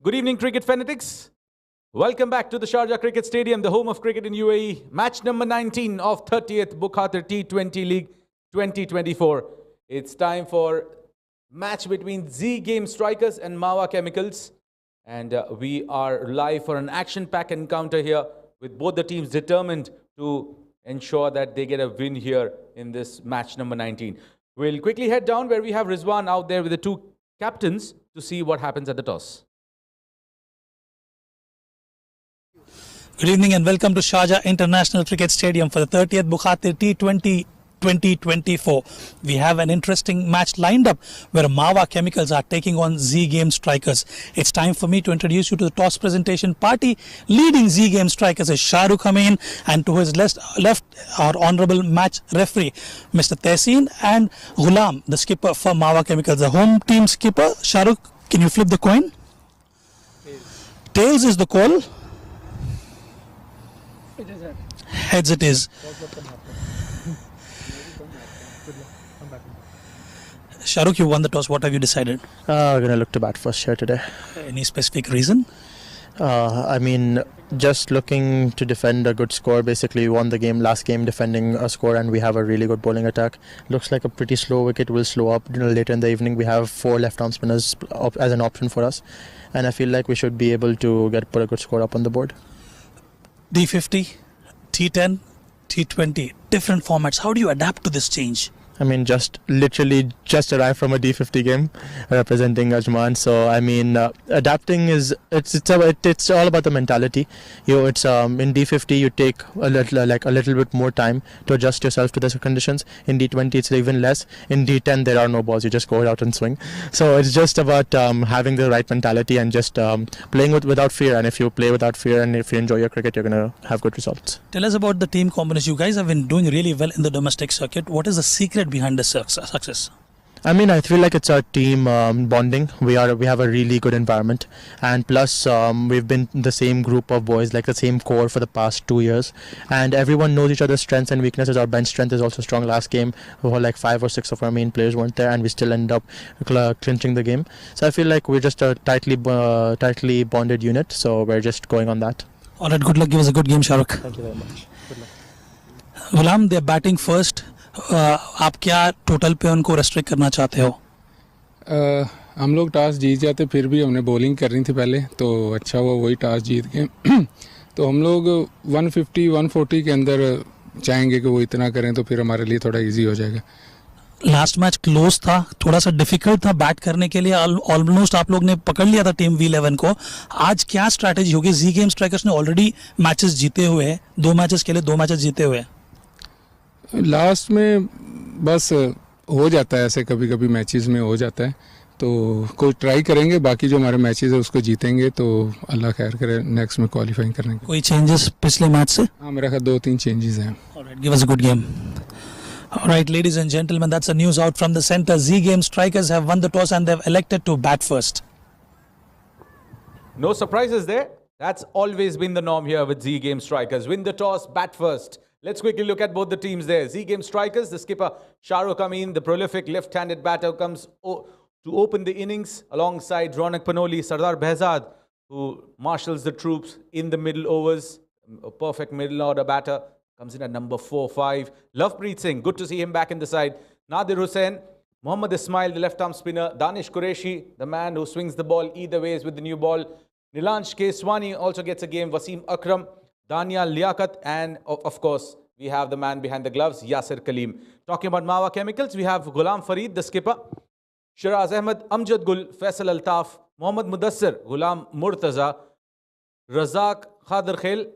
Good evening, cricket fanatics. Welcome back to the Sharjah Cricket Stadium, the home of cricket in UAE. Match number 19 of 30th Bukhatir T20 League 2024. It's time for match between Z Game Strikers and Mawa Chemicals. And we are live for an action-packed encounter here with both the teams determined to ensure that they get a win here in this match number 19. We'll quickly head down where we have Rizwan out there with the two captains to see what happens at the toss. Good evening and welcome to Sharjah International Cricket Stadium for the 30th Bukhatir T20 2024. We have an interesting match lined up where Mawa Chemicals are taking on Z Game Strikers. It's time for me to introduce you to the toss presentation party. Leading Z Game Strikers is Shahrukh and to his left our honorable match referee Mr. Tehseen and Ghulam, the skipper for Mawa Chemicals. The home team skipper, Shahrukh, can you flip the coin? Tails is the call. Heads it is. Shahrukh, you won the toss. What have you decided? We're going to look to bat first here today. Any specific reason? Just looking to defend a good score. Basically, we won the game last game defending a score, and we have a really good bowling attack. Looks like a pretty slow wicket. Will slow up later in the evening. We have 4 left-arm spinners as an option for us, and I feel like we should be able to put a good score up on the board. D50, T10, T20, different formats. How do you adapt to this change? Literally arrived from a D50 game representing Ajman. So adapting is it's all about the mentality. It's in D50 you take a little bit more time to adjust yourself to the conditions. In D20 it's even less. In D10 there are no balls. You just go out and swing. So it's just about having the right mentality and just playing without fear. And if you play without fear and if you enjoy your cricket, you're gonna have good results. Tell us about the team combination. You guys have been doing really well in the domestic circuit. What is the secret behind the success? I feel like it's our team bonding. We have a really good environment, and plus we've been the same group of boys, like the same core for the past 2 years, and everyone knows each other's strengths and weaknesses. Our bench strength is also strong. Last game, like 5 or 6 of our main players weren't there, and we still end up clinching the game. So I feel like we're just a tightly bonded unit. So we're just going on that. All right, good luck. Give us a good game, Shahrukh. Thank you very much. Good luck. Ghulam, they're batting first. आप क्या total पे उनको restrict करना चाहते हो? हम लोग toss जीत जाते, फिर भी हमने बॉलिंग करनी थी पहले, तो अच्छा हुआ वही टॉस जीत गए. तो हम लोग 150-140 के अंदर चाहेंगे कि वो इतना करें, तो फिर हमारे लिए थोड़ा इजी हो जाएगा. लास्ट मैच क्लोज था, थोड़ा सा डिफिकल्ट था बैट करने के लिए. ऑलमोस्ट आप लोग ने पकड़ लिया था टीम V11 को. आज क्या स्ट्रैटेजी होगी? जी गेम स्ट्राइकर्स ने ऑलरेडी मैचेस जीते हुए हैं, 2 मैचेस के लिए 2 मैचेस जीते हुए हैं. लास्ट में बस हो जाता है, ऐसे कभी कभी मैचेस में हो जाता है, तो कोई ट्राई करेंगे. बाकी जो हमारे मैचेस है उसको जीतेंगे, तो अल्लाह खैर करे नेक्स्ट में क्वालिफाइंग करने के. कोई चेंजेस पिछले मैच से? हाँ, मेरा ख्याल 2-3 चेंजेस हैं. Alright, give us a good game. Alright, ladies and gentlemen, that's the news out from the center. Z Game Strikers have won the toss and they've elected to bat first. No surprises there. That's always been the norm here with Z Game Strikers. Win the toss, bat first. Let's quickly look at both the teams there. Z Game Strikers, the skipper Shahrukh, the prolific left-handed batter, comes to open the innings alongside Razak, Sardar, who marshals the troops in the middle overs. A perfect middle order batter. Comes in at number 4-5. Lovepreet Singh, good to see him back in the side. Nadir Hussain, Mohammad Ismail, the left-arm spinner. Danish Qureshi, the man who swings the ball either ways with the new ball. Nilansh Keswani also gets a game. Wasim Akram, Daniel Liaquat, and of course, we have the man behind the gloves, Yasir Kaleem. Talking about Mawa Chemicals, we have Ghulam Fareed, the skipper, Shiraz Ahmed, Amjad Gul, Faisal Altaf, Mohammad Mudassir, Ghulam Mortaza, Razak Khadir Khail,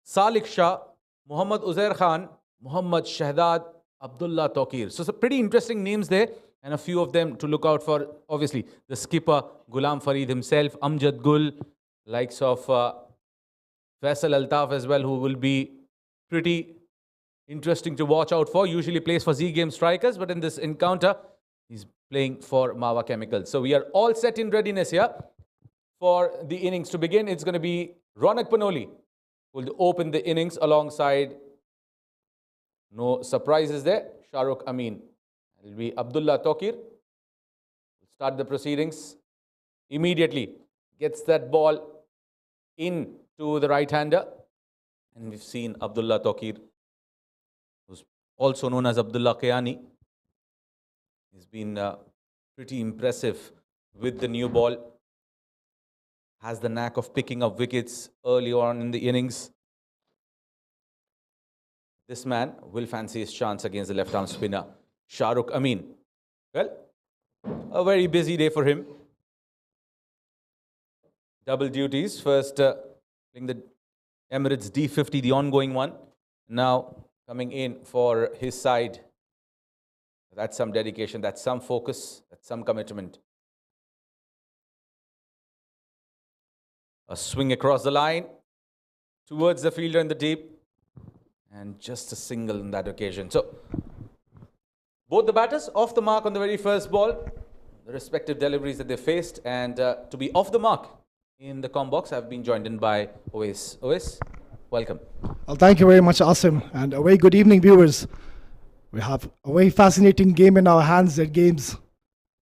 Salik Shah, Muhammad Uzair Khan, Muhammad Shahdad, Abdullah Tawqir. So some pretty interesting names there, and a few of them to look out for. Obviously, the skipper, Ghulam Fareed himself, Amjad Gul, likes of Faisal Altaf as well, who will be pretty interesting to watch out for. Usually plays for Z Game Strikers, but in this encounter, he's playing for Mawa Chemicals. So we are all set in readiness here for the innings to begin. It's going to be Ronak Panoli who will open the innings alongside, no surprises there, Shahrukh Amin. It will be Abdullah Tawqir. We'll start the proceedings immediately. gets that ball in to the right-hander. And we've seen Abdullah Taqir, who's also known as Abdullah Kayani. He's been pretty impressive with the new ball. Has the knack of picking up wickets early on in the innings. This man will fancy his chance against the left-arm spinner, Shahrukh Amin. Well, a very busy day for him. Double duties. First, playing the Emirates D50, the ongoing one. Now, coming in for his side. That's some dedication, that's some focus, that's some commitment. A swing across the line towards the fielder in the deep. And just a single on that occasion. So, both the batters off the mark on the very first ball. The respective deliveries that they faced. And to be off the mark in the comm box, I've been joined in by Owais. Owais, welcome. Well, thank you very much, Asim. And a very good evening, viewers. We have a very fascinating game in our hands at games.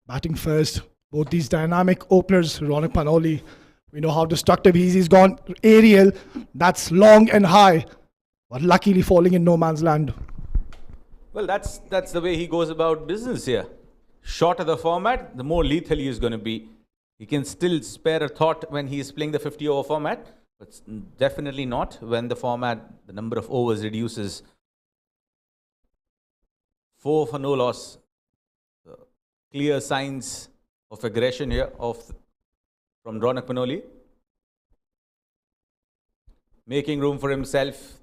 Batting first, both these dynamic openers, Ronak Panoli. We know how destructive he is. He's gone aerial. That's long and high. But luckily falling in no man's land. Well, that's the way he goes about business here. Shorter the format, the more lethal he is going to be. He can still spare a thought when he is playing the 50-over format, but definitely not when the format, the number of overs reduces. 4 for no loss. Clear signs of aggression here from Ronak Panoli. Making room for himself.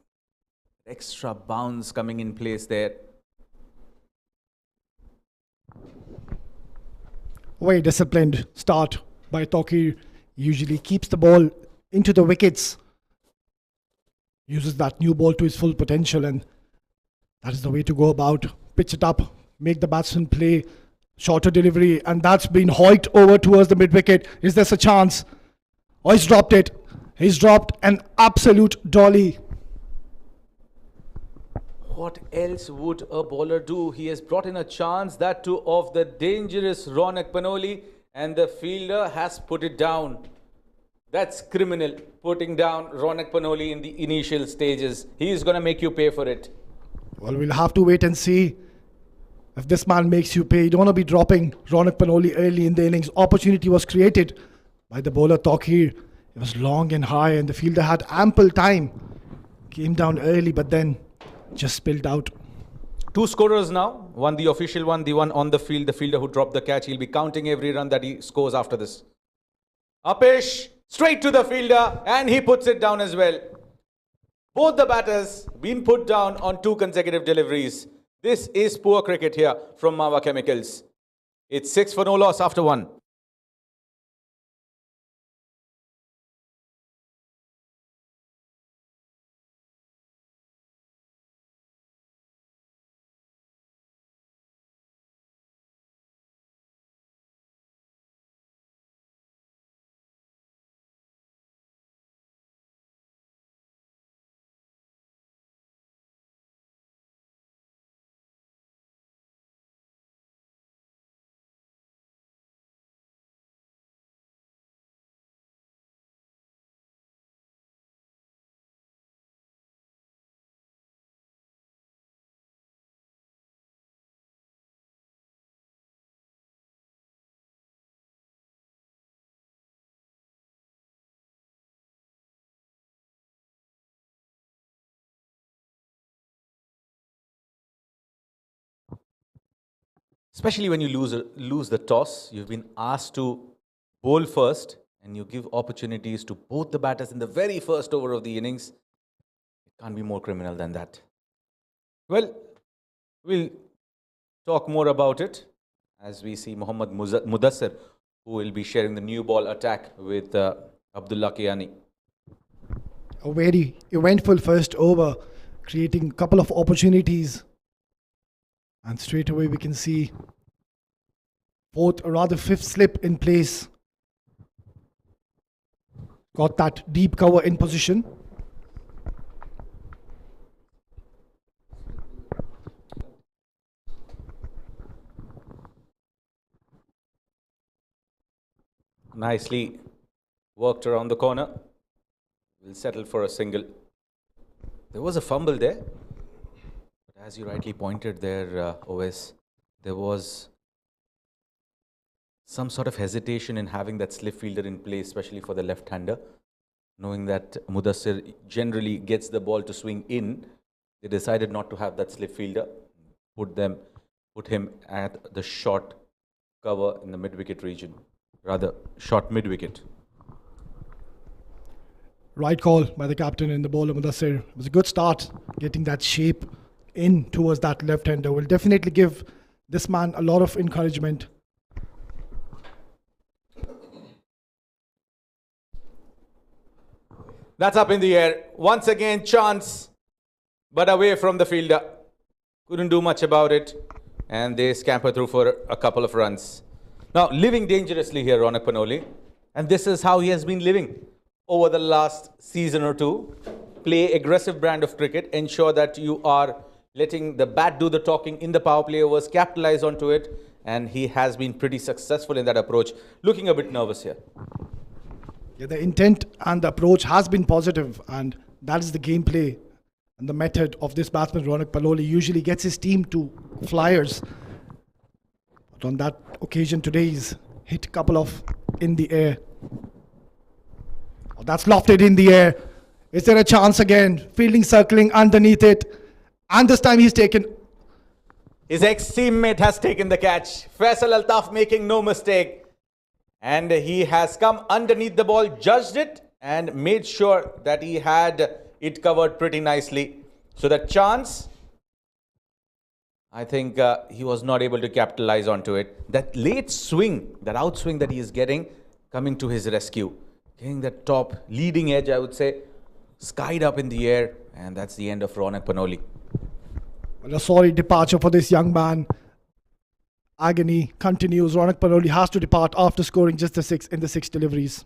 Extra bounce coming in place there. Very disciplined start by Taqir. Usually keeps the ball into the wickets. Uses that new ball to its full potential, and that is the way to go about. Pitch it up, make the batsman play, shorter delivery, and that's been hoiked over towards the mid-wicket. Is there a chance? Oh, he's dropped it. He's dropped an absolute dolly. What else would a bowler do? He has brought in a chance, that too of the dangerous Ronak Panoli, and the fielder has put it down. That's criminal, putting down Ronak Panoli in the initial stages. He is going to make you pay for it. Well, we'll have to wait and see if this man makes you pay. You don't want to be dropping Ronak Panoli early in the innings. Opportunity was created by the bowler Taqir. It was long and high, and the fielder had ample time. Came down early, but then just spilled out. 2 scorers now. One the official one, the one on the field, the fielder who dropped the catch. He'll be counting every run that he scores after this. Upish, straight to the fielder, and he puts it down as well. Both the batters been put down on 2 consecutive deliveries. This is poor cricket here from Mawa Chemicals. It's 6 for no loss after 1. Especially when you lose the toss, you've been asked to bowl first, and you give opportunities to both the batters in the very first over of the innings. It can't be more criminal than that. Well, we'll talk more about it as we see Mohammad Mudassir, who will be sharing the new ball attack with Abdullah Kayani. A very eventful first over, creating a couple of opportunities. And straight away we can see 4th or rather 5th slip in place. Got that deep cover in position. Nicely worked around the corner. Will settle for a single. There was a fumble there. But as you rightly pointed there, OS, there was some sort of hesitation in having that slip fielder in place, especially for the left-hander. Knowing that Mudassir generally gets the ball to swing in, they decided not to have that slip fielder. Put him at the short cover in the mid-wicket region. Rather, short mid-wicket. Right call by the captain in the bowler Mudassir. It was a good start, getting that shape in towards that left-hander. Will definitely give this man a lot of encouragement. That's up in the air. Once again, chance, but away from the fielder. Couldn't do much about it. And they scamper through for a couple of runs. Now, living dangerously here, Ronak Panoli. And this is how he has been living over the last season or two. Play aggressive brand of cricket. Ensure that you are letting the bat do the talking in the power play overs. Capitalize onto it. And he has been pretty successful in that approach. Looking a bit nervous here. Yeah, the intent and the approach has been positive, and that is the gameplay and the method of this batsman. Ronak Panoli usually gets his team to flyers. But on that occasion today, he's hit a couple of in the air. Oh, that's lofted in the air. Is there a chance again? Fielding circling underneath it. And this time he's taken. His ex-teammate has taken the catch. Faisal Altaf making no mistake. And he has come underneath the ball, judged it, and made sure that he had it covered pretty nicely. So that chance, I think he was not able to capitalize onto it. That late swing, that outswing that he is getting, coming to his rescue. Getting the top leading edge, I would say, skied up in the air. And that's the end of Ronak Panoli. Well, a sorry departure for this young man. Agony continues. Ronak Panoli has to depart after scoring just the 6 in the 6 deliveries.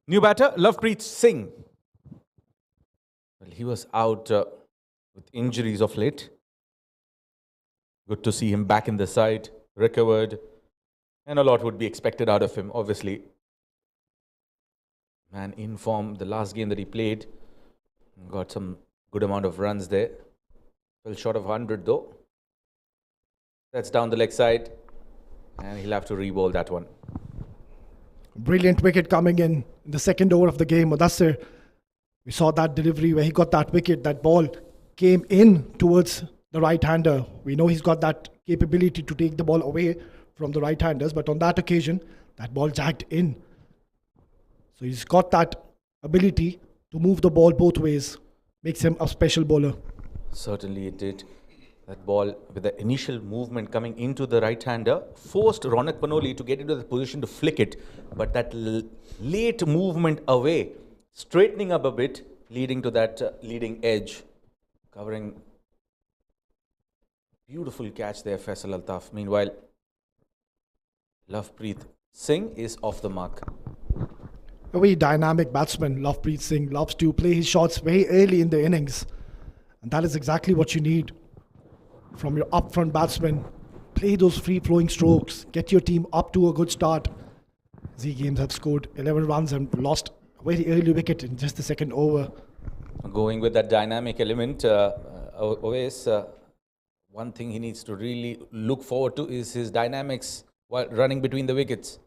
New batter, Lovepreet Singh. Well, he was out with injuries of late. Good to see him back in the side, recovered. And a lot would be expected out of him, obviously. Man in form, the last game that he played. Got some good amount of runs there. Fell short of 100 though. That's down the leg side. And he'll have to re-bowl that one. Brilliant wicket coming in the second over of the game. Mudassir, we saw that delivery where he got that wicket. That ball came in towards the right-hander. We know he's got that capability to take the ball away from the right-handers, but on that occasion, that ball jagged in. So he's got that ability to move the ball both ways. Makes him a special bowler. Certainly it did. That ball, with the initial movement coming into the right-hander, forced Ronak Panoli to get into the position to flick it. But that late movement away, straightening up a bit, leading to that leading edge. Covering. Beautiful catch there, Faisal Altaf. Meanwhile, Lovepreet Singh is off the mark. A very dynamic batsman, Lovepreet Singh, loves to play his shots very early in the innings. And that is exactly what you need from your up-front batsman. Play those free-flowing strokes. Get your team up to a good start. Z Games have scored 11 runs and lost a very early wicket in just the second over. Going with that dynamic element, always one thing he needs to really look forward to is his dynamics while running between the wickets.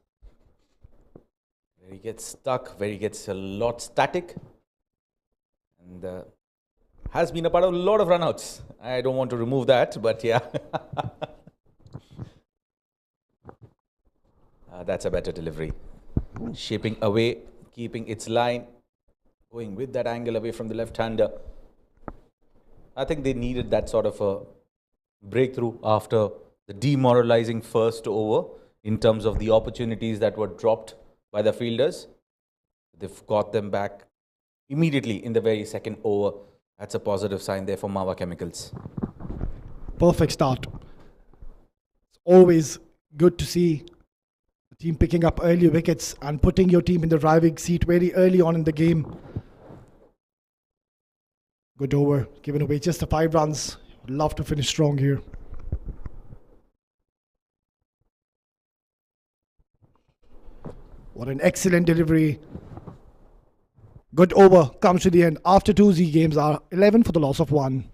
Where he gets stuck, where he gets a lot static. And has been a part of a lot of runouts. I don't want to remove that, but yeah. That's a better delivery. Shaping away, keeping its line, going with that angle away from the left-hander. I think they needed that sort of a breakthrough after the demoralizing first over in terms of the opportunities that were dropped by the fielders. They've got them back immediately in the very second over. That's a positive sign there for Mawa Chemicals. Perfect start. It's always good to see the team picking up early wickets and putting your team in the driving seat very early on in the game. Good over, giving away just the 5 runs. Would love to finish strong here. What an excellent delivery. Good over comes to the end. After 2, Z games are 11 for the loss of 1.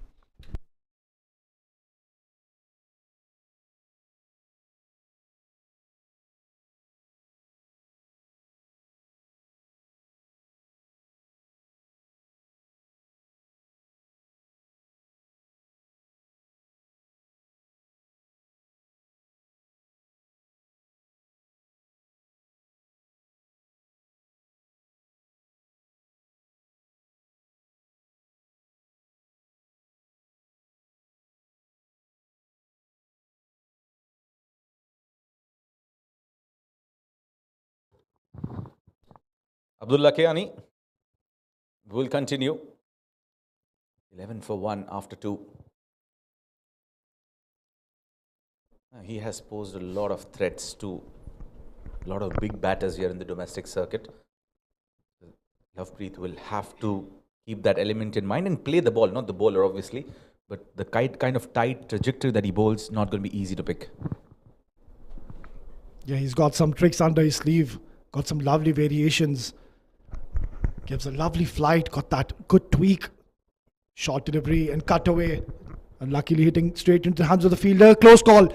Abdullah Kiani will continue. 11 for 1 after 2. He has posed a lot of threats to a lot of big batters here in the domestic circuit. Lovepreet will have to keep that element in mind and play the ball, not the bowler obviously, but the kind of tight trajectory that he bowls, not going to be easy to pick. Yeah, he's got some tricks under his sleeve, got some lovely variations. Gives a lovely flight, got that good tweak. Short delivery and cut away. And luckily hitting straight into the hands of the fielder. Close call.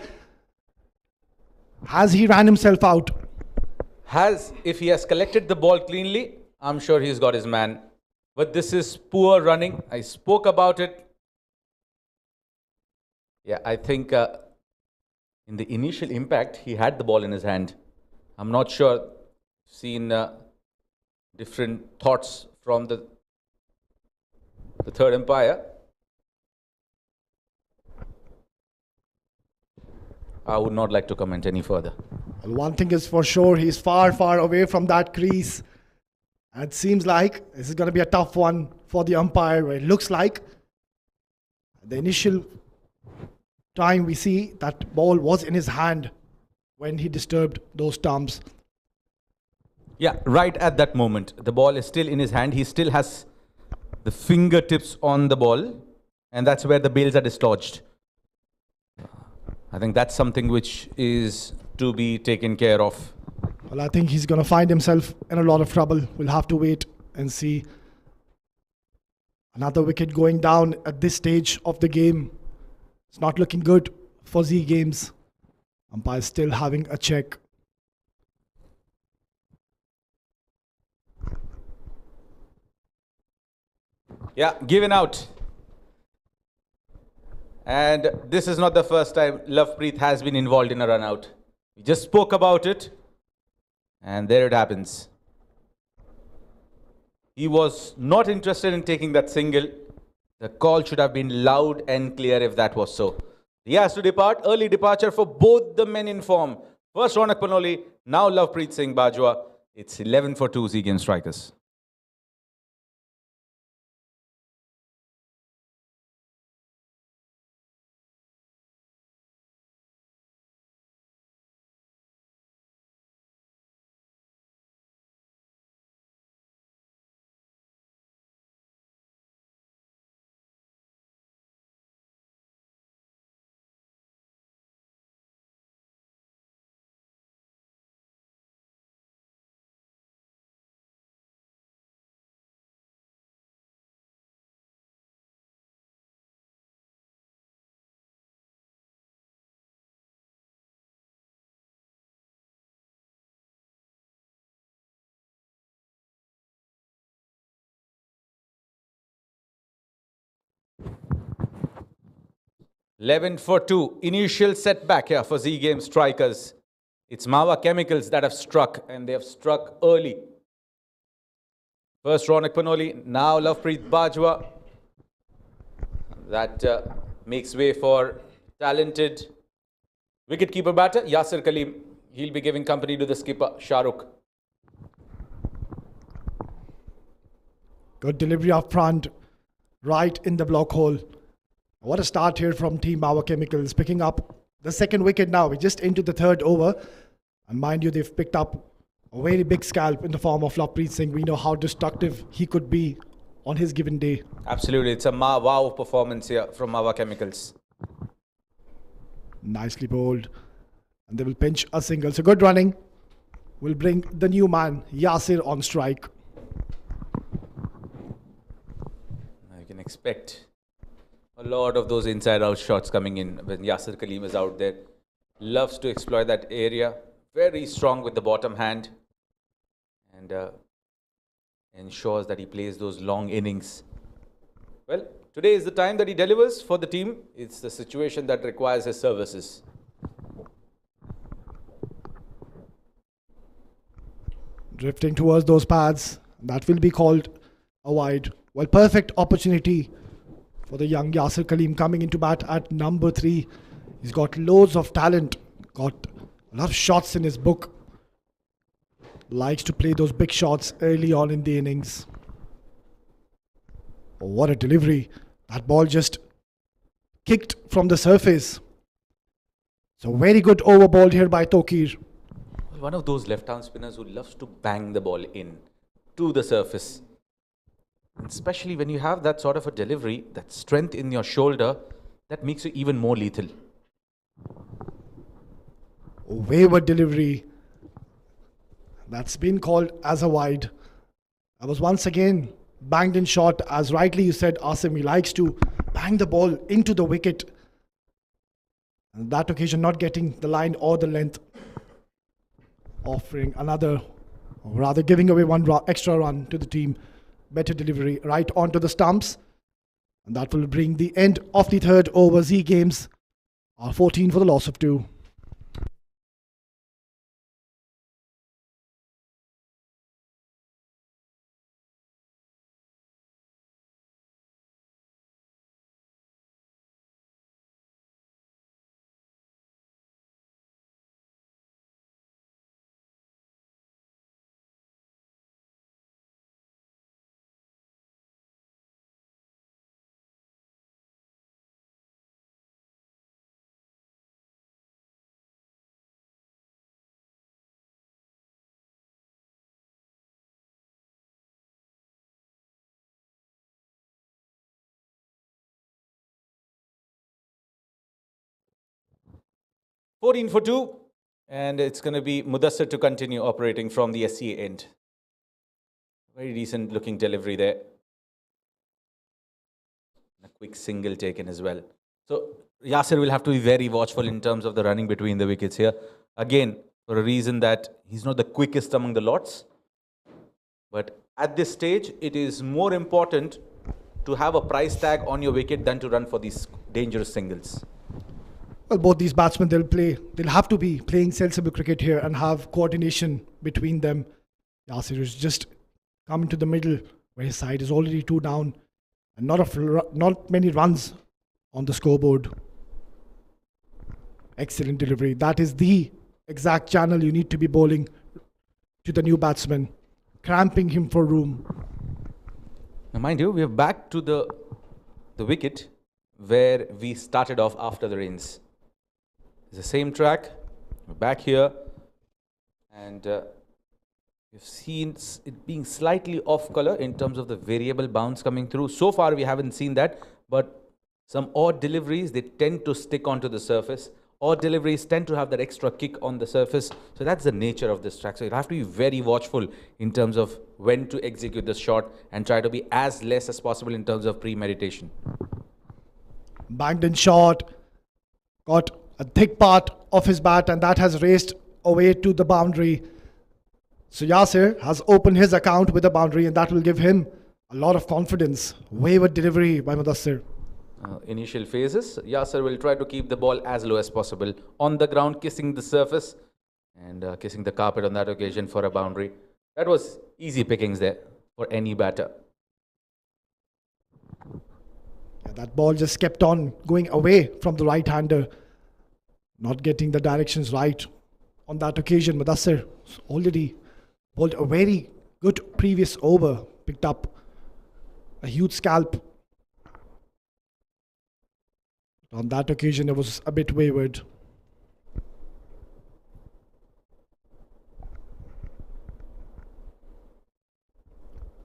Has he ran himself out? If he has collected the ball cleanly, I'm sure he's got his man. But this is poor running. I spoke about it. Yeah, I think in the initial impact, he had the ball in his hand. I'm not sure. Seen different thoughts from the third umpire. I would not like to comment any further. Well, one thing is for sure, he's far, far away from that crease. And it seems like this is going to be a tough one for the umpire. Where it looks like the initial time we see that ball was in his hand when he disturbed those stumps. Yeah, right at that moment, the ball is still in his hand. He still has the fingertips on the ball, and that's where the bails are dislodged. I think that's something which is to be taken care of. Well, I think he's going to find himself in a lot of trouble. We'll have to wait and see. Another wicket going down at this stage of the game. It's not looking good for Z Games. Umpire still having a check. Yeah, given out. And this is not the first time Lovepreet has been involved in a run out. We just spoke about it. And there it happens. He was not interested in taking that single. The call should have been loud and clear if that was so. He has to depart. Early departure for both the men in form. First Ronak Panoli, now Lovepreet Singh Bajwa. It's 11 for 2 Z Game strikers. $11 for 2. Initial setback here for Z Game strikers. It's Mawa Chemicals that have struck, and they have struck early. First Ronak Panoli, now Lovepreet Bajwa. That makes way for talented wicket-keeper batter Yasir Kaleem. He'll be giving company to the skipper Shahrukh. Good delivery up front, right in the block hole. What a start here from Team Mawa Chemicals, picking up the second wicket now. We're just into the third over. And mind you, they've picked up a very big scalp in the form of Lovepreet Singh. We know how destructive he could be on his given day. Absolutely. It's a wow performance here from Mawa Chemicals. Nicely bowled. And they will pinch a single. So good running will bring the new man, Yasir, on strike. You can expect a lot of those inside-out shots coming in when Yasir Kaleem is out there. Loves to exploit that area. Very strong with the bottom hand. And ensures that he plays those long innings. Well, today is the time that he delivers for the team. It's the situation that requires his services. Drifting towards those pads. That will be called a wide. Well, perfect opportunity for the young Yasir Kaleem coming into bat at number 3. He's got loads of talent. Got a lot of shots in his book. Likes to play those big shots early on in the innings. Oh, what a delivery. That ball just kicked from the surface. So very good over ball here by Tokir. One of those left-arm spinners who loves to bang the ball in to the surface. Especially when you have that sort of a delivery, that strength in your shoulder, that makes you even more lethal. Wayward delivery. That's been called as a wide. That was once again banged in shot. As rightly you said, Asim, he likes to bang the ball into the wicket. And that occasion not getting the line or the length. Offering another, or rather giving away one extra run to the team. Better delivery right onto the stumps. And that will bring the end of the third over. Z Games are 14 for the loss of 2. $14 for 2, and it's going to be Mudassir to continue operating from the SCA end. Very decent looking delivery there. A quick single taken as well. So Yasir will have to be very watchful in terms of the running between the wickets here. Again, for a reason that he's not the quickest among the lots. But at this stage, it is more important to have a price tag on your wicket than to run for these dangerous singles. Well, both these batsmen, they'll have to be playing sensible cricket here and have coordination between them. Yasir is just coming to the middle where his side is already 2 down and not many runs on the scoreboard. Excellent delivery. That is the exact channel you need to be bowling to the new batsman, cramping him for room. Now, mind you, we are back to the wicket where we started off after the rains. It's the same track. We're back here, and we've seen it being slightly off color in terms of the variable bounce coming through. So far, we haven't seen that, but some odd deliveries, they tend to stick onto the surface. Odd deliveries tend to have that extra kick on the surface. So that's the nature of this track. So you have to be very watchful in terms of when to execute the shot and try to be as less as possible in terms of premeditation. Banged in shot, got a thick part of his bat, and that has raced away to the boundary. So Yasir has opened his account with a boundary, and that will give him a lot of confidence. Wayward delivery by Mudassir. Initial phases, Yasir will try to keep the ball as low as possible on the ground, kissing the surface, and kissing the carpet on that occasion for a boundary. That was easy pickings there for any batter. Yeah, that ball just kept on going away from the right-hander, not getting the directions right. On that occasion, Mudassir already bowled a very good previous over, picked up a huge scalp. On that occasion, it was a bit wayward.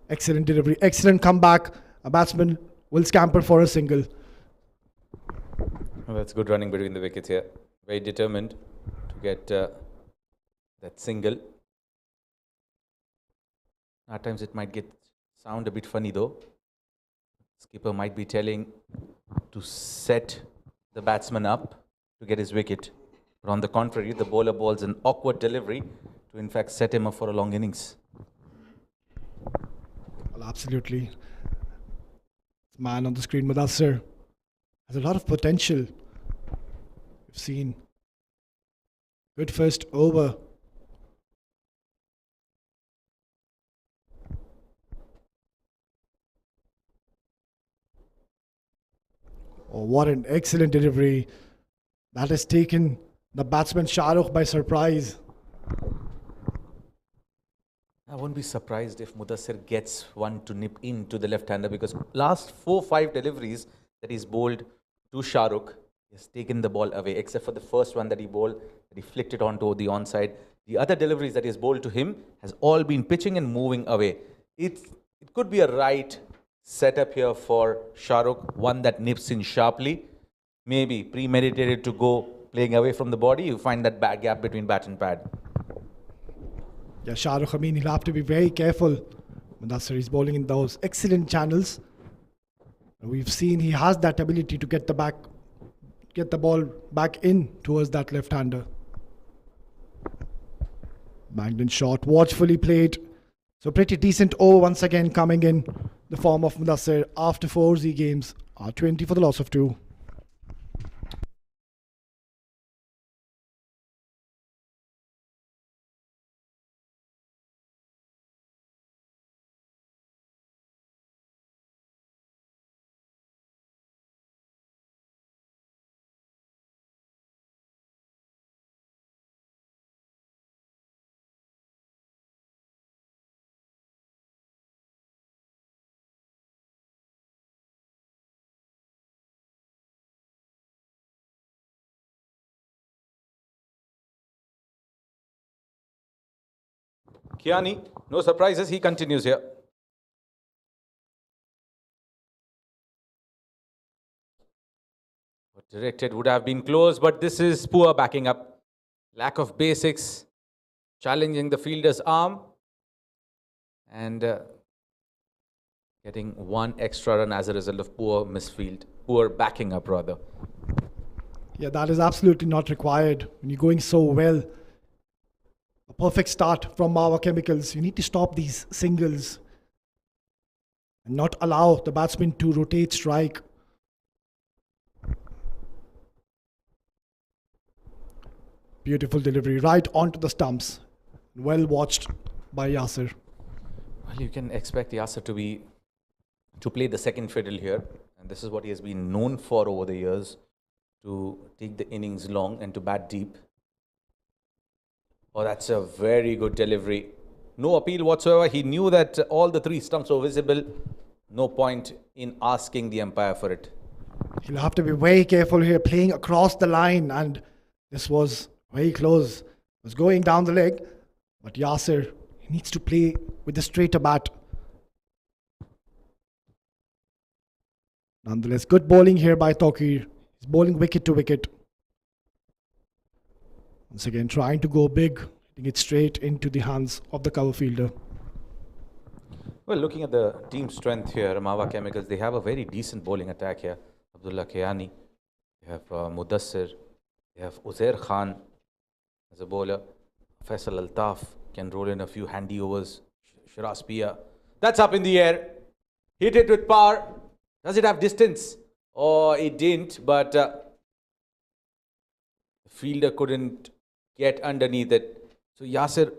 Excellent delivery, excellent comeback. A batsman will scamper for a single. Well, that's good running between the wickets here. Very determined to get that single. At times it might sound a bit funny though. Skipper might be telling to set the batsman up to get his wicket. But on the contrary, the bowler bowls an awkward delivery to in fact set him up for a long innings. Well, absolutely. This man on the screen, Mudassir, has a lot of potential. We've seen good first over. Oh, what an excellent delivery. That has taken the batsman Shahrukh by surprise. I won't be surprised if Mudassir gets one to nip into the left-hander, because last 4-5 deliveries that he's bowled to Shahrukh, he has taken the ball away, except for the first one that he bowled, that he flicked it onto the onside. The other deliveries that he's bowled to him has all been pitching and moving away. It could be a right setup here for Shahrukh, one that nips in sharply, maybe premeditated to go playing away from the body. You find that bad gap between bat and pad. Yeah, Shahrukh, I mean, he'll have to be very careful. Mudassir is bowling in those excellent channels. We've seen he has that ability to get the ball back in towards that left-hander. Banged in shot, watchfully played. So pretty decent over once again coming in the form of Mudassir after 4 Z games. 20 for the loss of 2. Kiani, no surprises, he continues here. What directed would have been close, but this is poor backing up. Lack of basics, challenging the fielder's arm, and getting one extra run as a result of poor misfield, poor backing up rather. Yeah, that is absolutely not required when you're going so well. A perfect start from Mawa Chemicals. You need to stop these singles and not allow the batsman to rotate strike. Beautiful delivery right onto the stumps. Well watched by Yasir. Well, you can expect Yasir to play the second fiddle here, and this is what he has been known for over the years, to take the innings long and to bat deep. Oh, that's a very good delivery. No appeal whatsoever. He knew that all the 3 stumps were visible. No point in asking the umpire for it. He'll have to be very careful here, playing across the line, and this was very close. It was going down the leg, but Yasir, he needs to play with a straighter bat. Nonetheless, good bowling here by Tokir. He's bowling wicket to wicket. Once again, trying to go big, hitting it straight into the hands of the cover fielder. Well, looking at the team strength here, Mawa Chemicals, they have a very decent bowling attack here. Abdullah Kiani, they have Mudassir, they have Uzair Khan as a bowler. Faisal Altaf can roll in a few handy overs. Shiraz Pia, that's up in the air. Hit it with power. Does it have distance? Oh, it didn't, but the fielder couldn't get underneath it. So Yasir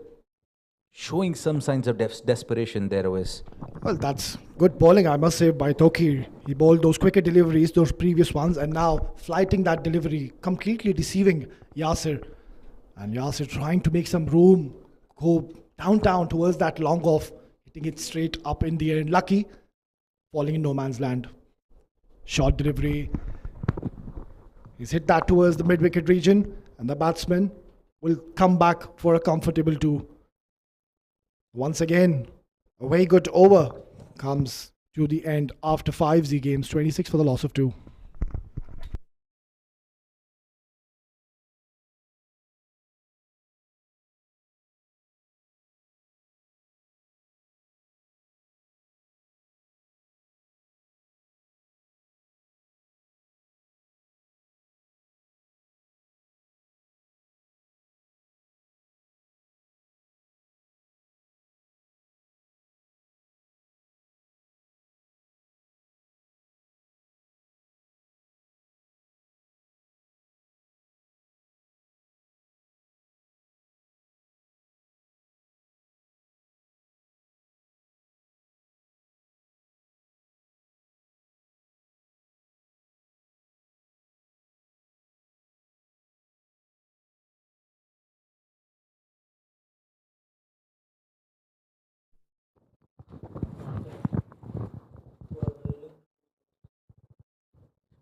showing some signs of desperation there, Ois. Well, that's good bowling, I must say, by Toki. He bowled those quicker deliveries, those previous ones, and now flighting that delivery, completely deceiving Yasir. And Yasir trying to make some room, go downtown towards that long off, hitting it straight up in the air. And lucky, falling in no man's land. Short delivery. He's hit that towards the mid-wicket region, and the batsman will come back for a comfortable 2. Once again, a very good over comes to the end after 5 Z games, 26 for the loss of 2.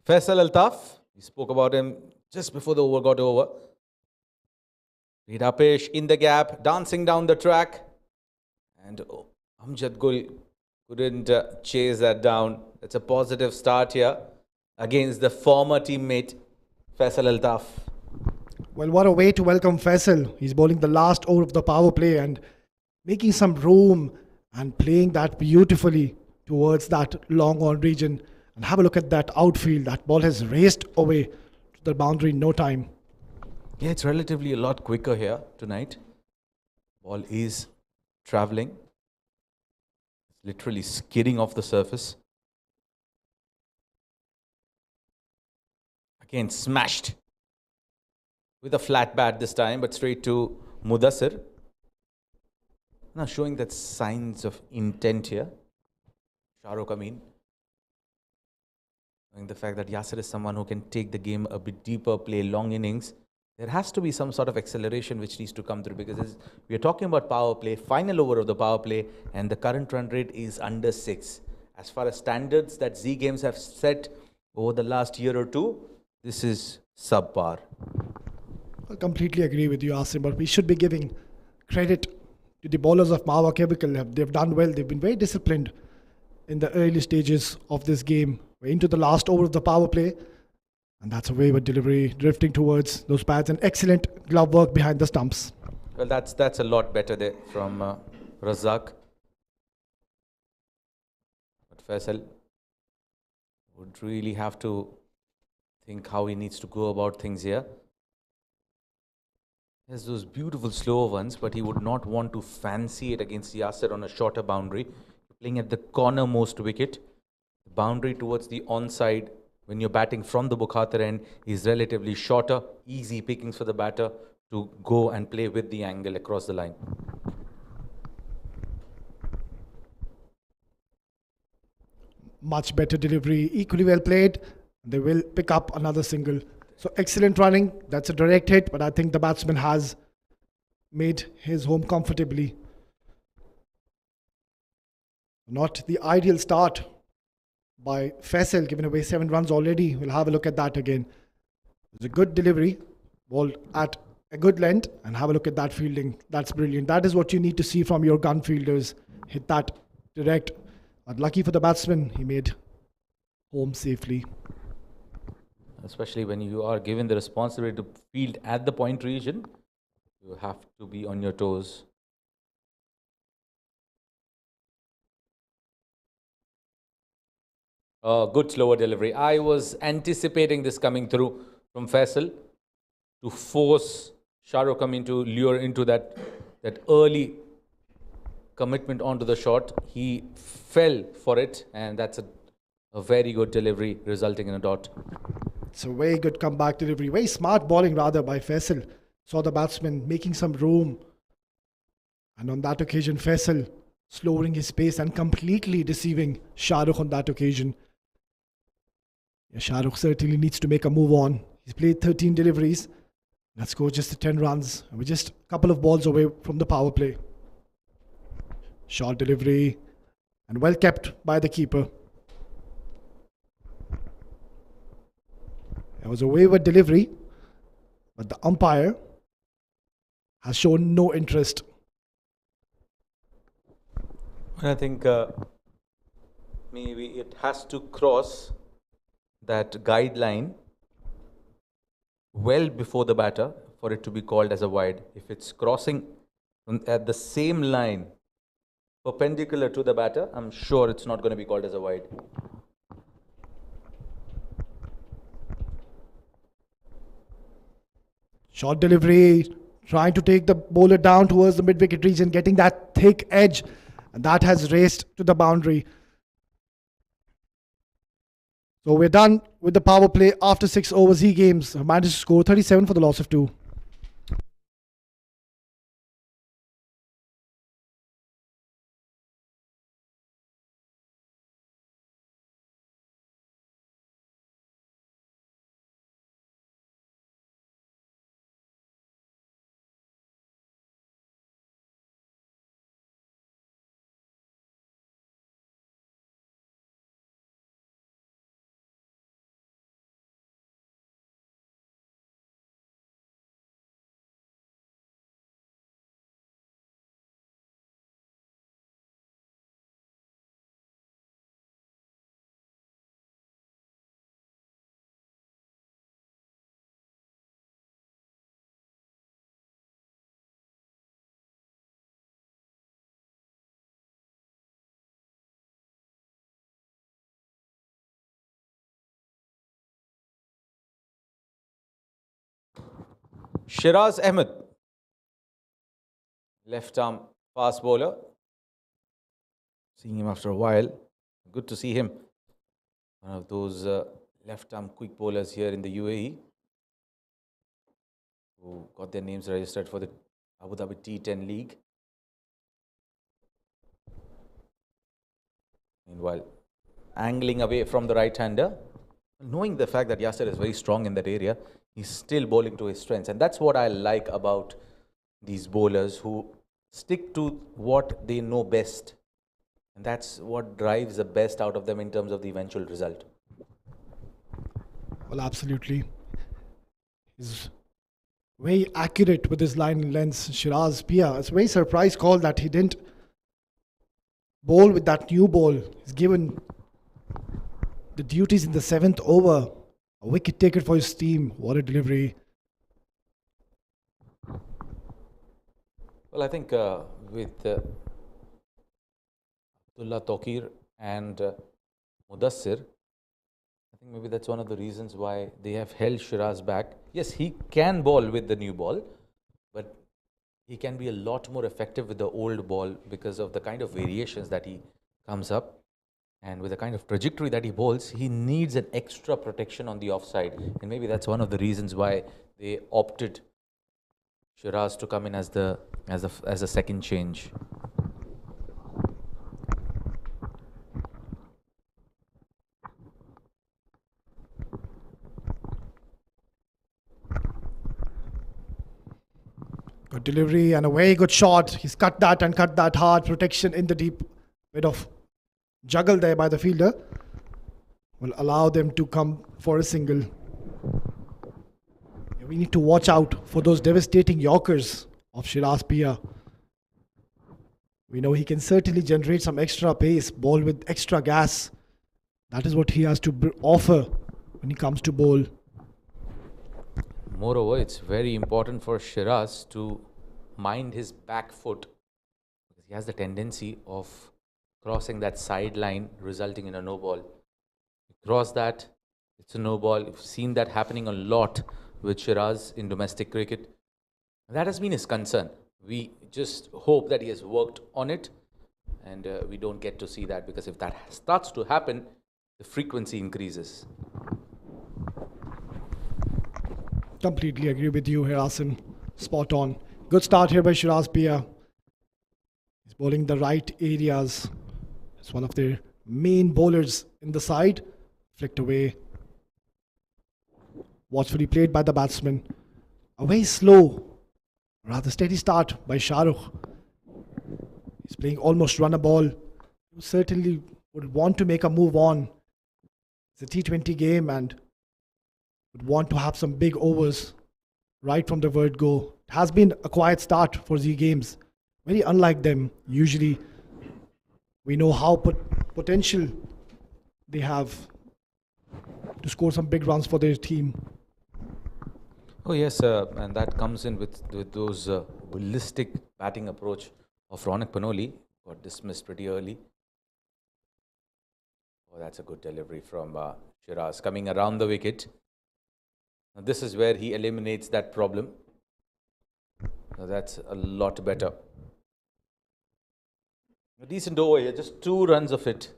Faisal Altaf, we spoke about him just before the over got over. Vidapesh in the gap, dancing down the track. And Amjad Gul couldn't chase that down. It's a positive start here against the former teammate Faisal Altaf. Well, what a way to welcome Faisal. He's bowling the last over of the power play and making some room and playing that beautifully towards that long on region. And have a look at that outfield. That ball has raced away to the boundary in no time. Yeah, it's relatively a lot quicker here tonight. Ball is traveling. Literally skidding off the surface. Again, smashed with a flat bat this time, but straight to Mudassir. Now showing that signs of intent here. Shahrukh, I mean. Knowing the fact that Yasir is someone who can take the game a bit deeper, play long innings. There has to be some sort of acceleration which needs to come through, because we are talking about power play, final over of the power play, and the current run rate is under 6. As far as standards that Z Games have set over the last year or two, this is subpar. I completely agree with you, Asim, but we should be giving credit to the bowlers of Mawa Chemical. They've done well. They've been very disciplined in the early stages of this game. We're into the last over of the power play. And that's a wayward delivery, drifting towards those pads, and excellent glove work behind the stumps. Well, that's a lot better there from Razak. But Faisal would really have to think how he needs to go about things here. There's those beautiful slower ones, but he would not want to fancy it against Yasir on a shorter boundary. Playing at the cornermost wicket, the boundary towards the onside when you're batting from the Bukhatir end is relatively shorter, easy pickings for the batter to go and play with the angle across the line. Much better delivery, equally well played. They will pick up another single. So excellent running. That's a direct hit, but I think the batsman has made his home comfortably. Not the ideal start by Faisal, giving away 7 runs already. We'll have a look at that again. It's a good delivery, bowled at a good length, and have a look at that fielding. That's brilliant. That is what you need to see from your gun fielders. Hit that direct. But lucky for the batsman, he made home safely. Especially when you are given the responsibility to field at the point region, you have to be on your toes. Good slower delivery. I was anticipating this coming through from Faisal to force Shahrukh to lure into that early commitment onto the shot. He fell for it, and that's a very good delivery resulting in a dot. It's a very good comeback delivery. Very smart bowling rather by Faisal. Saw the batsman making some room And on that occasion, Faisal slowing his pace and completely deceiving Shahrukh on that occasion. Yeah, Shahrukh certainly needs to make a move on. He's played 13 deliveries. Let's go just the 10 runs. We're just a couple of balls away from the power play. Short delivery and well kept by the keeper. It was a wayward delivery, but the umpire has shown no interest. I think maybe it has to cross that guideline well before the batter for it to be called as a wide. If it's crossing at the same line perpendicular to the batter, I'm sure it's not going to be called as a wide. Short delivery, trying to take the bowler down towards the mid-wicket region, getting that thick edge, and that has raced to the boundary. So we're done with the power play after 6 overs. He games managed to score 37 for the loss of 2. Shiraz Ahmed, left arm fast bowler. Seeing him after a while, good to see him. One of those left arm quick bowlers here in the UAE who got their names registered for the Abu Dhabi T10 League. Meanwhile, angling away from the right-hander, knowing the fact that Yasir is very strong in that area, he's still bowling to his strengths. And that's what I like about these bowlers who stick to what they know best. And that's what drives the best out of them in terms of the eventual result. Well, absolutely. He's very accurate with his line and lengths. Shiraz Pia, it's a very surprise call that he didn't bowl with that new ball. He's given the duties in the 7th over. A wicket taken for his team. What a delivery. Well, I think with Abdullah Tokir and Mudassir, I think maybe that's one of the reasons why they have held Shiraz back. Yes, he can bowl with the new ball, but he can be a lot more effective with the old ball because of the kind of variations that he comes up. And with the kind of trajectory that he bowls, he needs an extra protection on the offside. And maybe that's one of the reasons why they opted Shiraz to come in as a second change. Good delivery and a very good shot. He's cut that and cut that hard. Protection in the deep. Bit of juggle there by the fielder. Will allow them to come for a single. We need to watch out for those devastating Yorkers of Shiraz Pia. We know he can certainly generate some extra pace, bowl with extra gas. That is what he has to offer when he comes to bowl. Moreover, it's very important for Shiraz to mind his back foot. He has the tendency of crossing that sideline, resulting in a no ball. Cross that, it's a no ball. We've seen that happening a lot with Shiraz in domestic cricket. That has been his concern. We just hope that he has worked on it, and we don't get to see that, because if that starts to happen, the frequency increases. Completely agree with you here, Asim. Spot on. Good start here by Shiraz Pia. bowling the right areas. It's one of their main bowlers in the side. Flicked away. Watchfully played by the batsman. A very slow, rather steady start by Shahrukh. He's playing almost run a ball. He certainly would want to make a move on. It's a T20 game and would want to have some big overs right from the word go. It has been a quiet start for Z Games. Very unlike them. Usually, we know how potential they have to score some big runs for their team. Oh yes, and that comes in with those ballistic batting approach of Ronak Panoli. Got dismissed pretty early. Oh, that's a good delivery from Shiraz coming around the wicket. Now this is where he eliminates that problem. Now that's a lot better. A decent over here, just 2 runs of it.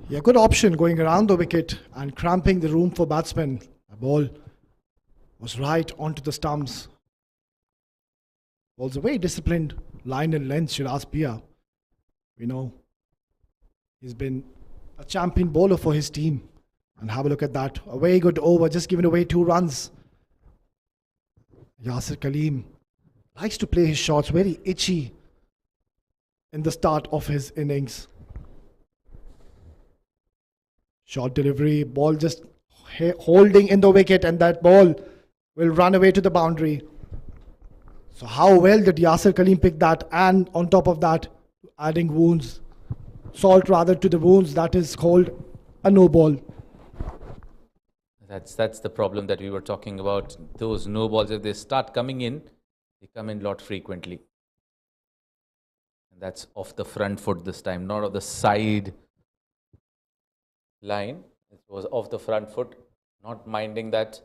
Yeah, good option going around the wicket and cramping the room for batsmen. The ball was right onto the stumps. Ball's a very disciplined line and length, Shiraz Pia. We know he's been a champion bowler for his team. And have a look at that. A very good over, just giving away 2 runs. Yasir Kaleem likes to play his shots very itchy in the start of his innings. Short delivery, ball just holding in the wicket, and that ball will run away to the boundary. So how well did Yasir Kaleem pick that, and on top of that, adding salt rather to the wounds, that is called a no ball. That's the problem that we were talking about. Those no balls, if they start coming in, they come in a lot frequently. And that's off the front foot this time, not off the side line. It was off the front foot, not minding that,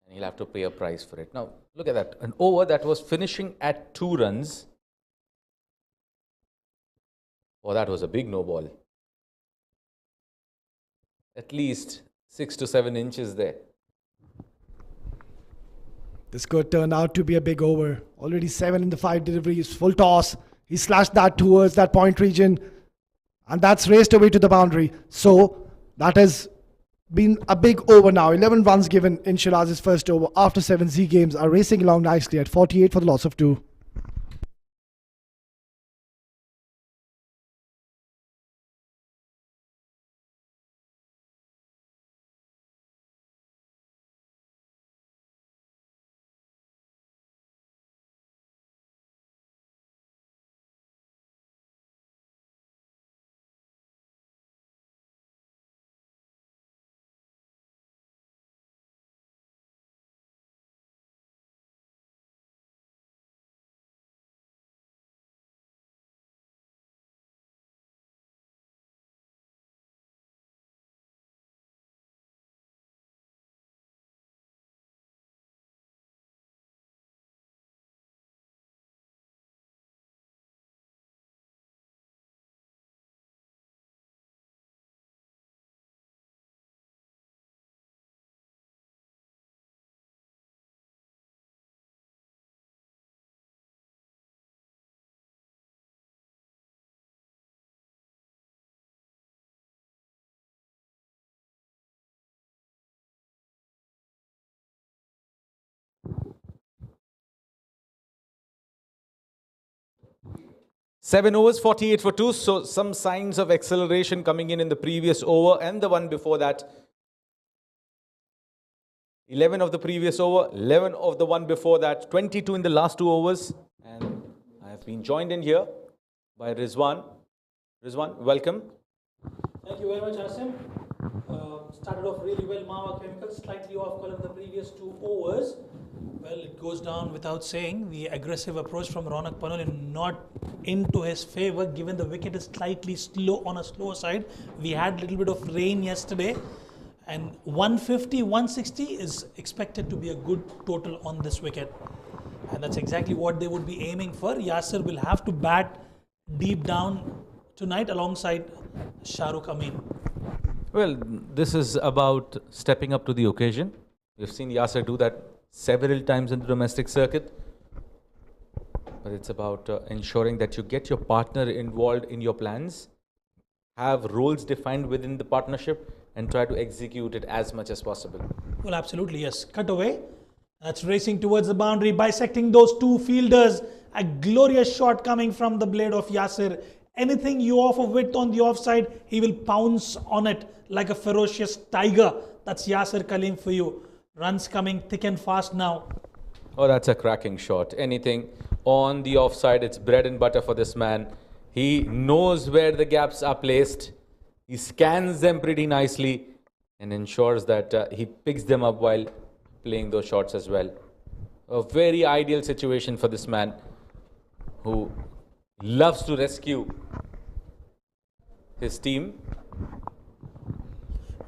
and he'll have to pay a price for it. Now, look at that. An over that was finishing at 2 runs. Oh, that was a big no ball. At least 6 to 7 inches there. This could turn out to be a big over. Already 7 in the 5 deliveries, full toss. He slashed that towards that point region, and that's raced away to the boundary. So that has been a big over now. 11 runs given in Shiraz's first over. After 7, Z Games are racing along nicely at 48 for the loss of 2. Seven overs, 48 for 2. So some signs of acceleration coming in the previous over and the one before that. 11 of the previous over, 11 of the one before that, 22 in the last 2 overs. And I have been joined in here by Rizwan. Rizwan, welcome. Thank you very much, Asim. Started off really well. Mawa Chemicals slightly off color in the previous 2 overs. Well, it goes down without saying. The aggressive approach from Ronak Panoli not into his favor, given the wicket is slightly slow on a slower side. We had a little bit of rain yesterday, and 150, 160 is expected to be a good total on this wicket. And that's exactly what they would be aiming for. Yasir will have to bat deep down tonight alongside Shahrukh Amin. Well, this is about stepping up to the occasion. We've seen Yasir do that several times in the domestic circuit. But it's about ensuring that you get your partner involved in your plans, have roles defined within the partnership, and try to execute it as much as possible. Well, absolutely, yes. Cut away. That's racing towards the boundary, bisecting those two fielders. A glorious shot coming from the blade of Yasir. Anything you offer width on the offside, he will pounce on it like a ferocious tiger. That's Yasir Kaleem for you. Runs coming thick and fast now. Oh, that's a cracking shot. Anything on the offside, it's bread and butter for this man. He knows where the gaps are placed. He scans them pretty nicely and ensures that he picks them up while playing those shots as well. A very ideal situation for this man who loves to rescue his team.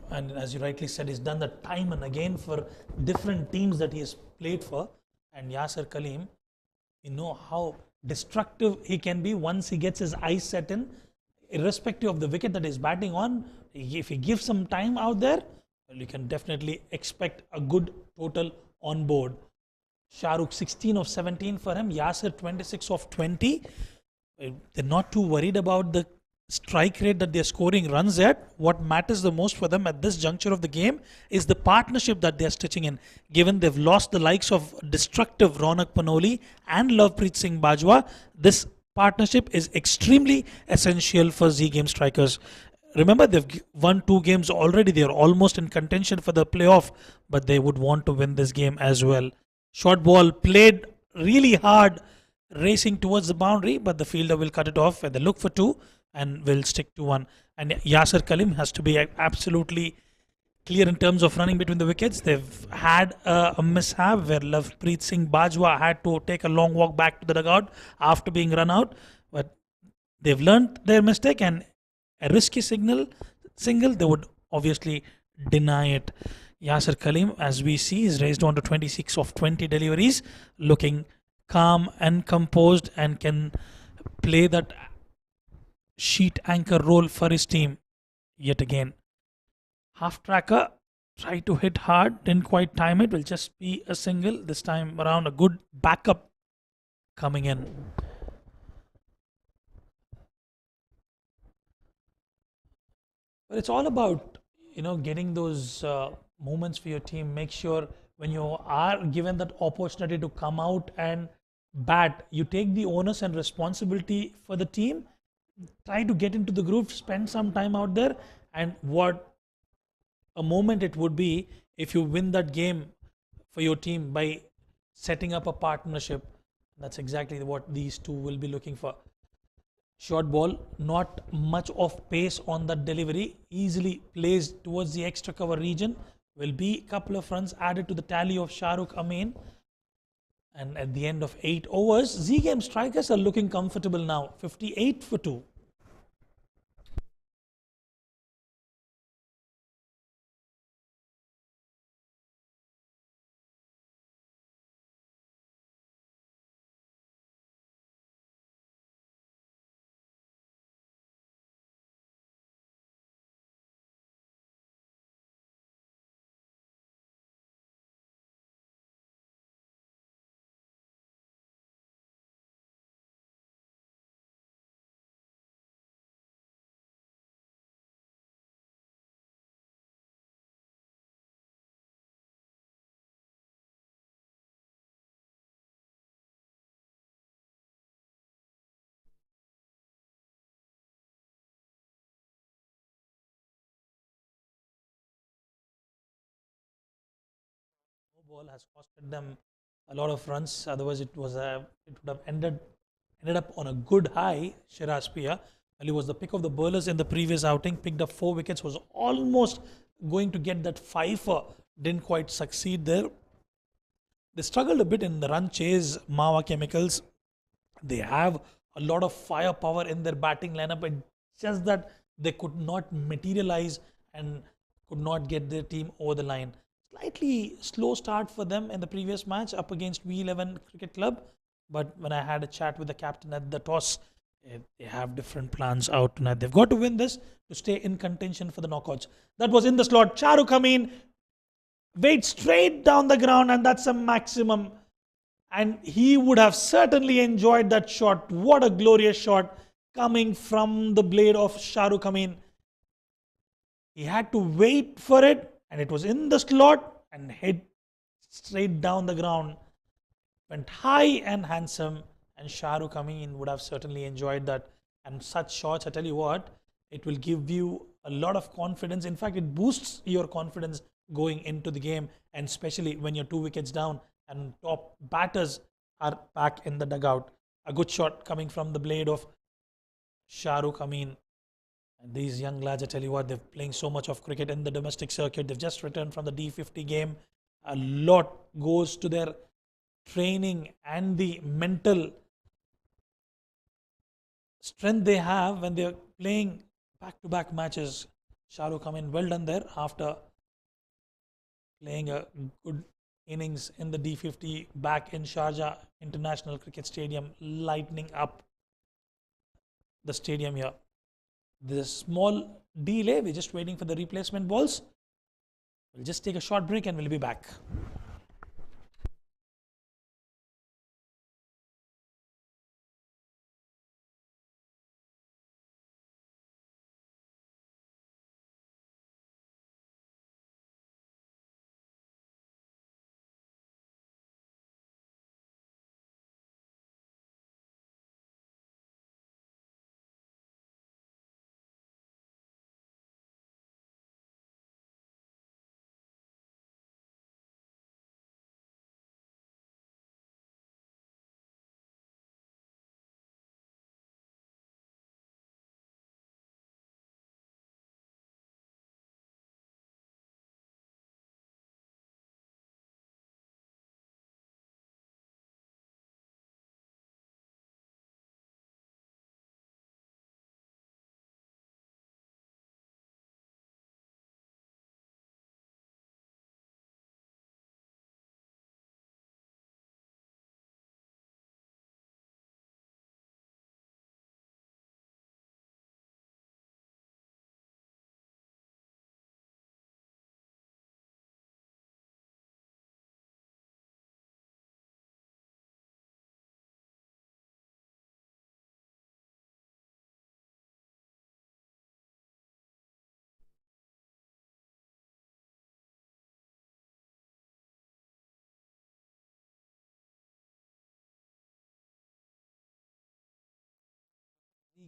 And as you rightly said, he's done that time and again for different teams that he has played for. And Yasir Kaleem, you know how destructive he can be once he gets his eyes set in, irrespective of the wicket that he's batting on. If he gives some time out there, well, you can definitely expect a good total on board. Shahrukh 16 of 17 for him, Yasir 26 of 20. They're not too worried about the strike rate that they're scoring runs at. What matters the most for them at this juncture of the game is the partnership that they're stitching in. Given they've lost the likes of destructive Ronak Panoli and Lovepreet Singh Bajwa, this partnership is extremely essential for Z Game Strikers. Remember, they've won 2 games already. They're almost in contention for the playoff, but they would want to win this game as well. Short ball played really hard, racing towards the boundary, but the fielder will cut it off and they look for 2 and will stick to 1. And Yasir Kaleem has to be absolutely clear in terms of running between the wickets. They've had a mishap where Lovepreet Singh Bajwa had to take a long walk back to the dugout after being run out, but they've learned their mistake, and a risky single, they would obviously deny it. Yasir Kaleem, as we see, is raised on to 26 of 20 deliveries, looking calm and composed and can play that sheet anchor role for his team yet again. Half tracker, tried to hit hard, didn't quite time it, will just be a single. This time around, a good backup coming in. But it's all about, getting those moments for your team. Make sure when you are given that opportunity to come out and bat, you take the onus and responsibility for the team. Try to get into the groove, spend some time out there, and what a moment it would be if you win that game for your team by setting up a partnership. That's exactly what these two will be looking for. Short ball, not much of pace on that delivery, easily placed towards the extra cover region. Will be a couple of runs added to the tally of Shahrukh Amin. And at the end of 8 overs, Z Game Strikers are looking comfortable now, 58 for 2. Ball has costed them a lot of runs. Otherwise, it would have ended up on a good high. Shiraz Pia, he was the pick of the bowlers in the previous outing. Picked up 4 wickets. Was almost going to get that 5. Didn't quite succeed there. They struggled a bit in the run chase. Mawa Chemicals. They have a lot of firepower in their batting lineup. It's just that they could not materialize and could not get their team over the line. Slightly slow start for them in the previous match up against V11 Cricket Club. But when I had a chat with the captain at the toss, they have different plans out tonight. They've got to win this to stay in contention for the knockouts. That was in the slot. Shahrukh Amin waits straight down the ground, and that's a maximum. and he would have certainly enjoyed that shot. What a glorious shot coming from the blade of Shahrukh. I mean, he had to wait for it, and it was in the slot and hit straight down the ground. Went high and handsome, and Shahrukh, I mean, would have certainly enjoyed that. And such shots, I tell you what, it will give you a lot of confidence. In fact, it boosts your confidence going into the game, and especially when you're 2 wickets down and top batters are back in the dugout. A good shot coming from the blade of Shahrukh. I mean, and these young lads, I tell you what, they're playing so much of cricket in the domestic circuit. They've just returned from the D50 game. A lot goes to their training and the mental strength they have when they're playing back-to-back matches. Shahrukh, I mean, well done there after playing a good innings in the D50 back in Sharjah International Cricket Stadium, lightening up the stadium here. There's a small delay. We're just waiting for the replacement balls. We'll just take a short break and we'll be back.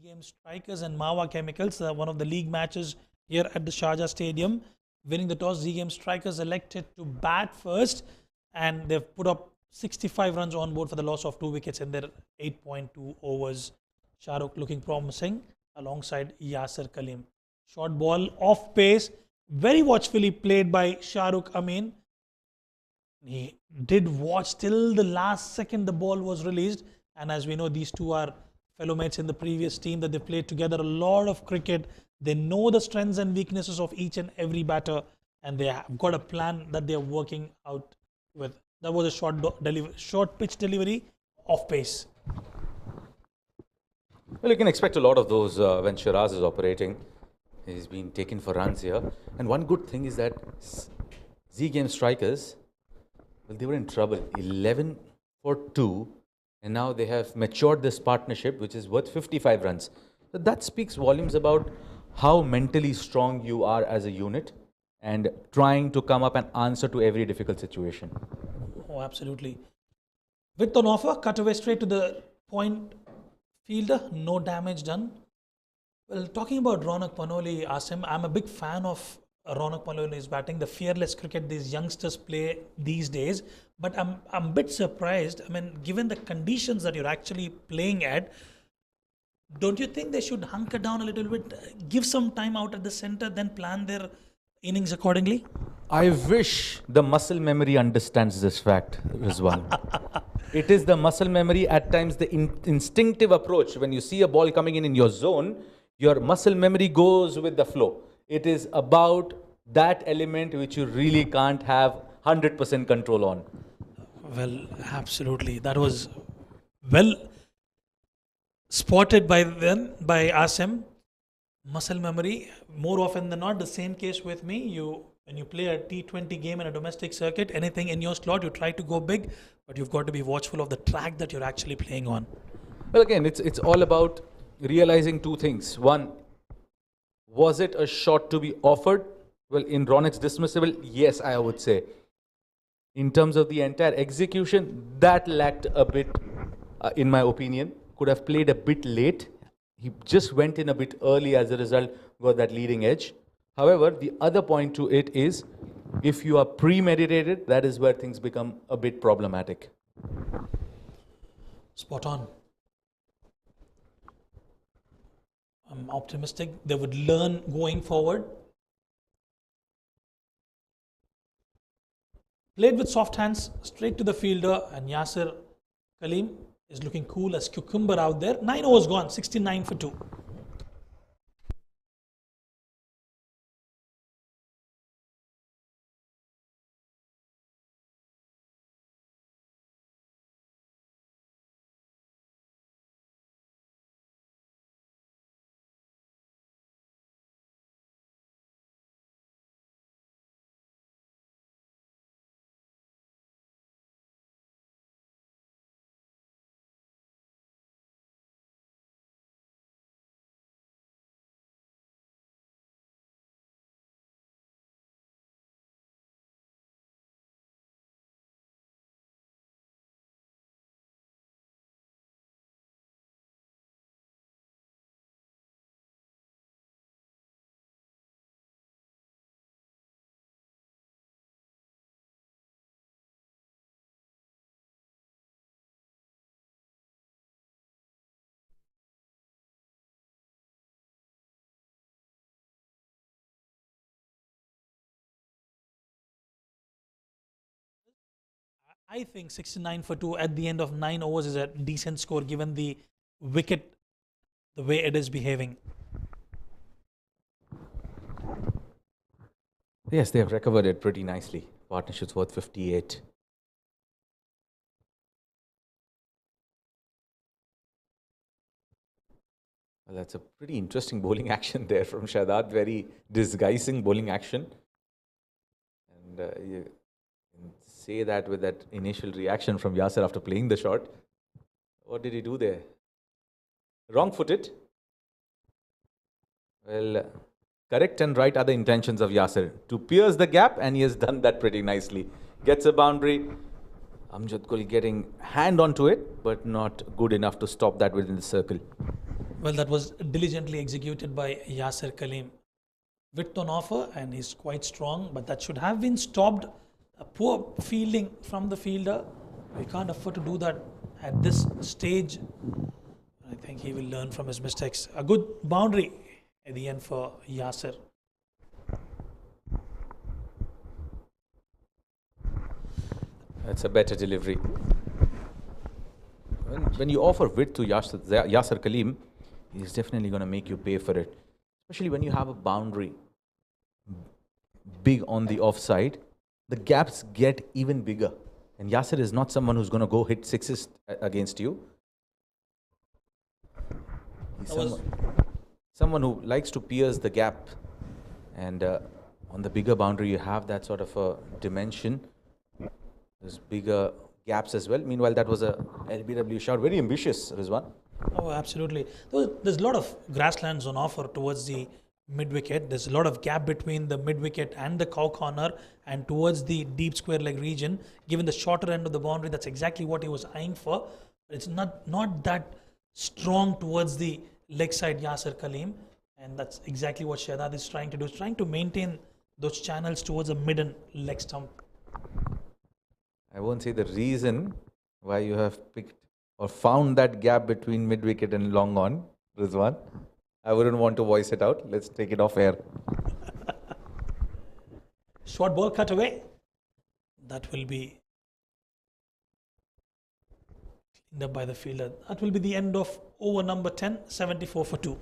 Game Strikers and Mawa Chemicals, one of the league matches here at the Sharjah Stadium. Winning the toss, Z Game Strikers elected to bat first, and they've put up 65 runs on board for the loss of 2 wickets in their 8.2 overs. Shahrukh looking promising alongside Yasir Kaleem. Short ball off pace, very watchfully played by Shahrukh. I mean, he did watch till the last second the ball was released, and as we know, these two are fellow mates in the previous team that they played together a lot of cricket. They know the strengths and weaknesses of each and every batter, and they have got a plan that they are working out with. That was a short pitch delivery off pace. Well, you can expect a lot of those when Shiraz is operating. He's been taken for runs here. And one good thing is that Z Game Strikers, well, they were in trouble. 11 for 2. And now they have matured this partnership, which is worth 55 runs. So that speaks volumes about how mentally strong you are as a unit and trying to come up and answer to every difficult situation. Oh, absolutely. With an offer, cut away straight to the point fielder, no damage done. Well, talking about Ronak Panoli, Asim, I'm a big fan of Ronak Panoli's batting, the fearless cricket these youngsters play these days. But I'm a bit surprised. I mean, given the conditions that you're actually playing at, don't you think they should hunker down a little bit, give some time out at the center, then plan their innings accordingly? I wish the muscle memory understands this fact, Rizwan. It is the muscle memory, at times the instinctive approach. When you see a ball coming in your zone, your muscle memory goes with the flow. It is about that element which you really can't have 100% control on. Well, absolutely. That was well spotted by Asim. Muscle memory, more often than not, the same case with me. You When you play a T20 game in a domestic circuit, anything in your slot, you try to go big, but you've got to be watchful of the track that you're actually playing on. Well, again, it's all about realizing two things. One, was it a shot to be offered? Well, in Ronik's dismissible, yes, I would say. In terms of the entire execution, that lacked a bit, in my opinion. Could have played a bit late. He just went in a bit early, as a result, got that leading edge. However, the other point to it is, if you are premeditated, that is where things become a bit problematic. Spot on. I'm optimistic they would learn going forward. Played with soft hands, straight to the fielder, and Yasir Kaleem is looking cool as cucumber out there. 9 overs gone, 69 for 2. I think 69 for 2 at the end of 9 overs is a decent score given the wicket, the way it is behaving. Yes, they have recovered it pretty nicely. Partnership's worth 58. Well, that's a pretty interesting bowling action there from Shahzad. Very disguising bowling action. And you can say that with that initial reaction from Yasir after playing the shot. What did he do there? Wrong-footed. Well, correct and right are the intentions of Yasir. To pierce the gap, and he has done that pretty nicely. Gets a boundary. Amjad Kul getting hand onto it, but not good enough to stop that within the circle. Well, that was diligently executed by Yasir Kaleem. Width on offer, and he's quite strong, but that should have been stopped. A poor fielding from the fielder. We can't afford to do that at this stage. I think he will learn from his mistakes. A good boundary at the end for Yasir. That's a better delivery. When you offer width to Yasir Kaleem, he's definitely going to make you pay for it. Especially when you have a boundary big on the offside, the gaps get even bigger. And Yasir is not someone who's going to go hit sixes against you. He's someone who likes to pierce the gap. And on the bigger boundary, you have that sort of a dimension. There's bigger gaps as well. Meanwhile, that was a LBW shot. Very ambitious, Rizwan. Oh, absolutely. There's a lot of grasslands on offer towards the mid-wicket. There's a lot of gap between the mid-wicket and the cow corner and towards the deep square leg region. Given the shorter end of the boundary, that's exactly what he was eyeing for. It's not that strong towards the leg side, Yasir Kaleem. And that's exactly what Shahzad is trying to do. He's trying to maintain those channels towards a mid and leg stump. I won't say the reason why you have picked or found that gap between mid-wicket and long on, Rizwan. I wouldn't want to voice it out. Let's take it off air. Short ball cut away. That will be cleaned up by the fielder. That will be the end of over number 10, 74 for 2.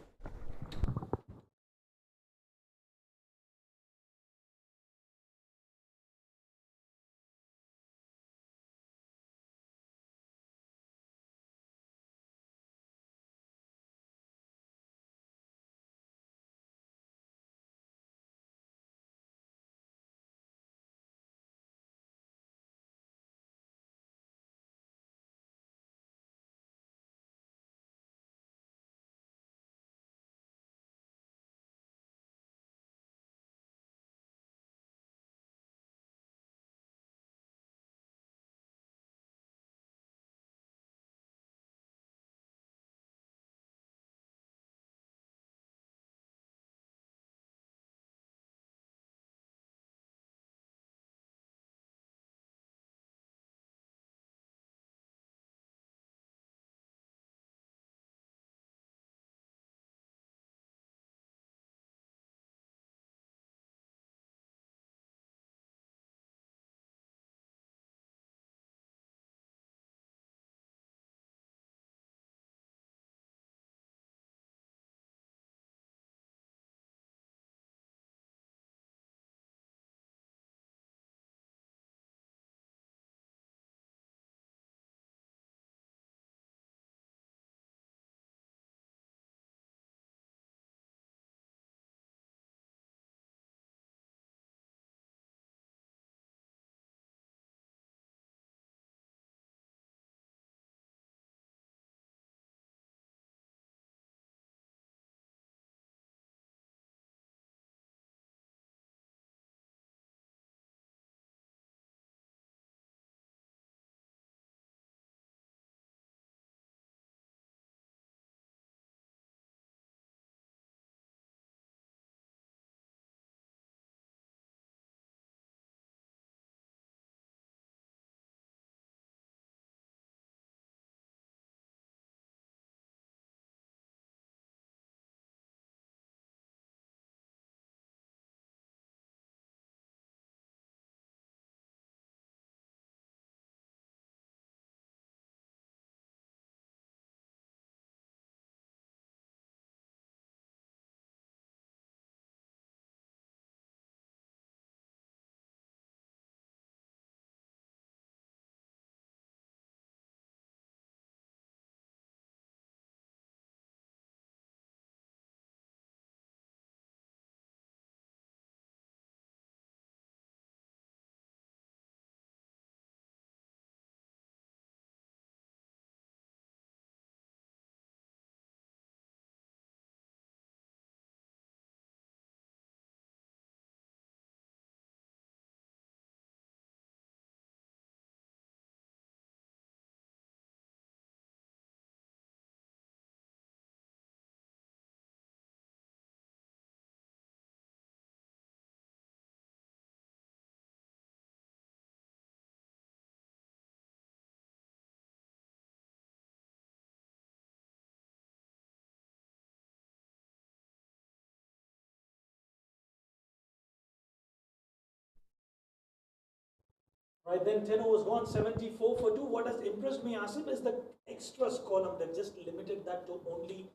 Right then, 10 overs gone, 74 for 2. What has impressed me, Asif, is the extras column. They've just limited that to only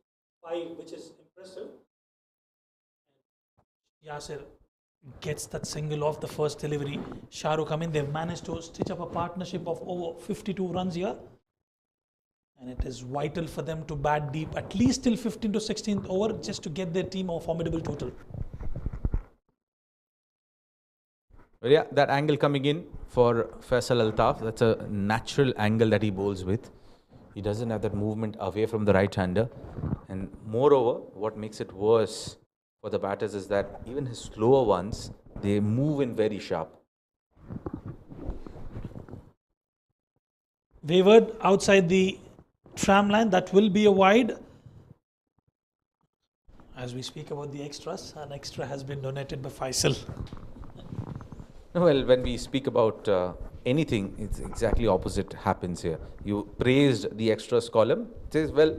5, which is impressive. Yasir gets that single off the first delivery. Shahrukh, they've managed to stitch up a partnership of over 52 runs here. And it is vital for them to bat deep, at least till 15th to 16th over, just to get their team a formidable total. Well, yeah, that angle coming in for Faisal Altaf, that's a natural angle that he bowls with. He doesn't have that movement away from the right-hander. And moreover, what makes it worse for the batters is that even his slower ones, they move in very sharp. Wavered outside the tram line, that will be a wide. As we speak about the extras, an extra has been donated by Faisal. Well, when we speak about anything, it's exactly opposite happens here. You praised the extras column. It says, well,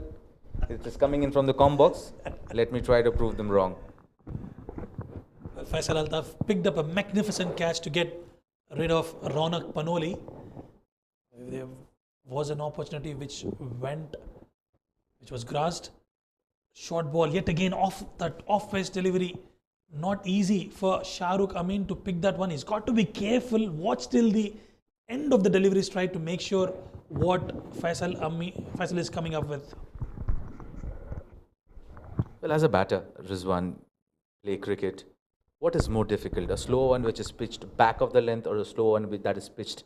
it is coming in from the com box. Let me try to prove them wrong. Well, Faisal Altaf picked up a magnificent catch to get rid of Ronak Panoli. There was an opportunity which was grasped. Short ball yet again off that off-pace delivery. Not easy for Shahrukh to pick that one. He's got to be careful. Watch till the end of the delivery strike to make sure what Faisal is coming up with. Well, as a batter, Rizwan, play cricket. What is more difficult? A slow one which is pitched back of the length, or a slow one that is pitched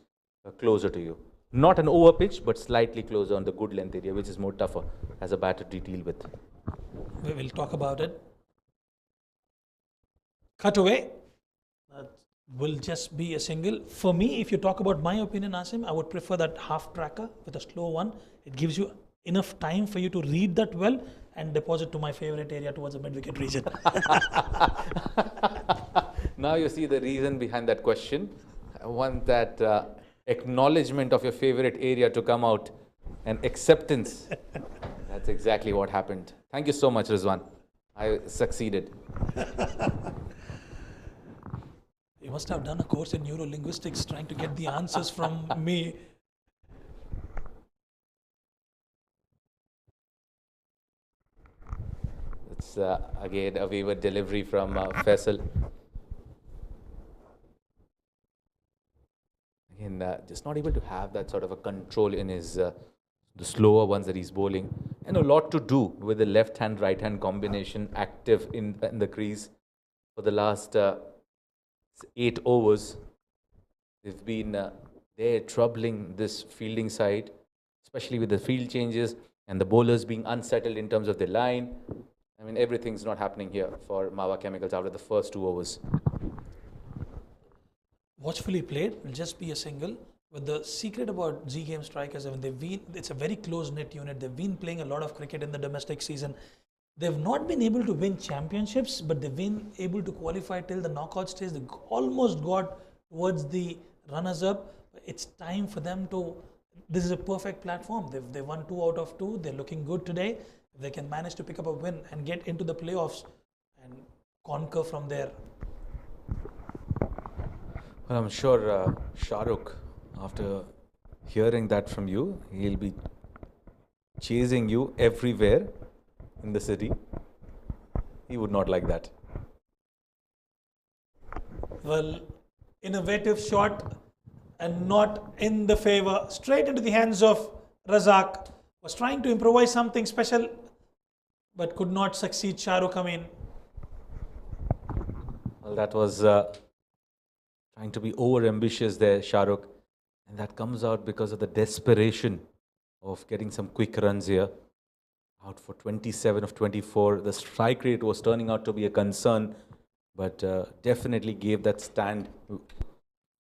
closer to you? Not an over pitch, but slightly closer on the good length area, which is more tougher as a batter to deal with. We will talk about it. Cut away. That will just be a single. For me, if you talk about my opinion, Asim, I would prefer that half tracker with a slow one. It gives you enough time for you to read that well and deposit to my favorite area towards the mid-wicket region. Now you see the reason behind that question. I want that acknowledgement of your favorite area to come out and acceptance. That's exactly what happened. Thank you so much, Rizwan. I succeeded. You must have done a course in neurolinguistics trying to get the answers from me. It's again a wayward delivery from Faisal. Again, just not able to have that sort of a control in his the slower ones that he's bowling, and a lot to do with the left-hand right-hand combination active in the crease for the last 8 overs. They've been there troubling this fielding side, especially with the field changes and the bowlers being unsettled in terms of their line. I mean, everything's not happening here for Mawa Chemicals after the first 2 overs. Watchfully played, will just be a single. But the secret about Z Game Strikers, it's a very close-knit unit. They've been playing a lot of cricket in the domestic season. They've not been able to win championships, but they've been able to qualify till the knockout stage. They almost got towards the runners-up. It's time for them to. This is a perfect platform. They've won 2 out of 2. They're looking good today. If they can manage to pick up a win and get into the playoffs and conquer from there. Well, I'm sure Shahrukh, after hearing that from you, he'll be chasing you everywhere in the city. He would not like that. Well, innovative shot and not in the favor. Straight into the hands of Razak. Was trying to improvise something special, but could not succeed. Shahrukh Well, that was trying to be over-ambitious there, Shahrukh. And that comes out because of the desperation of getting some quick runs here. Out for 27 of 24. The strike rate was turning out to be a concern, but definitely gave that stand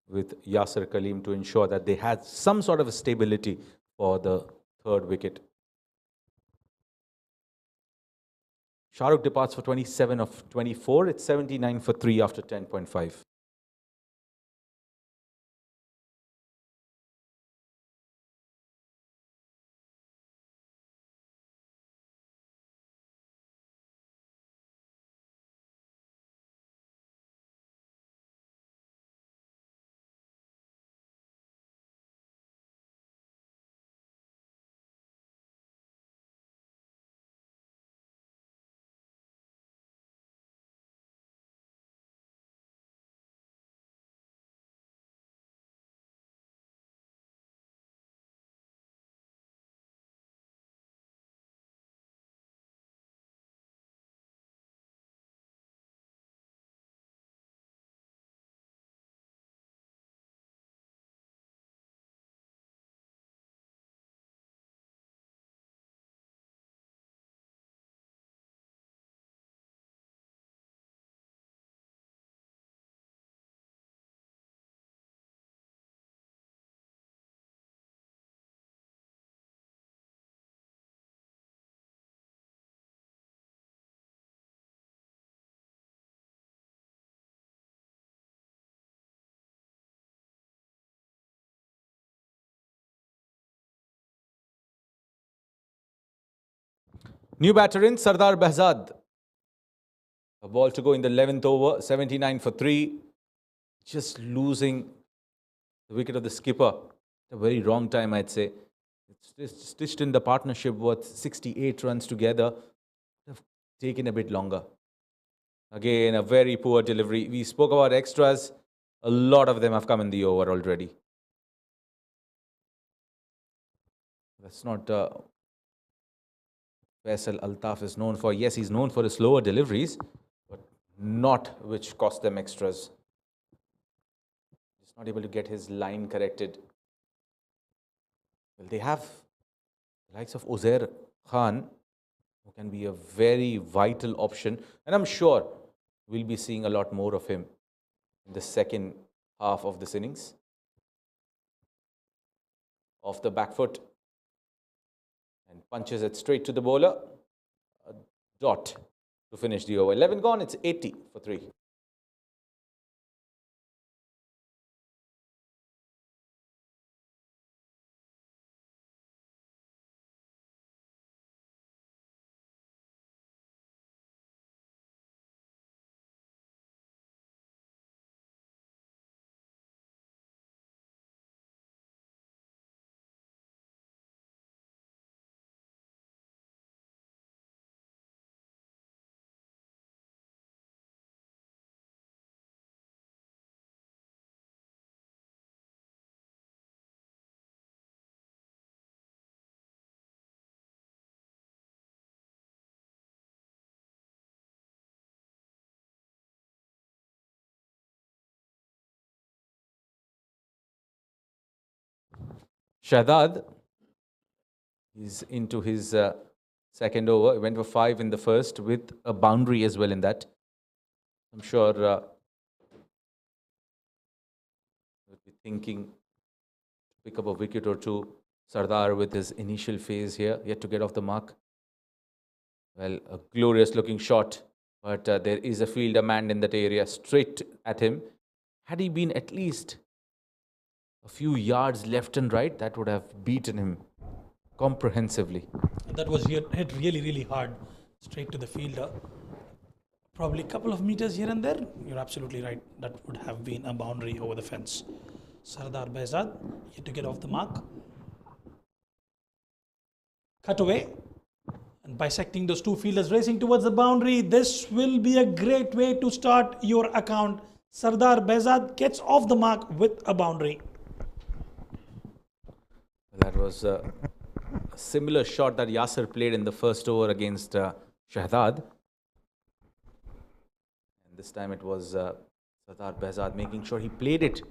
with Yasir Kaleem to ensure that they had some sort of a stability for the 3rd wicket. Shahrukh departs for 27 of 24. It's 79 for 3 after 10.5. New batter in, Sardar Behzad. A ball to go in the 11th over, 79 for 3. Just losing the wicket of the skipper. A very wrong time, I'd say. It's stitched in the partnership worth 68 runs together. Have taken a bit longer. Again, a very poor delivery. We spoke about extras. A lot of them have come in the over already. That's not Faisal Altaf is known for. Yes, he's known for his slower deliveries, but not which cost them extras. He's not able to get his line corrected. Well, they have the likes of Uzair Khan, who can be a very vital option. And I'm sure we'll be seeing a lot more of him in the second half of this innings. Off the back foot and punches it straight to the bowler. A dot to finish the over. 11 gone, it's 80 for 3. Shahzad is into his second over. He went for 5 in the first with a boundary as well in that. I'm sure he'll be thinking to pick up a wicket or two. Sardar with his initial phase here, yet to get off the mark. Well, a glorious looking shot, but there is a fielder manned in that area straight at him. Had he been at least a few yards left and right, that would have beaten him comprehensively. That was hit really, really hard, straight to the fielder. Probably a couple of meters here and there. You're absolutely right. That would have been a boundary over the fence. Sardar Behzad yet to get off the mark. Cut away. And bisecting those two fielders racing towards the boundary. This will be a great way to start your account. Sardar Behzad gets off the mark with a boundary. That was a similar shot that Yasir played in the first over against Shahzad. And this time it was Sardar Behzad making sure he played it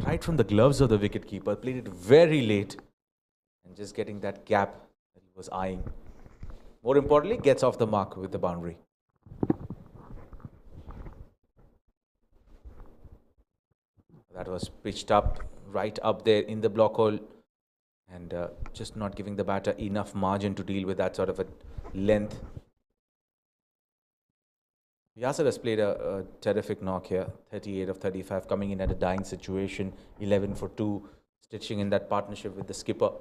right from the gloves of the wicketkeeper. Played it very late and just getting that gap that he was eyeing. More importantly, gets off the mark with the boundary. That was pitched up, right up there in the block hole. And just not giving the batter enough margin to deal with that sort of a length. Yasir has played a terrific knock here. 38 of 35, coming in at a dying situation. 11 for 2, stitching in that partnership with the skipper.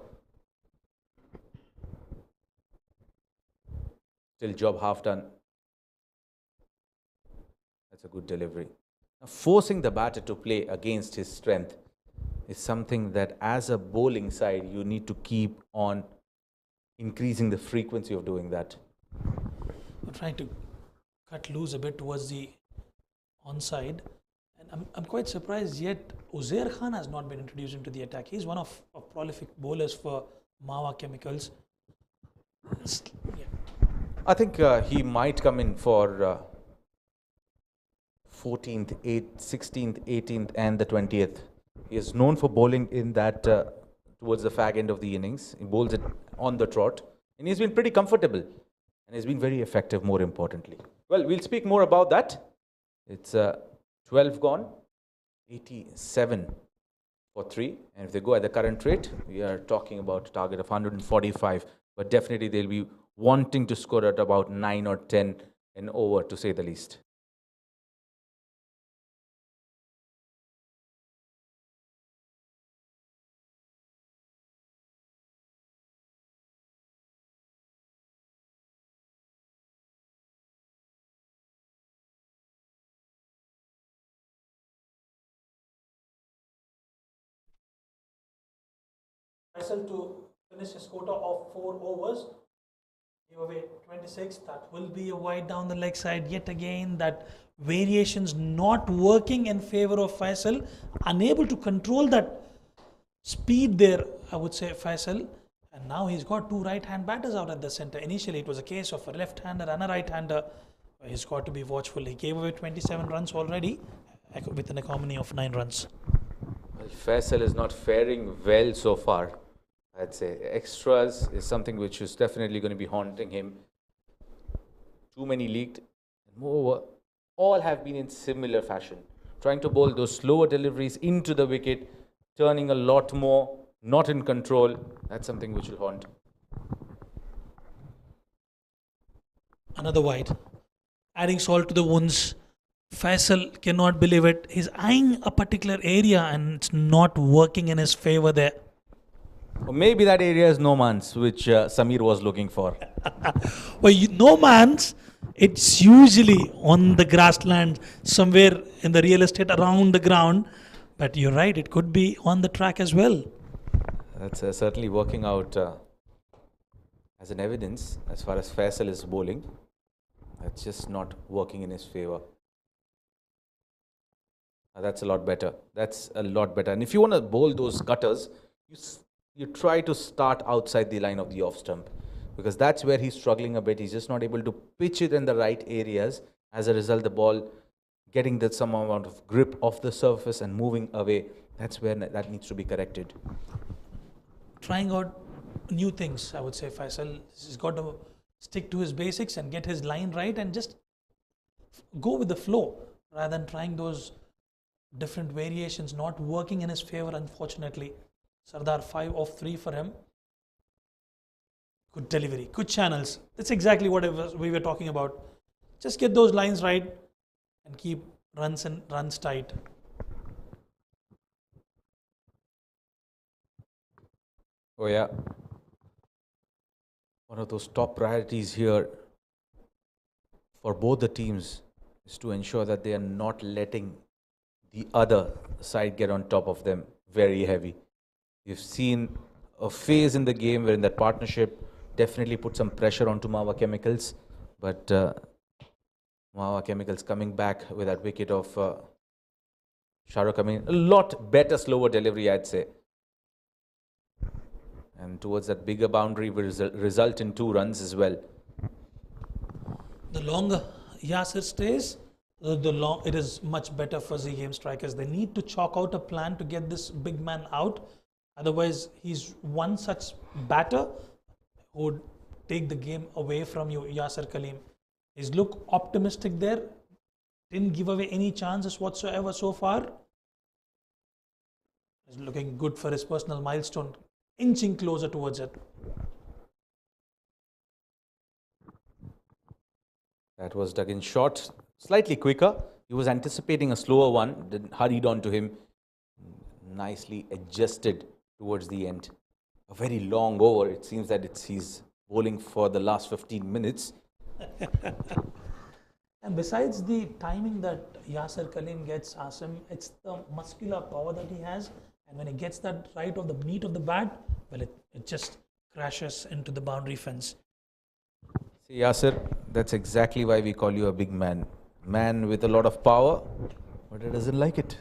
Still job half done. That's a good delivery. Now, forcing the batter to play against his strength is something that as a bowling side you need to keep on increasing the frequency of doing that. I'm trying to cut loose a bit towards the onside, and I'm quite surprised yet Uzair Khan has not been introduced into the attack. He's one of prolific bowlers for Mawa Chemicals. Yeah. I think he might come in for 14th, 8th, 16th, 18th and the 20th. He is known for bowling in that towards the fag end of the innings. He bowls it on the trot. And he's been pretty comfortable. And he's been very effective, more importantly. Well, we'll speak more about that. It's 12 gone, 87 for 3. And if they go at the current rate, we are talking about a target of 145. But definitely they'll be wanting to score at about 9 or 10 and over, to say the least. Faisal to finish his quota of 4 overs. Give away 26. That will be a wide down the leg side. Yet again, that variations not working in favor of Faisal. Unable to control that speed there, I would say, Faisal. And now he's got two right-hand batters out at the center. Initially, it was a case of a left-hander and a right-hander. He's got to be watchful. He gave away 27 runs already with an economy of 9 runs. Well, Faisal is not faring well so far. I'd say extras is something which is definitely going to be haunting him. Too many leaked. Moreover, all have been in similar fashion. Trying to bowl those slower deliveries into the wicket, turning a lot more, not in control. That's something which will haunt. Another wide. Adding salt to the wounds. Faisal cannot believe it. He's eyeing a particular area and it's not working in his favor there. Or maybe that area is no man's, which Samir was looking for. Well, no man's, it's usually on the grassland, somewhere in the real estate around the ground. But you're right, it could be on the track as well. That's certainly working out as an evidence as far as Faisal is bowling. That's just not working in his favor. That's a lot better. That's a lot better. And if you want to bowl those cutters, you try to start outside the line of the off stump, because that's where he's struggling a bit. He's just not able to pitch it in the right areas. As a result, the ball getting some amount of grip off the surface and moving away. That's where that needs to be corrected. Trying out new things, I would say. Faisal has got to stick to his basics and get his line right and just go with the flow rather than trying those different variations not working in his favor, unfortunately. Sardar 5 of 3 for him. Good delivery, good channels. That's exactly what we were talking about. Just get those lines right and keep runs tight. Oh yeah. One of those top priorities here for both the teams is to ensure that they are not letting the other side get on top of them very heavy. You've seen a phase in the game where in that partnership definitely put some pressure onto Mawa Chemicals, but Mawa Chemicals coming back with that wicket of Shahrukh. I mean, a lot better slower delivery, I'd say. And towards that bigger boundary will result in 2 runs as well. The longer Yasir stays, it is much better for Z Game Strikers. They need to chalk out a plan to get this big man out. Otherwise, he's one such batter who would take the game away from you, Yasir Kaleem. He's looked optimistic there. Didn't give away any chances whatsoever so far. He's looking good for his personal milestone, inching closer towards it. That was dug in short, slightly quicker. He was anticipating a slower one, then hurried on to him. Nicely adjusted towards the end. A very long over. It seems that he's bowling for the last 15 minutes. And besides the timing that Yasir Kaleem gets, Asim, it's the muscular power that he has. And when he gets that right of the meat of the bat, well, it just crashes into the boundary fence. See, Yasir, that's exactly why we call you a big man. Man with a lot of power, but he doesn't like it.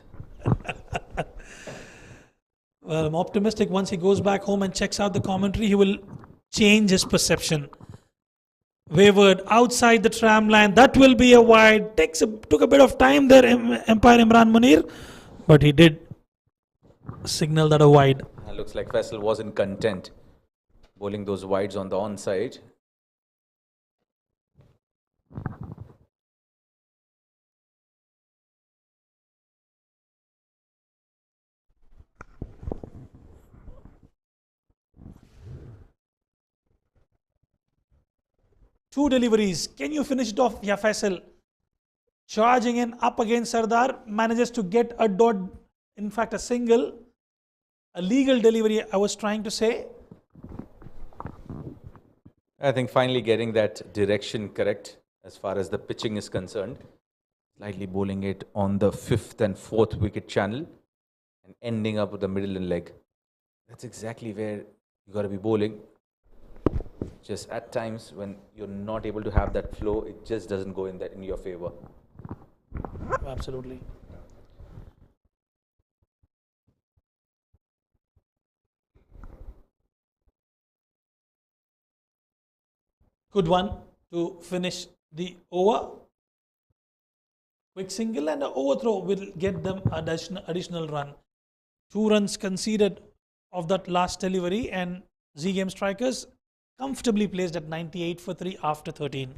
Well, I'm optimistic once he goes back home and checks out the commentary, he will change his perception. Wavered outside the tram line. That will be a wide. Took a bit of time there, Empire Imran Munir, but he did signal that a wide. Looks like Faisal wasn't content bowling those wides on the onside. Two deliveries. Can you finish it off? Yeah, Faisal. Charging in up against Sardar. Manages to get a dot. In fact, a single. A legal delivery, I was trying to say. I think finally getting that direction correct as far as the pitching is concerned. Slightly bowling it on the 5th and 4th wicket channel and ending up with the middle and leg. That's exactly where you got to be bowling. Just at times when you're not able to have that flow, it just doesn't go in your favor. Absolutely. Good one to finish the over. Quick single and an overthrow will get them additional run. 2 runs conceded of that last delivery, and Z Game Strikers comfortably placed at 98 for 3 after 13.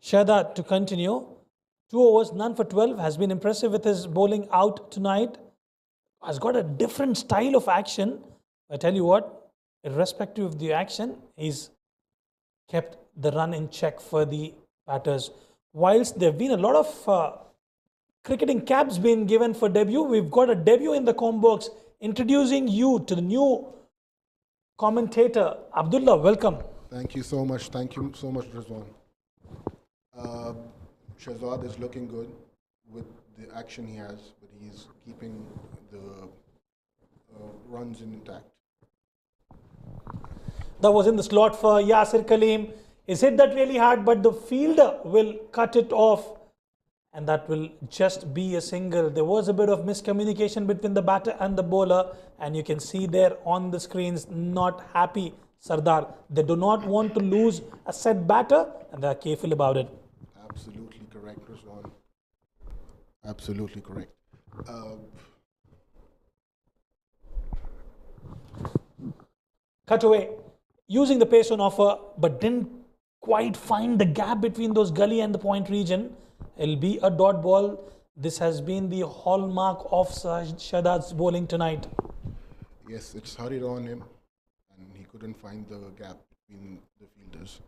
Shahzad to continue. 2 overs, none for 12. Has been impressive with his bowling out tonight. Has got a different style of action. I tell you what, irrespective of the action, he's kept the run in check for the batters. Whilst there have been a lot of cricketing caps being given for debut, we've got a debut in the Combox. Introducing you to the new commentator, Abdullah. Welcome. Thank you so much. Thank you so much, Rizwan. Shahzad is looking good with the action he has, but he's keeping the runs intact. That was in the slot for Yasir Kaleem. He's hit that really hard, but the fielder will cut it off, and that will just be a single. There was a bit of miscommunication between the batter and the bowler, and you can see there on the screens, not happy Sardar. They do not want to lose a set batter, and they are careful about it. Absolutely correct, Rizwan. Absolutely correct. Cut away, using the pace on offer, but didn't quite find the gap between those gully and the point region. It'll be a dot ball. This has been the hallmark of Shahzad's bowling tonight. Yes, it's hurried on him, and he couldn't find the gap between the fielders.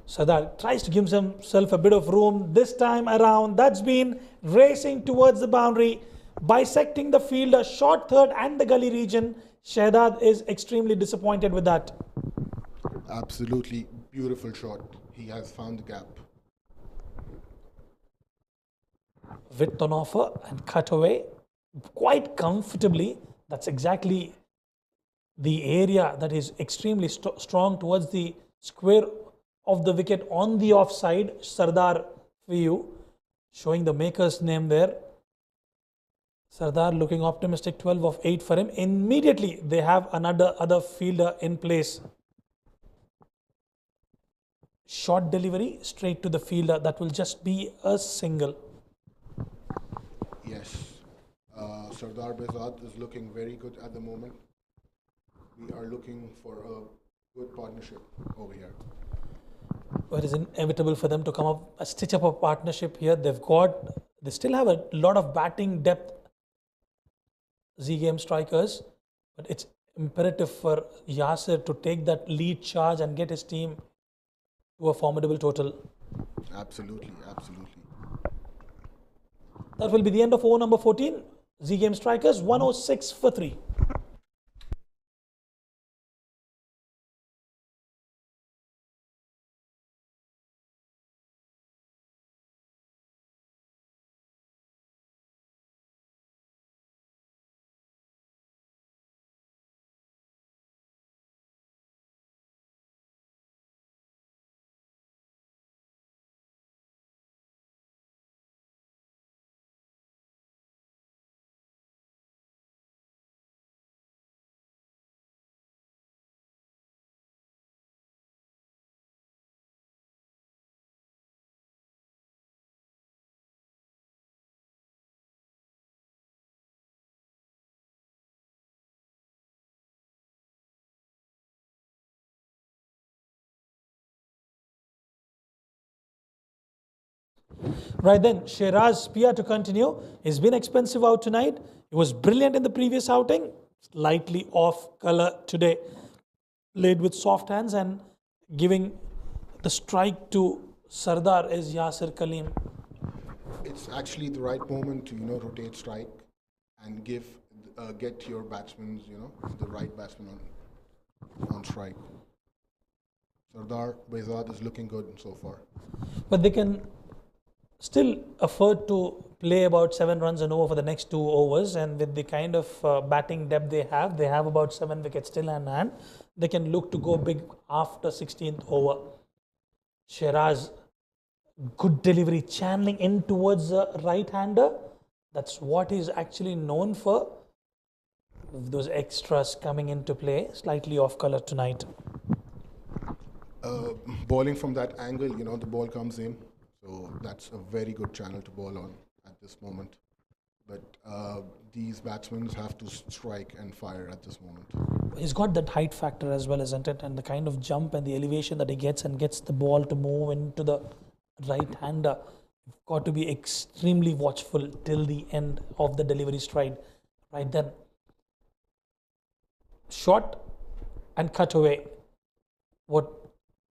Sardar tries to give himself a bit of room this time around. That's been racing towards the boundary, bisecting the fielder, short third and the gully region. Shahzad is extremely disappointed with that. Absolutely beautiful shot. He has found the gap. Width on offer and cut away quite comfortably. That's exactly the area that is extremely strong towards the square of the wicket on the offside. Sardar for you, showing the maker's name there. Sardar looking optimistic, 12 of 8 for him. Immediately they have other fielder in place. Short delivery straight to the fielder. That will just be a single. Yes. Sardar Bezad is looking very good at the moment. We are looking for a good partnership over here. It is inevitable for them to come up, stitch up a partnership here. They still have a lot of batting depth, Z Game strikers, but it's imperative for Yasir to take that lead charge and get his team to a formidable total. Absolutely, absolutely. That will be the end of over number 14. Z Game strikers, 106 for 3. Right then, Shiraz Pia to continue. He's been expensive out tonight. He was brilliant in the previous outing. Slightly off color today. Played with soft hands and giving the strike to Sardar is Yasir Kaleem. It's actually the right moment to rotate strike and get your batsmen the right batsman on strike. Sardar Bezad is looking good so far. But they can still afford to play about 7 runs and over for the next 2 overs, and with the kind of batting depth they have about 7 wickets still in hand. They can look to go big after 16th over. Shiraz, good delivery, channeling in towards the right-hander. That's what he's actually known for. Those extras coming into play, slightly off color tonight. Bowling from that angle, the ball comes in. So that's a very good channel to bowl on at this moment. But these batsmen have to strike and fire at this moment. He's got that height factor as well, isn't it? And the kind of jump and the elevation that he gets and gets the ball to move into the right-hander. You've got to be extremely watchful till the end of the delivery stride. Right then. Shot and cut away. What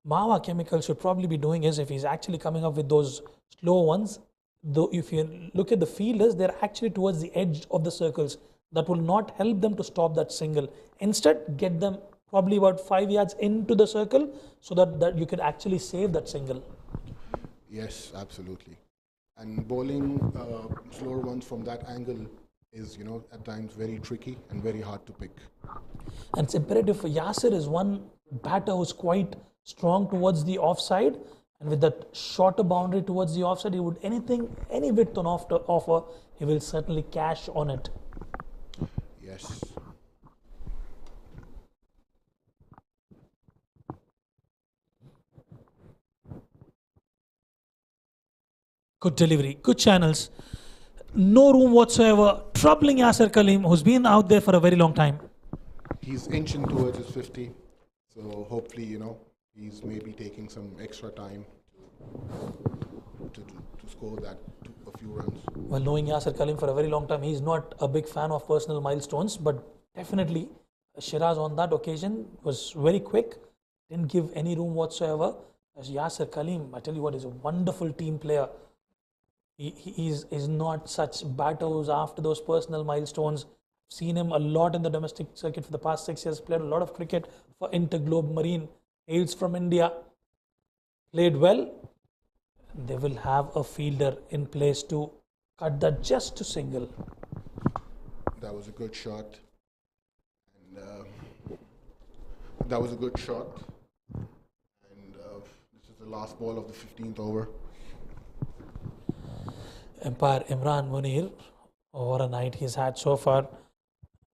Mawa Chemical should probably be doing is, if he's actually coming up with those slow ones, though if you look at the fielders, they're actually towards the edge of the circles. That will not help them to stop that single. Instead, get them probably about 5 yards into the circle so that you can actually save that single. Yes, absolutely. And bowling slower ones from that angle is, at times very tricky and very hard to pick. And it's imperative for Yasir is one batter who's quite strong towards the offside, and with that shorter boundary towards the offside, he would any width on offer, he will certainly cash on it. Yes. Good delivery, good channels, no room whatsoever, troubling Yasir Kaleem, who's been out there for a very long time. He's inching towards his 50, so hopefully, he's maybe taking some extra time to score that a few runs. Well, knowing Yasir Kaleem for a very long time, he's not a big fan of personal milestones, but definitely Shiraz on that occasion was very quick, didn't give any room whatsoever. As Yasir Kaleem, I tell you what, is a wonderful team player. He is not such batter who's after those personal milestones. Seen him a lot in the domestic circuit for the past 6 years, played a lot of cricket for Interglobe Marine, hails from India, played well. They will have a fielder in place to cut that just to single. That was a good shot. And That was a good shot. And this is the last ball of the 15th over. Umpire Imran Munir, what a night he's had so far.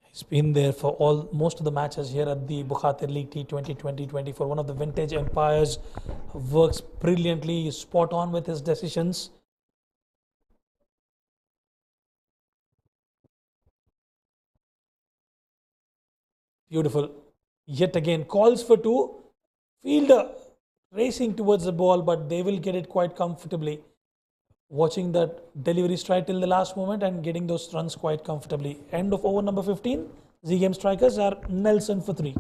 He's been there for most of the matches here at the Bukhatir League T20 2024. One of the vintage umpires, works brilliantly, he's spot on with his decisions. Beautiful. Yet again, calls for two. Fielder racing towards the ball, but they will get it quite comfortably. Watching that delivery strike till the last moment and getting those runs quite comfortably. End of over number 15. Z Game strikers are Nelson for 3.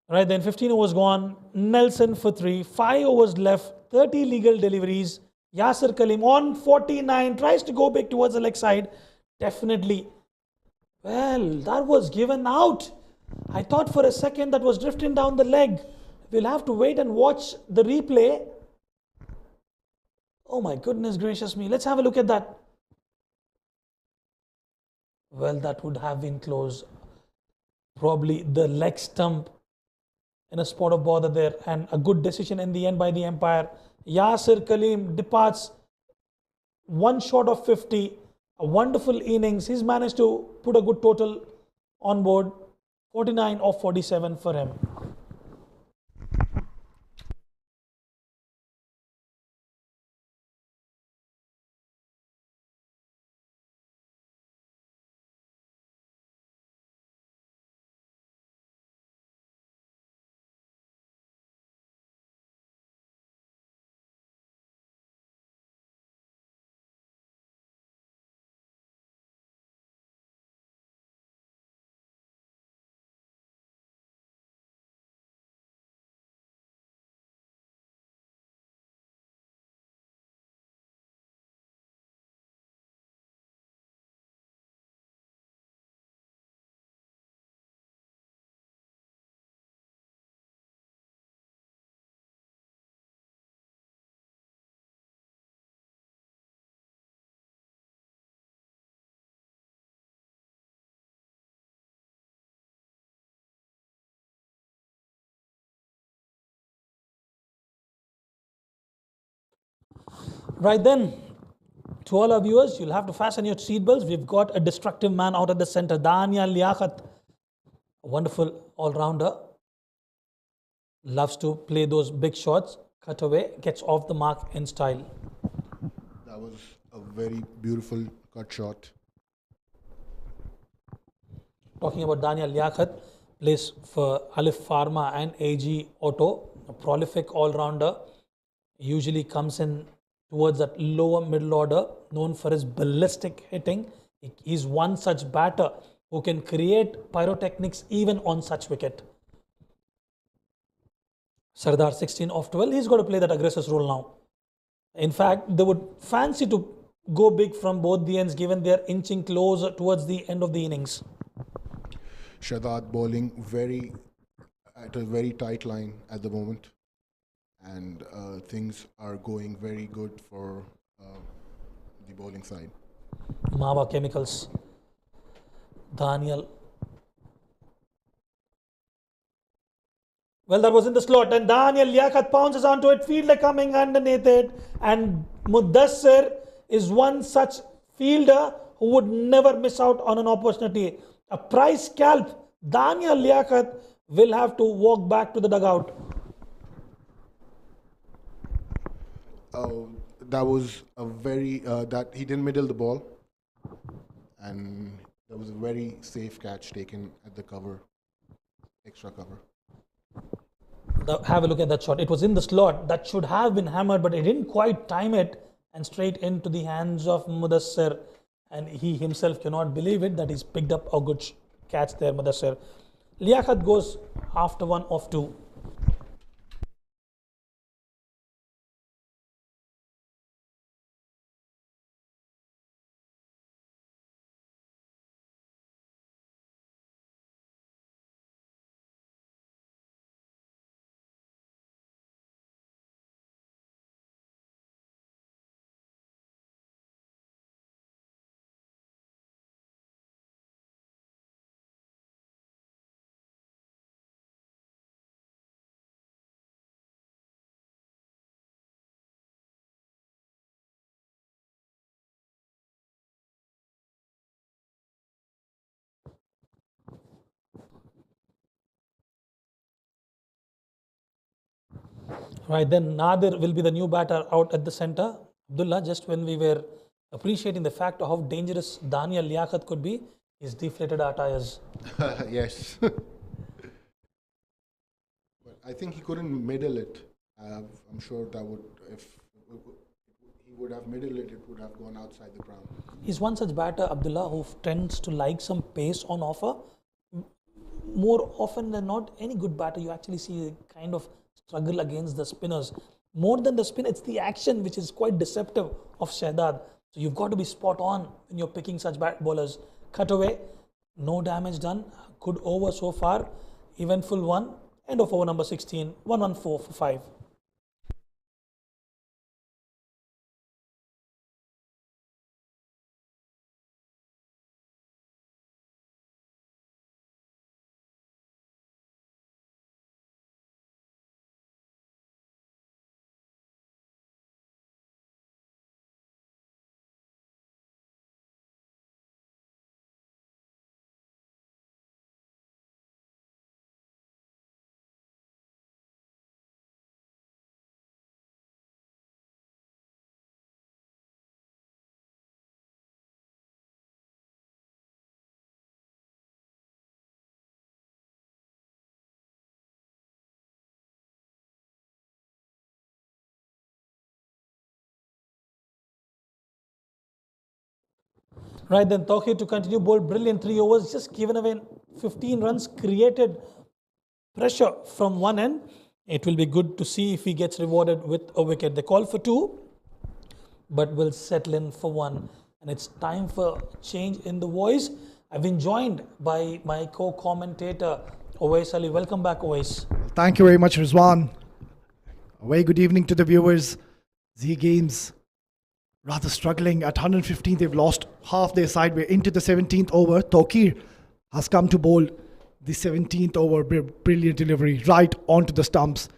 Right then, 15 overs gone. Nelson for 3. 5 overs left. 30 legal deliveries. Yasir Kalim on 49. Tries to go big towards the leg side. Definitely. Well, that was given out. I thought for a second that was drifting down the leg. We'll have to wait and watch the replay. Oh my goodness gracious me. Let's have a look at that. Well, that would have been close. Probably the leg stump in a spot of bother there, and a good decision in the end by the umpire. Yasir Kalim departs one short of 50. A wonderful innings. He's managed to put a good total on board. 49 of 47 for him. Right then, to all our viewers, you'll have to fasten your seatbelts. We've got a destructive man out at the center, Daniel Liaquat, a wonderful all-rounder. Loves to play those big shots, cut away, gets off the mark in style. That was a very beautiful cut shot. Talking about Daniel Liaquat, plays for Alif Pharma and AG Auto, a prolific all-rounder. Usually comes in towards that lower middle order, known for his ballistic hitting. He's one such batter who can create pyrotechnics even on such wicket. Sardar 16 off 12. He's got to play that aggressive role now. In fact, they would fancy to go big from both the ends given they're inching closer towards the end of the innings. Shahzad bowling at a very tight line at the moment. And things are going very good for the bowling side. Mawa Chemicals. Daniel. Well, that was in the slot, and Daniel Liaquat pounces onto it. Fielder coming underneath it, and Mudassir is one such fielder who would never miss out on an opportunity. A prize scalp. Daniel Liaquat will have to walk back to the dugout. That was a very that he didn't middle the ball, and there was a very safe catch taken at the cover, extra cover. Have a look at that shot. It was in the slot. That should have been hammered, but he didn't quite time it, and straight into the hands of Mudassir. And he himself cannot believe it that he's picked up a good catch there, Mudassir. Liaquat goes after 1 off 2. Right, then Nadir will be the new batter out at the centre. Abdullah, just when we were appreciating the fact of how dangerous Daniel Liaquat could be, he's deflated our tires. Yes. But I think he couldn't middle it. I'm sure that would, if he would have middled it, it would have gone outside the ground. He's one such batter, Abdullah, who tends to like some pace on offer. More often than not, any good batter, you actually see a kind of struggle against the spinners. More than the spin, it's the action which is quite deceptive of Shahdad. So you've got to be spot on when you're picking such bowlers. Cut away, no damage done. Good over so far. Eventful one. End of over number 16. 114 for 5. Right, then Tawqir to continue, bowled brilliant 3 overs, just given away 15 runs, created pressure from one end. It will be good to see if he gets rewarded with a wicket. They call for 2, but will settle in for 1. And it's time for change in the voice. I've been joined by my co-commentator, Owais Ali. Welcome back, Owais. Thank you very much, Rizwan. A very good evening to the viewers. Z Games rather struggling at 115. They've lost half their side. We're into the 17th over. Tawqir has come to bowl the 17th over. Brilliant delivery right onto the stumps.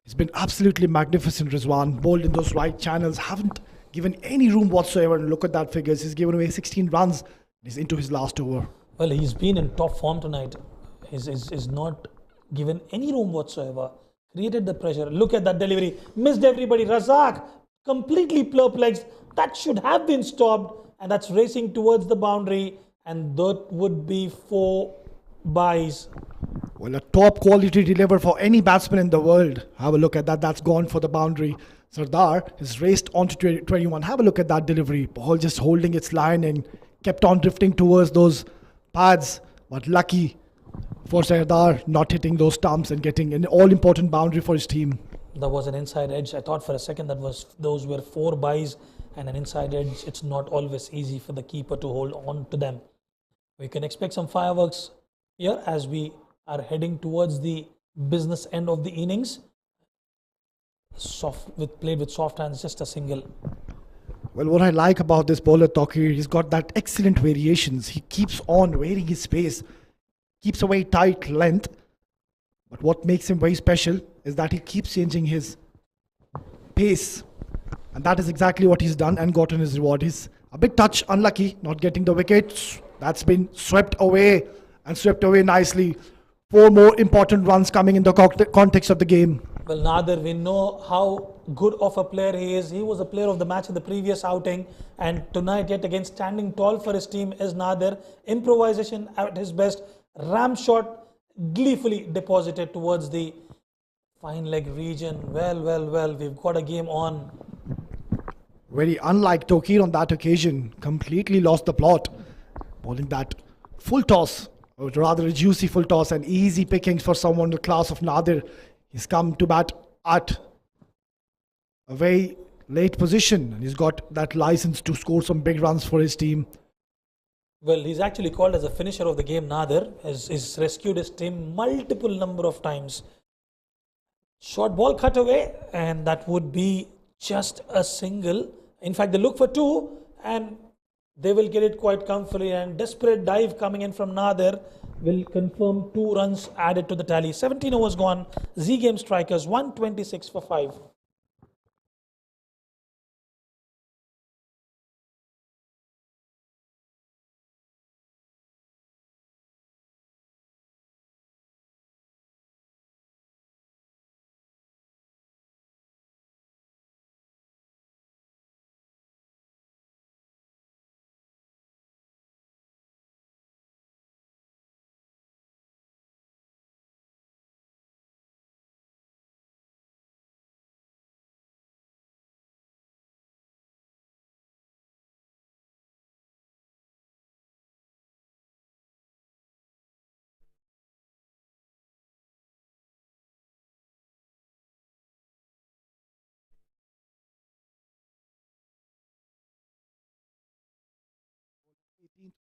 It's been absolutely magnificent, Rizwan. Bowled in those right channels. Haven't given any room whatsoever. And look at that figures. He's given away 16 runs. He's into his last over. Well, he's been in top form tonight. He's not given any room whatsoever. Created the pressure. Look at that delivery. Missed everybody. Razak completely perplexed. That should have been stopped. And that's racing towards the boundary. And that would be 4 byes. Well, a top quality deliver for any batsman in the world. Have a look at that. That's gone for the boundary. Sardar has raced onto 21. Have a look at that delivery. Ball just holding its line and kept on drifting towards those pads. But lucky for Sardar not hitting those stumps and getting an all-important boundary for his team. That was an inside edge. I thought for a second those were 4 byes and an inside edge. It's not always easy for the keeper to hold on to them. We can expect some fireworks here as we are heading towards the business end of the innings. Played with soft hands, just a single. Well, what I like about this bowler Tawqir, he's got that excellent variations. He keeps on varying his pace, keeps a very tight length. But what makes him very special is that he keeps changing his pace. And that is exactly what he's done and gotten his reward. He's a bit touch unlucky, not getting the wicket. That's been swept away and swept away nicely. 4 more important runs coming in the context of the game. Well, Nadir, we know how good of a player he is. He was a player of the match in the previous outing, and tonight, yet again, standing tall for his team is Nadir. Improvisation at his best. Ram shot gleefully deposited towards the fine leg region. Well, we've got a game on. Very unlike Tokir on that occasion, completely lost the plot. Bowling that full toss, or rather a juicy full toss, and easy pickings for someone the class of Nadir. He's come to bat at a very late position, and he's got that license to score some big runs for his team. Well, he's actually called as a finisher of the game, Nadir. He's rescued his team multiple number of times. Short ball cut away, and that would be just a single. In fact, they look for two, and they will get it quite comfortably. And desperate dive coming in from Nadir will confirm 2 runs added to the tally. 17 overs gone. Z Game strikers 126 for 5.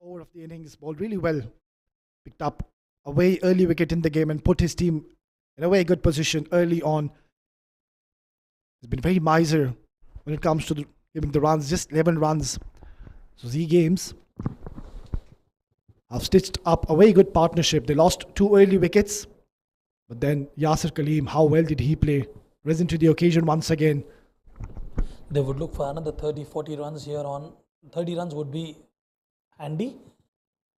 Over of the innings, bowled really well. Picked up a very early wicket in the game and put his team in a very good position early on. He's been very miser when it comes to giving the runs, just 11 runs. So Z Games have stitched up a very good partnership. They lost 2 early wickets, but then Yasir Kaleem, how well did he play? Risen to the occasion once again. They would look for another 30-40 runs here on. 30 runs would be handy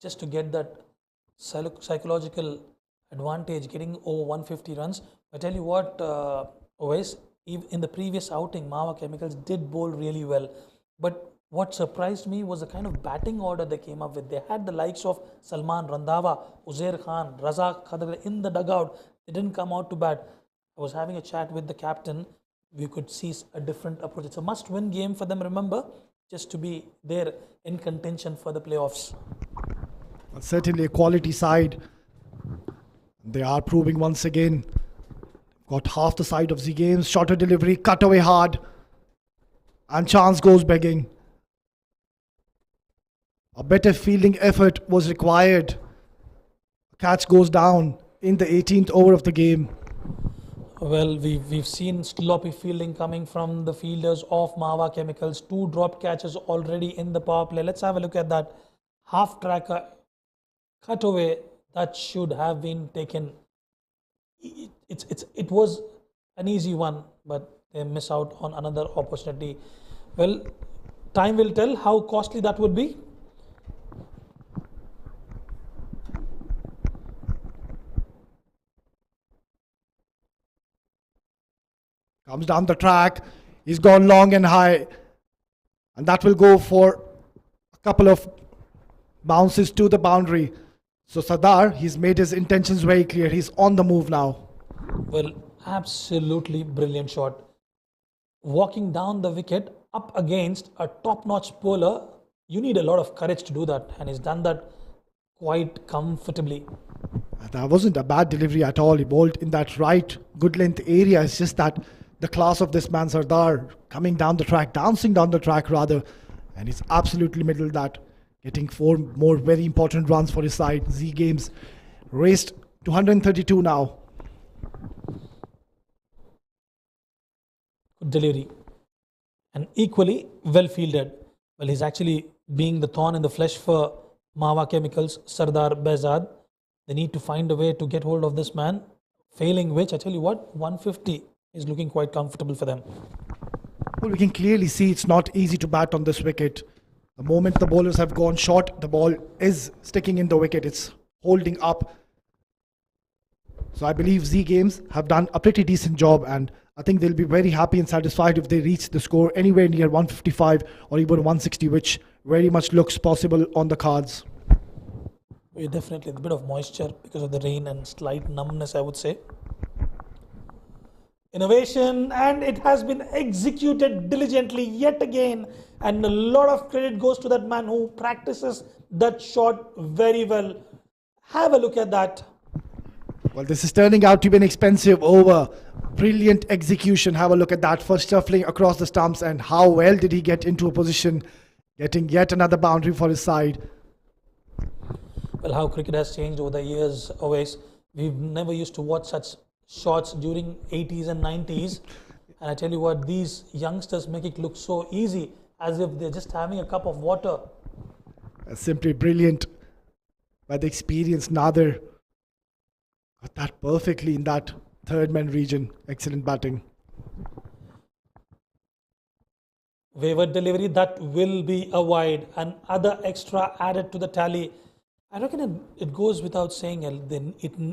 just to get that psychological advantage, getting over 150 runs. I tell you what, always in the previous outing, Mawa Chemicals did bowl really well. But what surprised me was the kind of batting order they came up with. They had the likes of Salman Randhawa, Uzair Khan, Razak Khadr in the dugout. They didn't come out to bat. I was having a chat with the captain. We could see a different approach. It's a must-win game for them, remember, just to be there in contention for the playoffs. Well, certainly a quality side. They are proving once again. Got half the side of the games. Shorter delivery, cut away hard. And chance goes begging. A better fielding effort was required. Catch goes down in the 18th over of the game. Well, we've seen sloppy fielding coming from the fielders of Mawa Chemicals. 2 drop catches already in the power play. Let's have a look at that. Half tracker cutaway that should have been taken. It was an easy one, but they miss out on another opportunity. Well, time will tell how costly that would be. Comes down the track. He's gone long and high. And that will go for a couple of bounces to the boundary. So Sardar, he's made his intentions very clear. He's on the move now. Well, absolutely brilliant shot. Walking down the wicket up against a top-notch bowler, you need a lot of courage to do that. And he's done that quite comfortably. That wasn't a bad delivery at all. He bowled in that right good length area. It's just that the class of this man Sardar coming down the track, dancing down the track rather, and he's absolutely middle that, getting 4 more very important runs for his side. Z Games raced to 132 now. Good delivery and equally well fielded. Well, he's actually being the thorn in the flesh for Mawa Chemicals, Sardar Behzad. They need to find a way to get hold of this man, failing which, I tell you what, 150 is looking quite comfortable for them. Well, we can clearly see it's not easy to bat on this wicket. The moment the bowlers have gone short, the ball is sticking in the wicket. It's holding up. So I believe Z Games have done a pretty decent job, and I think they'll be very happy and satisfied if they reach the score anywhere near 155 or even 160, which very much looks possible on the cards. Yeah, definitely a bit of moisture because of the rain and slight numbness, I would say. Innovation, and it has been executed diligently yet again, and a lot of credit goes to that man who practices that shot very well. Have a look at that. Well, this is turning out to be an expensive over. Brilliant execution. Have a look at that. First shuffling across the stumps, and how well did he get into a position, getting yet another boundary for his side. Well, how cricket has changed over the years, always. We've never used to watch such shots during 80s and 90s. And I tell you what, these youngsters make it look so easy, as if they're just having a cup of water. Simply brilliant by the experienced Nadir. Got that perfectly in that third man region. Excellent batting. Wayward delivery, that will be a wide. And other extra added to the tally. I reckon it goes without saying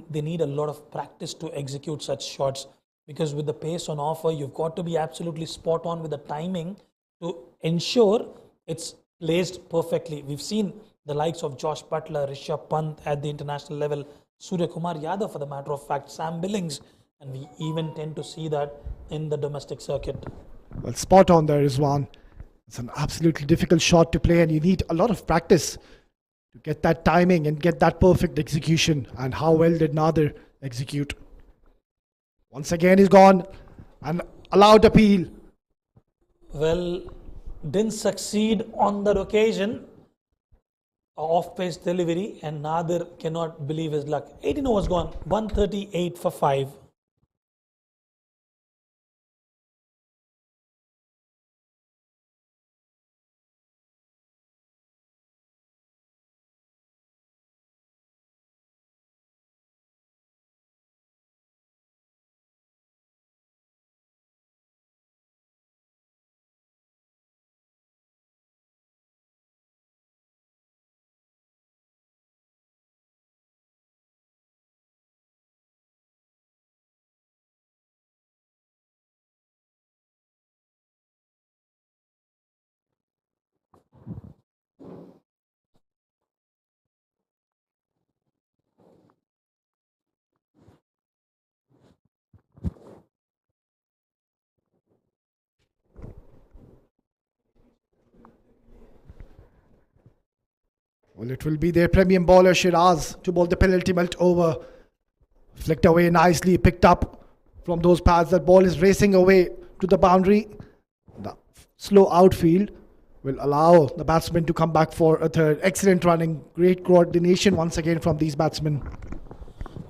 they need a lot of practice to execute such shots, because with the pace on offer, you've got to be absolutely spot on with the timing to ensure it's placed perfectly. We've seen the likes of Josh Butler, Rishabh Pant at the international level, Surya Kumar Yadav for the matter of fact, Sam Billings, and we even tend to see that in the domestic circuit. Well, spot on there, Rizwan. It's an absolutely difficult shot to play, and you need a lot of practice to get that timing and get that perfect execution. And how well did Nadir execute? Once again, he's gone and allowed appeal. Well, didn't succeed on that occasion. Off-pace delivery, and Nadir cannot believe his luck. 18 overs gone, 138 for 5. Well, it will be their premium bowler Shiraz to bowl the penultimate over. Flicked away nicely, picked up from those pads. That ball is racing away to the boundary. The slow outfield will allow the batsman to come back for a third. Excellent running, great coordination once again from these batsmen.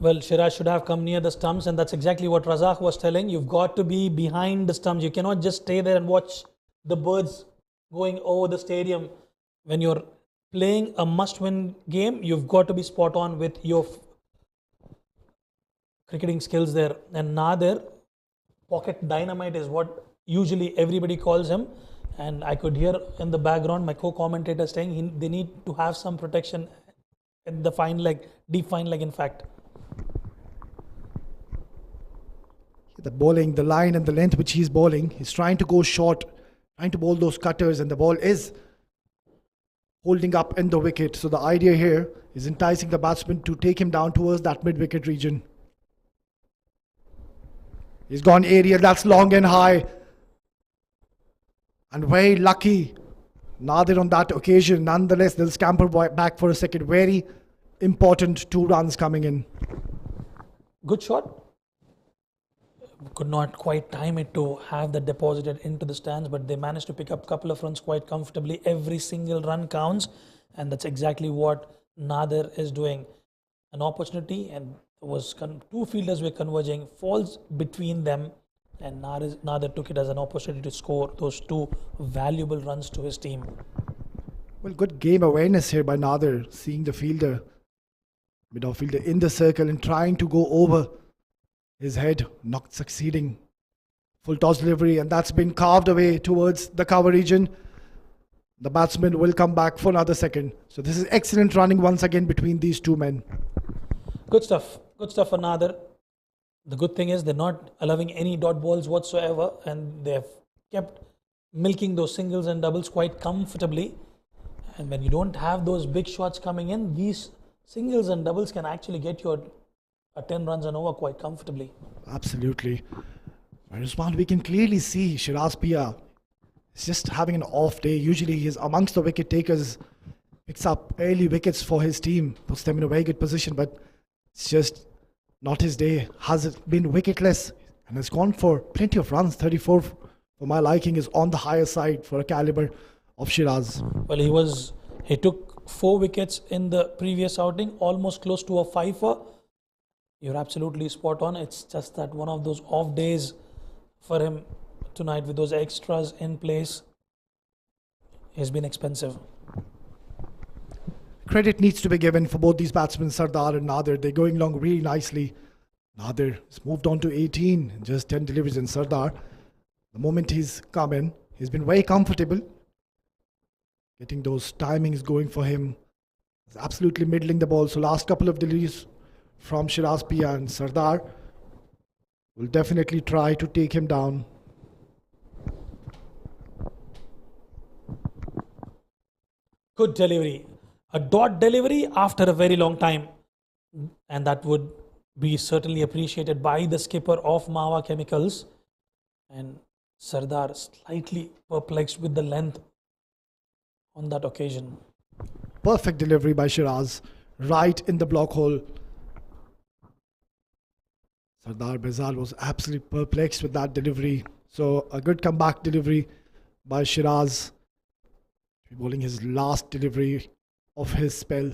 Well, Shiraz should have come near the stumps, and that's exactly what Razak was telling. You've got to be behind the stumps. You cannot just stay there and watch the birds going over the stadium. When you're playing a must-win game, you've got to be spot on with your cricketing skills there. And Nadir, pocket dynamite is what usually everybody calls him. And I could hear in the background my co-commentator saying they need to have some protection at the fine leg, deep fine leg in fact. The bowling, the line and the length which he's bowling, he's trying to go short, trying to bowl those cutters, and the ball is holding up in the wicket. So the idea here is enticing the batsman to take him down towards that mid-wicket region. He's gone aerial, that's long and high. And very lucky Nadir on that occasion. Nonetheless, they'll scamper back for a second. Very important 2 runs coming in. Good shot. Could not quite time it to have that deposited into the stands, but they managed to pick up a couple of runs quite comfortably. Every single run counts, and that's exactly what Nadir is doing. An opportunity, and was 2 fielders were converging, falls between them, and Nadir took it as an opportunity to score those 2 valuable runs to his team. Well, good game awareness here by Nadir, seeing the fielder, mid-off fielder in the circle and trying to go over his head, not succeeding. Full toss delivery, and that's been carved away towards the cover region. The batsman will come back for another second. So this is excellent running once again between these 2 men. Good stuff for Nadir. The good thing is they're not allowing any dot balls whatsoever, and they've kept milking those singles and doubles quite comfortably. And when you don't have those big shots coming in, these singles and doubles can actually get you a 10 runs and over quite comfortably. Absolutely. And Usman, we can clearly see Shiraz Pia is just having an off day. Usually he is amongst the wicket takers, picks up early wickets for his team, puts them in a very good position, but it's just not his day. Has been wicketless and has gone for plenty of runs. 34 for my liking is on the higher side for a caliber of Shiraz. Well, he took 4 wickets in the previous outing, almost close to a 5-er. You're absolutely spot on. It's just that one of those off days for him tonight with those extras in place has been expensive. Credit needs to be given for both these batsmen, Sardar and Nadir. They're going along really nicely. Nadir has moved on to 18, just 10 deliveries, in Sardar, the moment he's come in, he's been very comfortable. Getting those timings going for him. He's absolutely middling the ball. So last couple of deliveries from Shiraz Pia and Sardar will definitely try to take him down. Good delivery. A dot delivery after a very long time. And that would be certainly appreciated by the skipper of Mawa Chemicals. And Sardar slightly perplexed with the length on that occasion. Perfect delivery by Shiraz, right in the block hole. Sardar Bezal was absolutely perplexed with that delivery. So a good comeback delivery by Shiraz. Bowling his last delivery of his spell.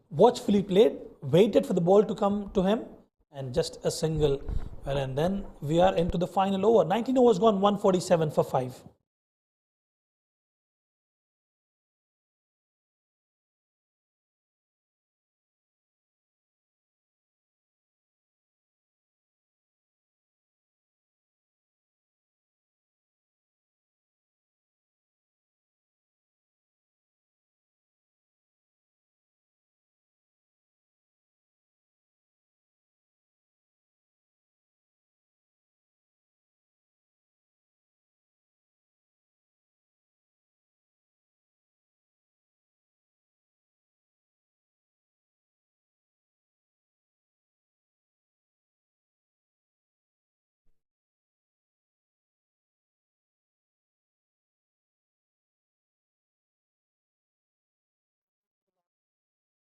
Watchfully played, waited for the ball to come to him, and just a single. Well, and then we are into the final over. 19 overs gone, 147 for 5.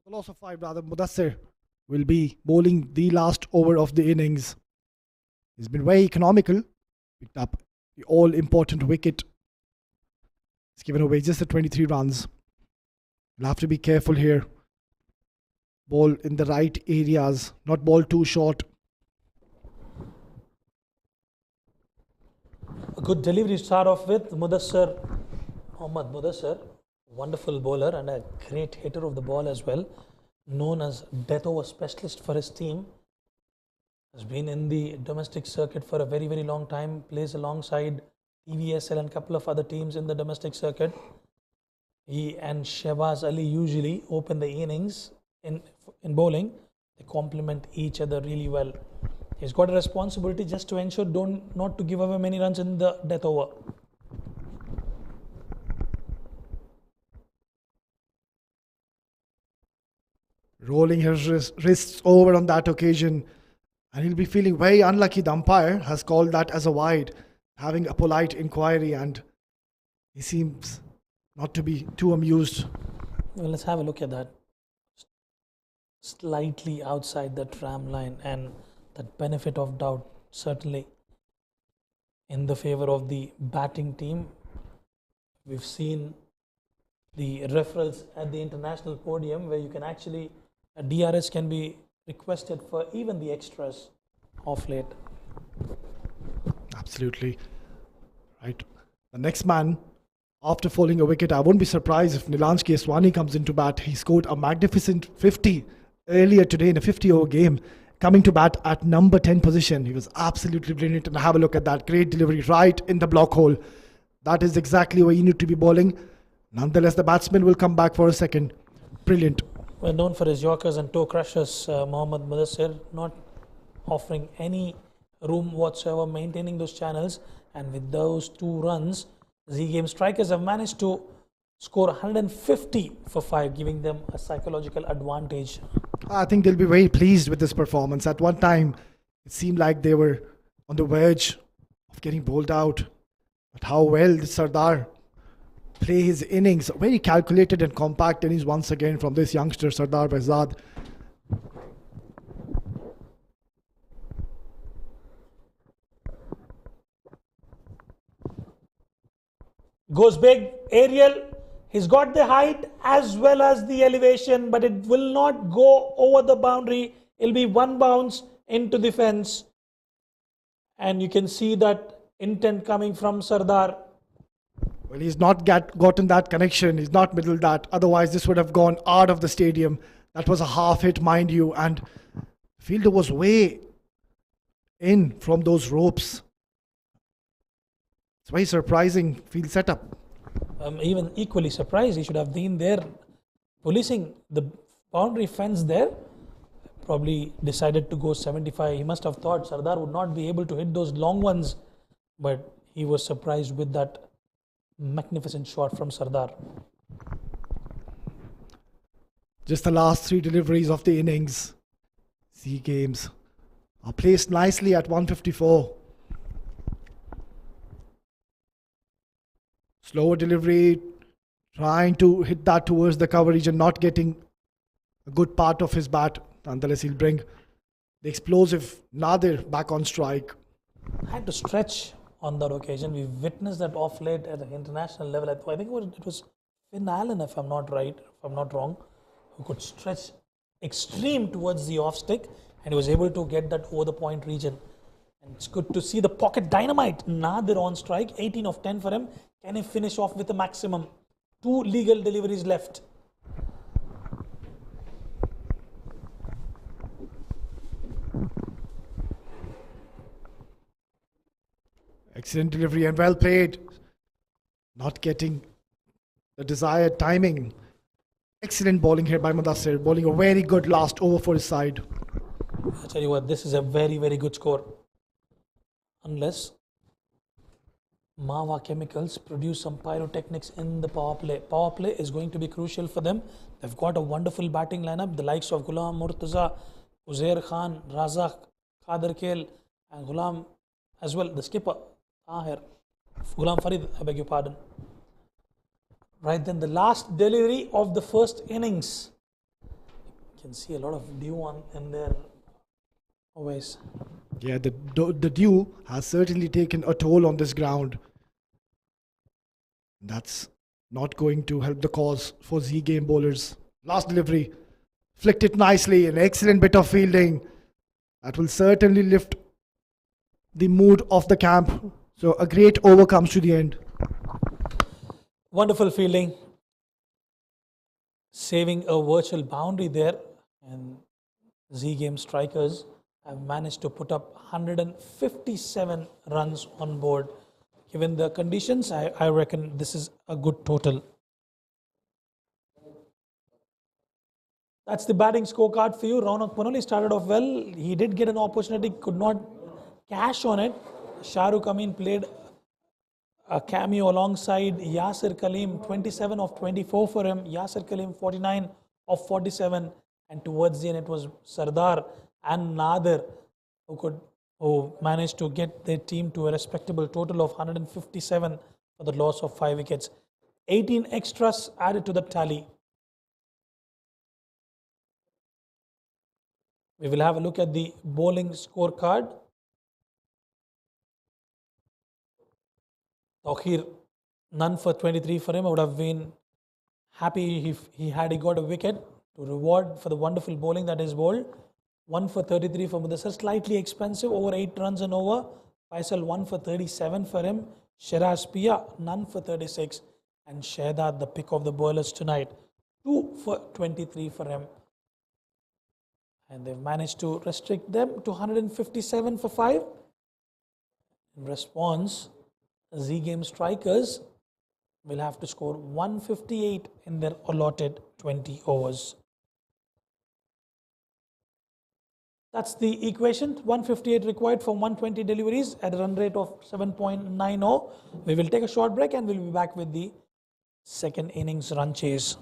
The loss of 5, rather, Mudassir will be bowling the last over of the innings. He's been very economical. Picked up the all-important wicket. He's given away just the 23 runs. You'll have to be careful here. Ball in the right areas, not ball too short. A good delivery to start off with. Mudassir, Mohammad Mudassir, wonderful bowler and a great hitter of the ball as well. Known as death over specialist for his team. Has been in the domestic circuit for a very, very long time. Plays alongside TVSL and a couple of other teams in the domestic circuit. He and Shehbaz Ali usually open the innings in bowling. They complement each other really well. He's got a responsibility just to ensure not to give away many runs in the death over. Rolling his wrists over on that occasion. And he'll be feeling very unlucky. The umpire has called that as a wide, having a polite inquiry, and he seems not to be too amused. Well, let's have a look at that. Slightly outside the tram line, and that benefit of doubt certainly in the favor of the batting team. We've seen the referrals at the international podium where you can actually, a DRS can be requested for even the extras of late. Absolutely. Right. The next man, after falling a wicket, I won't be surprised if Nilanj Keswani comes into bat. He scored a magnificent 50 earlier today in a 50-over game, coming to bat at number 10 position. He was absolutely brilliant. And have a look at that great delivery right in the block hole. That is exactly where you need to be bowling. Nonetheless, the batsman will come back for a second. Brilliant. Well known for his yorkers and toe crushers, Mohammad Mudassir, not offering any room whatsoever, maintaining those channels. And with those 2 runs, Z Game strikers have managed to score 150 for 5, giving them a psychological advantage. I think they'll be very pleased with this performance. At one time, it seemed like they were on the verge of getting bowled out. But how well did Sardar play his innings? Very calculated and compact innings once again from this youngster, Sardar Behzad. Goes big, aerial. He's got the height as well as the elevation, but it will not go over the boundary. It'll be 1 bounce into the fence. And you can see that intent coming from Sardar. Well, he's not gotten that connection. He's not middled that. Otherwise, this would have gone out of the stadium. That was a half hit, mind you. And fielder was way in from those ropes. It's very surprising field setup. I'm even equally surprised. He should have been there policing the boundary fence there. Probably decided to go 75. He must have thought Sardar would not be able to hit those long ones. But he was surprised with that magnificent shot from Sardar. Just the last 3 deliveries of the innings. Z Games are placed nicely at 154. Slower delivery, trying to hit that towards the cover region, not getting a good part of his bat. Nonetheless, he'll bring the explosive Nadir back on strike. Had to stretch on that occasion. We've witnessed that off late at the international level. I think it was Finn Allen, if I'm not wrong, who could stretch extreme towards the off stick, and he was able to get that over the point region. And it's good to see the pocket dynamite. Nadir on strike, 18 of 10 for him. Can he finish off with a maximum? 2 legal deliveries left. Excellent delivery and well played. Not getting the desired timing. Excellent bowling here by Mudassir. Bowling a very good last over for his side. I tell you what, this is a very, very good score. Unless Mawa Chemicals produce some pyrotechnics in the power play. Power play is going to be crucial for them. They've got a wonderful batting lineup. The likes of Ghulam Mortaza, Uzair Khan, Razak, Khader Kale, and Ghulam as well. The skipper, Tahir, Ghulam Farid, I beg your pardon. Right then, the last delivery of the first innings. You can see a lot of dew in there. Always. Yeah, the dew has certainly taken a toll on this ground. That's not going to help the cause for Z Game bowlers. Last delivery, flicked it nicely, an excellent bit of fielding. That will certainly lift the mood of the camp. So a great over comes to the end. Wonderful fielding. Saving a virtual boundary there. And Z Game strikers have managed to put up 157 runs on board. Given the conditions, I reckon this is a good total. That's the batting scorecard for you. Raunak Panoli started off well. He did get an opportunity, could not cash on it. Shahrukh played a cameo alongside Yasir Kaleem, 27 of 24 for him. Yasir Kaleem, 49 of 47. And towards the end, it was Sardar and Nadir who managed to get their team to a respectable total of 157 for the loss of 5 wickets. 18 extras added to the tally. We will have a look at the bowling scorecard. Tawkhir, none for 23 for him. I would have been happy if he got a wicket to reward for the wonderful bowling that is bowled. 1 for 33 for Mudassir, slightly expensive, over 8 runs and over. Faisal 1 for 37 for him. Shiraz Pia, none for 36. And Shahzad, the pick of the bowlers tonight, 2 for 23 for him. And they've managed to restrict them to 157 for 5. In response, Z Game strikers will have to score 158 in their allotted 20 overs. That's the equation. 158 required for 120 deliveries at a run rate of 7.90. We will take a short break and we'll be back with the second innings run chase.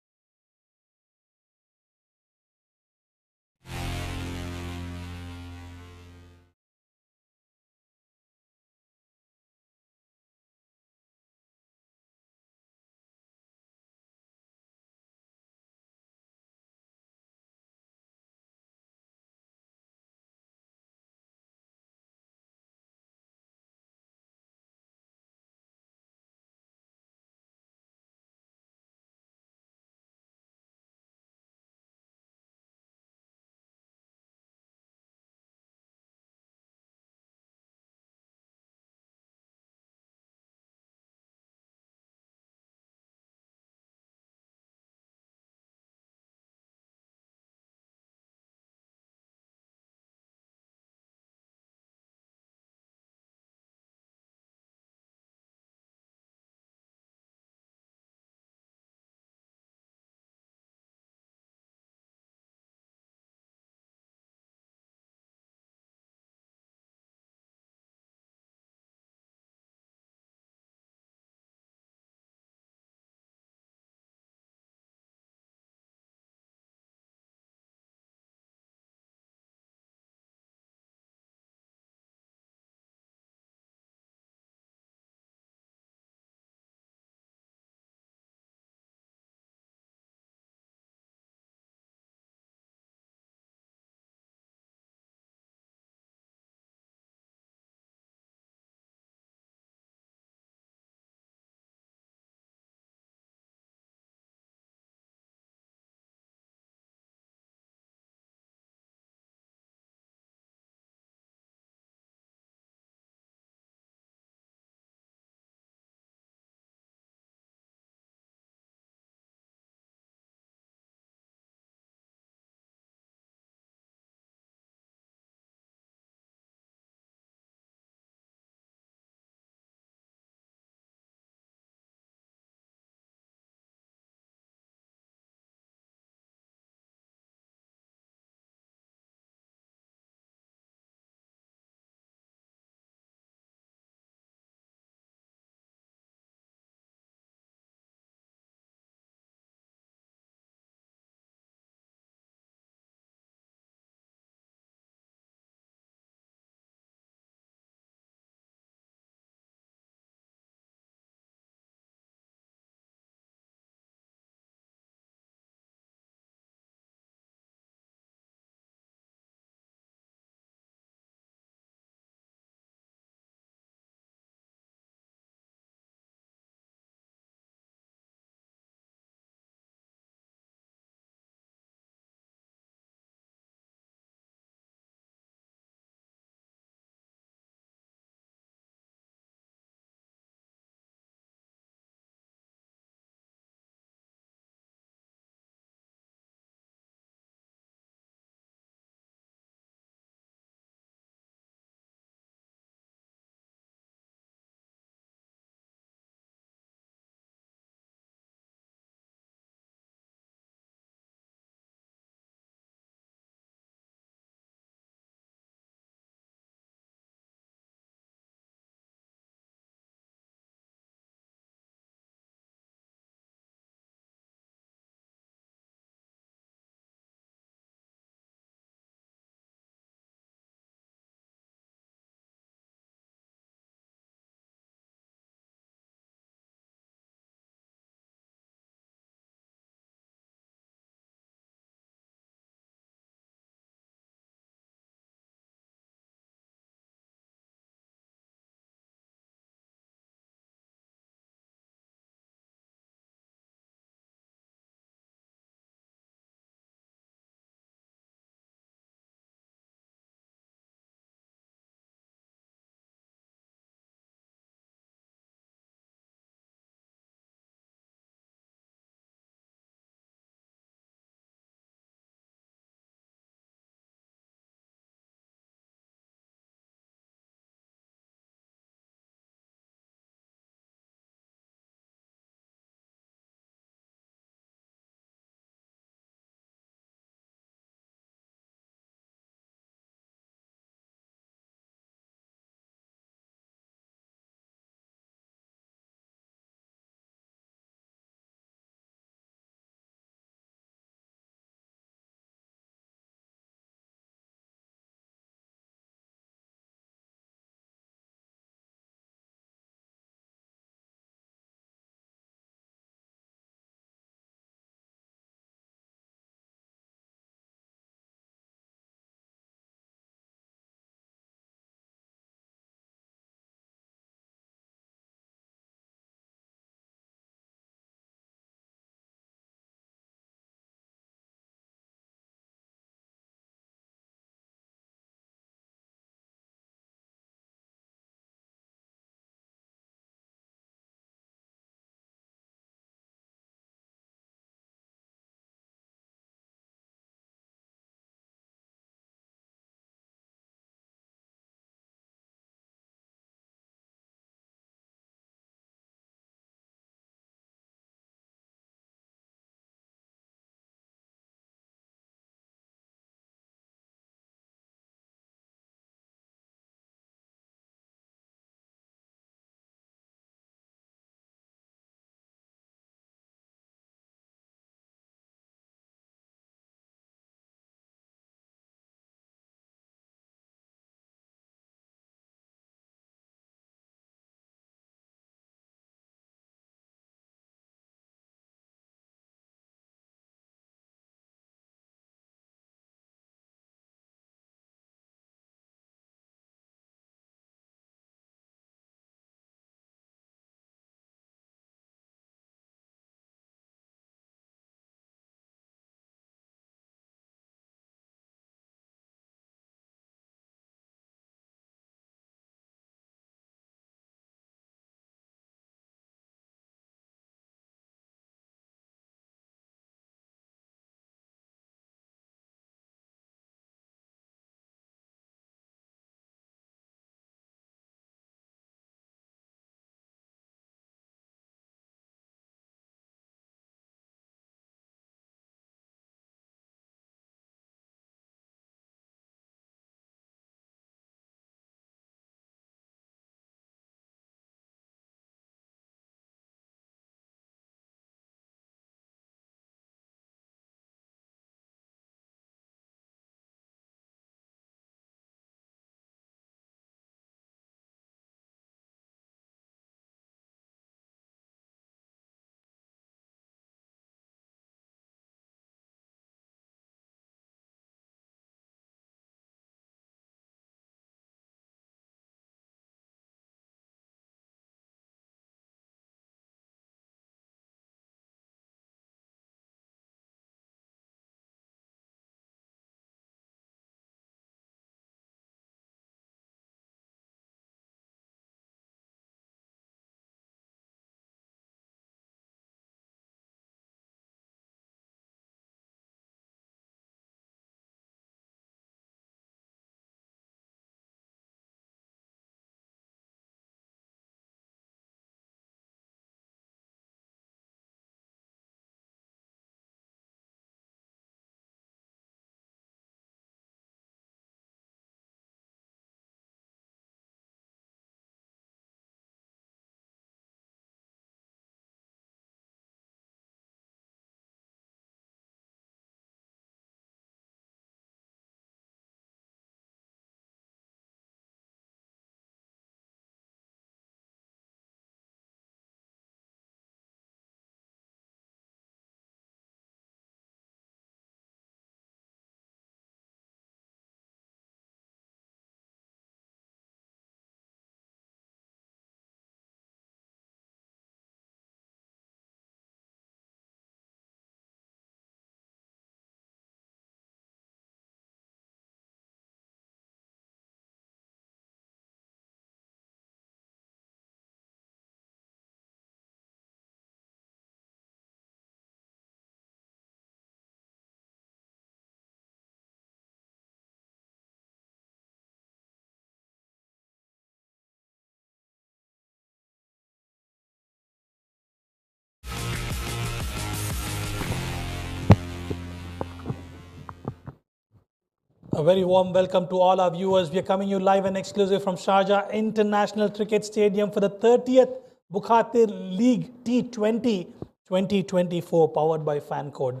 A very warm welcome to all our viewers. We are coming you live and exclusive from Sharjah International Cricket Stadium for the 30th Bukhatir League T20 2024 powered by FanCode.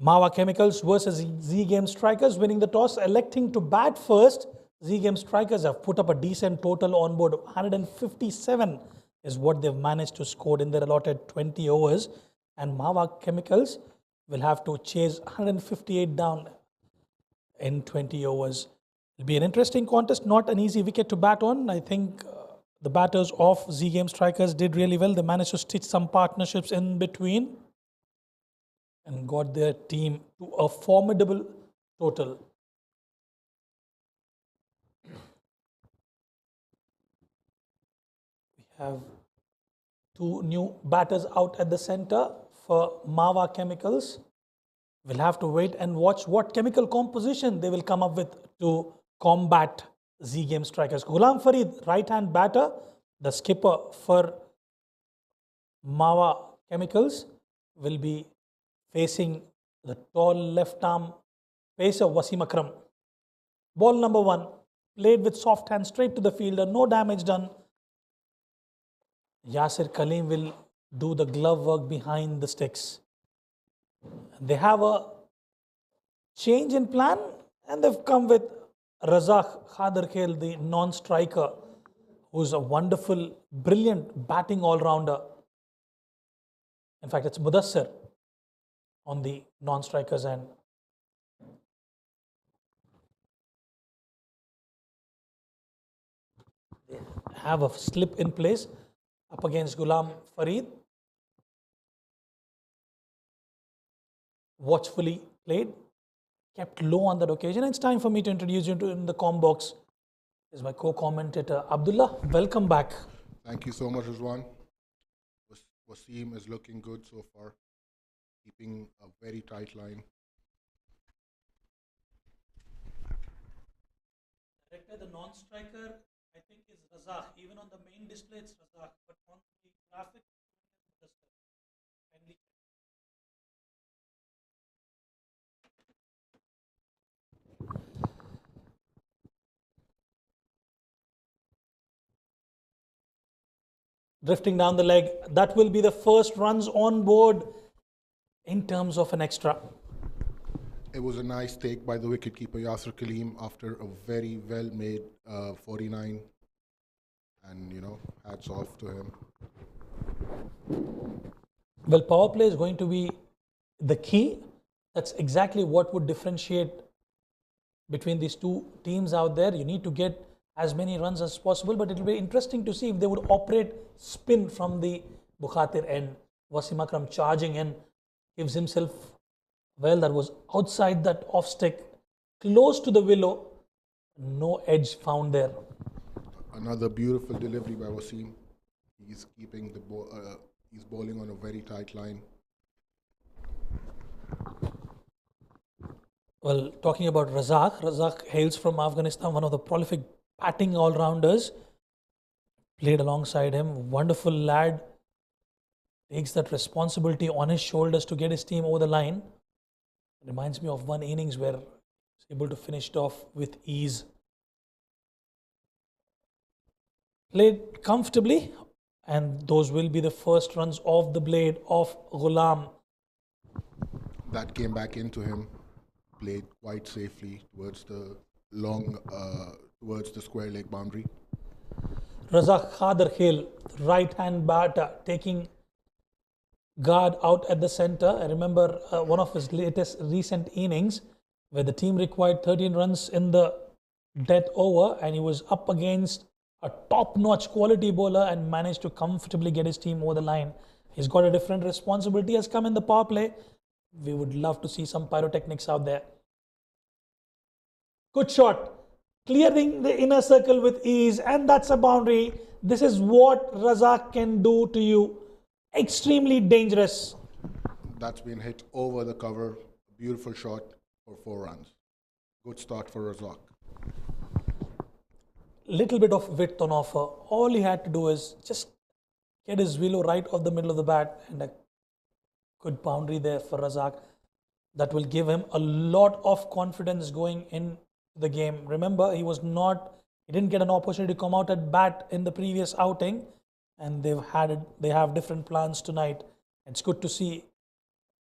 Mawa Chemicals versus Z Game Strikers winning the toss, electing to bat first. Z Game Strikers have put up a decent total on board. 157 is what they've managed to score in their allotted 20 overs. And Mawa Chemicals will have to chase 158 down in 20 overs. It'll be an interesting contest, not an easy wicket to bat on. I think the batters of Z Game Strikers did really well. They managed to stitch some partnerships in between and got their team to a formidable total. We have two new batters out at the center for Mawa Chemicals. We'll have to wait and watch what chemical composition they will come up with to combat Z Game Strikers. Ghulam Farid, right-hand batter, the skipper for Mawa Chemicals, will be facing the tall left-arm pacer Wasim Akram. Ball number 1, played with soft hand straight to the fielder, no damage done. Yasir Kaleem will do the glove work behind the sticks. They have a change in plan and they've come with Razak Khader, the non-striker, who's a wonderful, brilliant batting all-rounder. In fact, it's Mudassir on the non-strikers end. They have a slip in place up against Ghulam Farid. Watchfully played, kept low on that occasion. It's time for me to introduce you to in the comm box is my co-commentator Abdullah. Welcome back. Thank you so much, Rizwan. Wasim is looking good so far, keeping a very tight line. Director, the non-striker, I think, is Razak. Even on the main display, it's Razak, but on the graphic, kindly. Drifting down the leg, that will be the first runs on board in terms of an extra. It was a nice take by the wicketkeeper Yasir Kaleem after a very well-made 49, and hats off to him. Well, power play is going to be the key. That's exactly what would differentiate between these two teams out there. You need to get as many runs as possible, but it will be interesting to see if they would operate spin from the Bukhatir end. Wasim Akram charging in, gives himself, well, that was outside that off stick, close to the willow, no edge found there. Another beautiful delivery by Wasim. He's keeping the ball. He's bowling on a very tight line. Well, talking about Razak hails from Afghanistan, one of the prolific batting all-rounders. Played alongside him, wonderful lad. Takes that responsibility on his shoulders to get his team over the line. Reminds me of one innings where he was able to finish it off with ease. Played comfortably, and those will be the first runs off the blade of Ghulam. That came back into him. Played quite safely towards the towards the square leg boundary. Razak Khader, right-hand batter, taking guard out at the center. I remember one of his recent innings where the team required 13 runs in the death over, and he was up against a top-notch quality bowler and managed to comfortably get his team over the line. He's got a different responsibility has come in the power play. We would love to see some pyrotechnics out there. Good shot. Clearing the inner circle with ease, and that's a boundary. This is what Razak can do to you. Extremely dangerous. That's been hit over the cover. Beautiful shot for 4 runs. Good start for Razak. Little bit of width on offer. All he had to do is just get his willow right off the middle of the bat, and a good boundary there for Razak. that will give him a lot of confidence going in the game. Remember, he didn't get an opportunity to come out at bat in the previous outing, and they have different plans tonight. It's good to see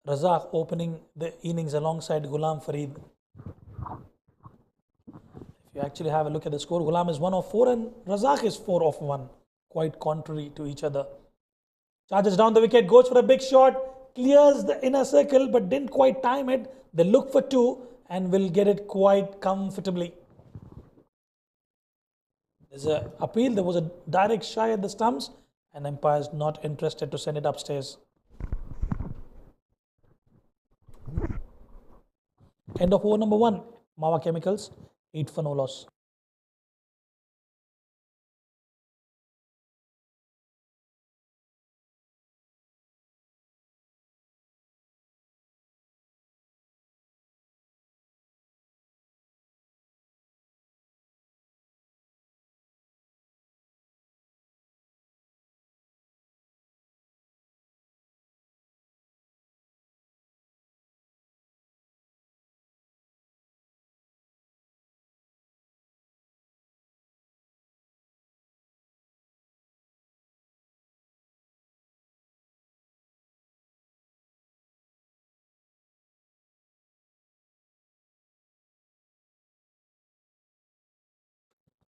Razak opening the innings alongside Ghulam Farid. If you actually have a look at the score, Ghulam is 1 of 4 and Razak is 4 of 1. Quite contrary to each other. Charges down the wicket, goes for a big shot, clears the inner circle but didn't quite time it. They look for 2 and will get it quite comfortably. There's an appeal, there was a direct shy at the stumps and umpire's not interested to send it upstairs. End of over number 1. Mawa Chemicals, 8 for no loss.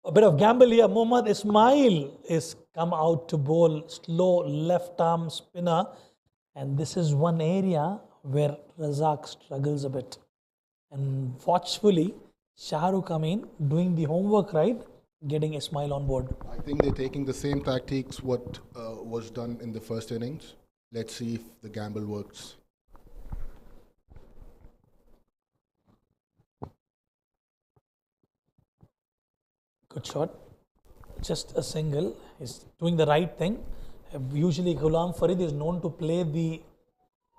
A bit of gamble here. Mohammad Ismail is come out to bowl slow left arm spinner, and this is one area where Razak struggles a bit. And watchfully, Shahrukh doing the homework right, getting Ismail on board. I think they're taking the same tactics what was done in the first innings. Let's see if the gamble works. Good shot. Just a single. He's doing the right thing. Usually Ghulam Farid is known to play the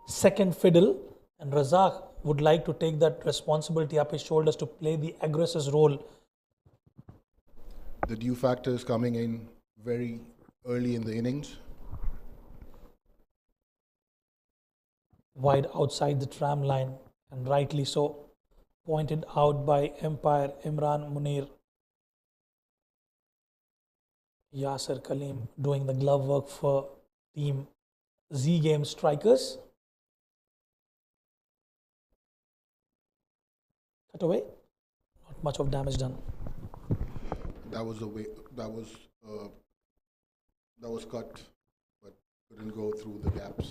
second fiddle, and Razak would like to take that responsibility up his shoulders to play the aggressor's role. The due factor is coming in very early in the innings. Wide outside the tram line, and rightly so. Pointed out by umpire Imran Munir. Yasir Kaleem doing the glove work for team Z Game Strikers. Cut away. Not much of damage done. That was the way. That was cut, but couldn't go through the gaps.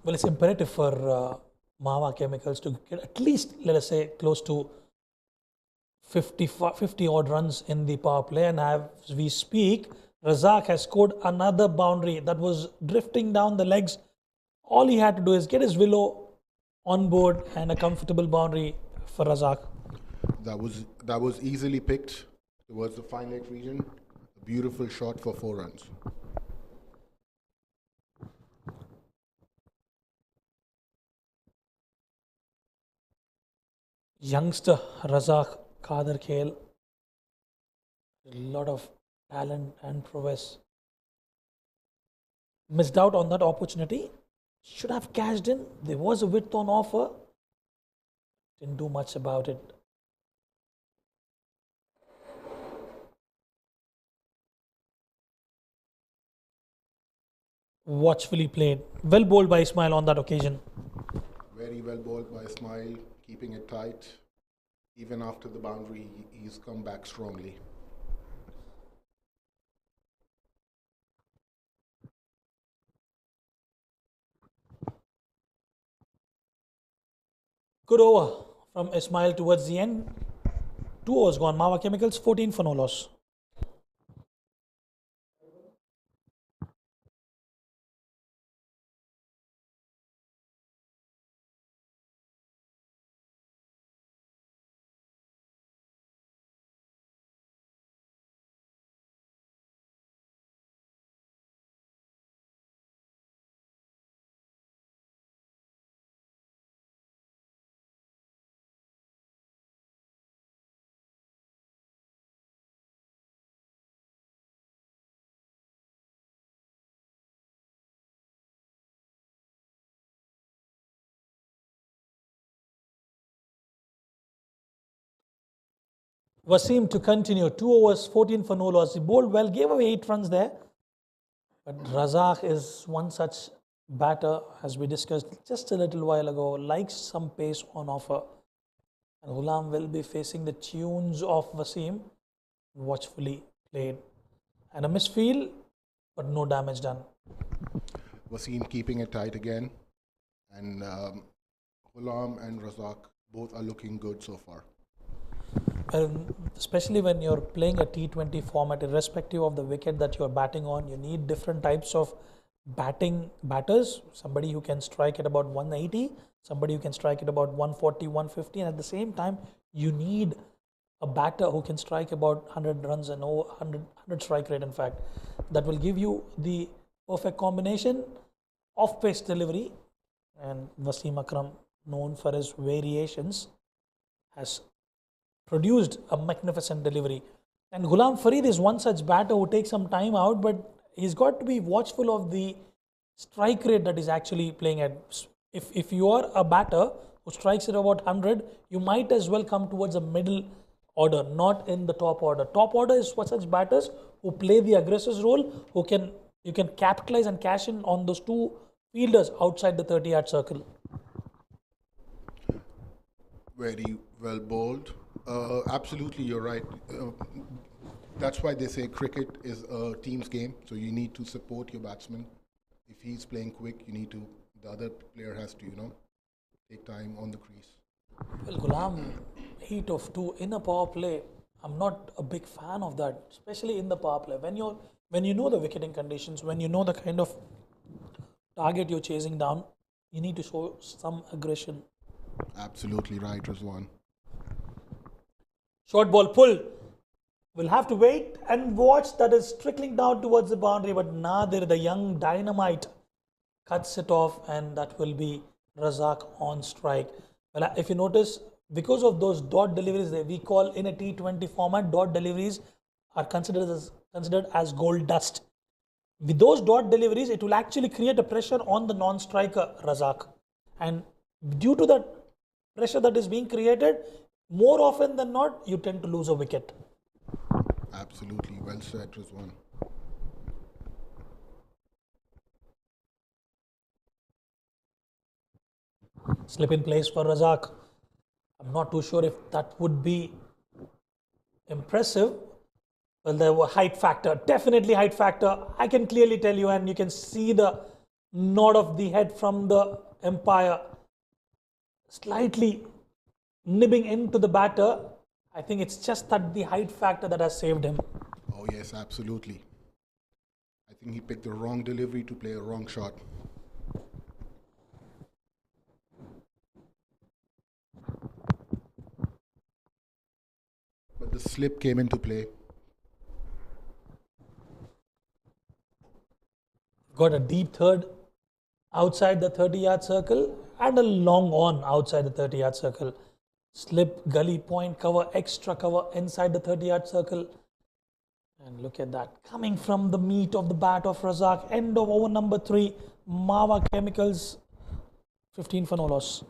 Well, it's imperative for Mawa Chemicals to get at least, let us say, close to 50 odd runs in the power play, and as we speak, Razak has scored another boundary that was drifting down the legs. All he had to do is get his willow on board and a comfortable boundary for Razak. That was easily picked towards the fine leg region. A beautiful shot for 4 runs. Youngster Razak Kader Khel, a lot of talent and prowess. Missed out on that opportunity. Should have cashed in. There was a width on offer. Didn't do much about it. Watchfully played. Well bowled by Ismail on that occasion. Very well bowled by Ismail, keeping it tight. Even after the boundary, he's come back strongly. Good over from Ismail towards the end. 2 overs gone. Mawa Chemicals 14 for no loss. Wasim to continue. 2 overs, 14 for no loss. He bowled well, gave away 8 runs there. But Razak is one such batter, as we discussed just a little while ago, likes some pace on offer. And Ghulam will be facing the tunes of Wasim, watchfully played. And a misfield, but no damage done. Wasim keeping it tight again, and Ghulam and Razak both are looking good so far. Especially when you're playing a T20 format, irrespective of the wicket that you're batting on, you need different types of batters. Somebody who can strike at about 180, somebody who can strike at about 140, 150, and at the same time, you need a batter who can strike about 100 runs and over 100 strike rate, in fact. That will give you the perfect combination of pace delivery. And Wasim Akram, known for his variations, has produced a magnificent delivery. And Ghulam Farid is one such batter who takes some time out, but he's got to be watchful of the strike rate that he's actually playing at. If you are a batter who strikes at about 100, you might as well come towards a middle order, not in the top order. Top order is for such batters who play the aggressor's role, you can capitalize and cash in on those two fielders outside the 30-yard circle. Very well bowled. Absolutely, you're right. That's why they say cricket is a team's game. So you need to support your batsman. If he's playing quick, the other player has to, take time on the crease. Well, Ghulam, heat of 2 in a power play, I'm not a big fan of that, especially in the power play. When you know the wicketing conditions, when you know the kind of target you're chasing down, you need to show some aggression. Absolutely right, Rizwan. Short ball pull. We'll have to wait and watch. That is trickling down towards the boundary, but Nadir, the young dynamite, cuts it off, and that will be Razak on strike. Well, if you notice, because of those dot deliveries that we call in a T20 format, dot deliveries are considered as gold dust. With those dot deliveries, it will actually create a pressure on the non-striker Razak. And due to that pressure that is being created, more often than not, you tend to lose a wicket. Absolutely, well said, Rizwan. Slip in place for Razak. I'm not too sure if that would be impressive. Well, there was height factor, definitely height factor. I can clearly tell you, and you can see the nod of the head from the umpire, slightly nibbing into the batter. I think it's just that the height factor that has saved him. Oh yes, absolutely. I think he picked the wrong delivery to play a wrong shot. But the slip came into play. Got a deep third outside the 30-yard circle and a long on outside the 30-yard circle. Slip, gully, point, cover, extra cover inside the 30-yard circle. And look at that. Coming from the meat of the bat of Razak. End of over number 3. Mawa Chemicals. 15 for no loss.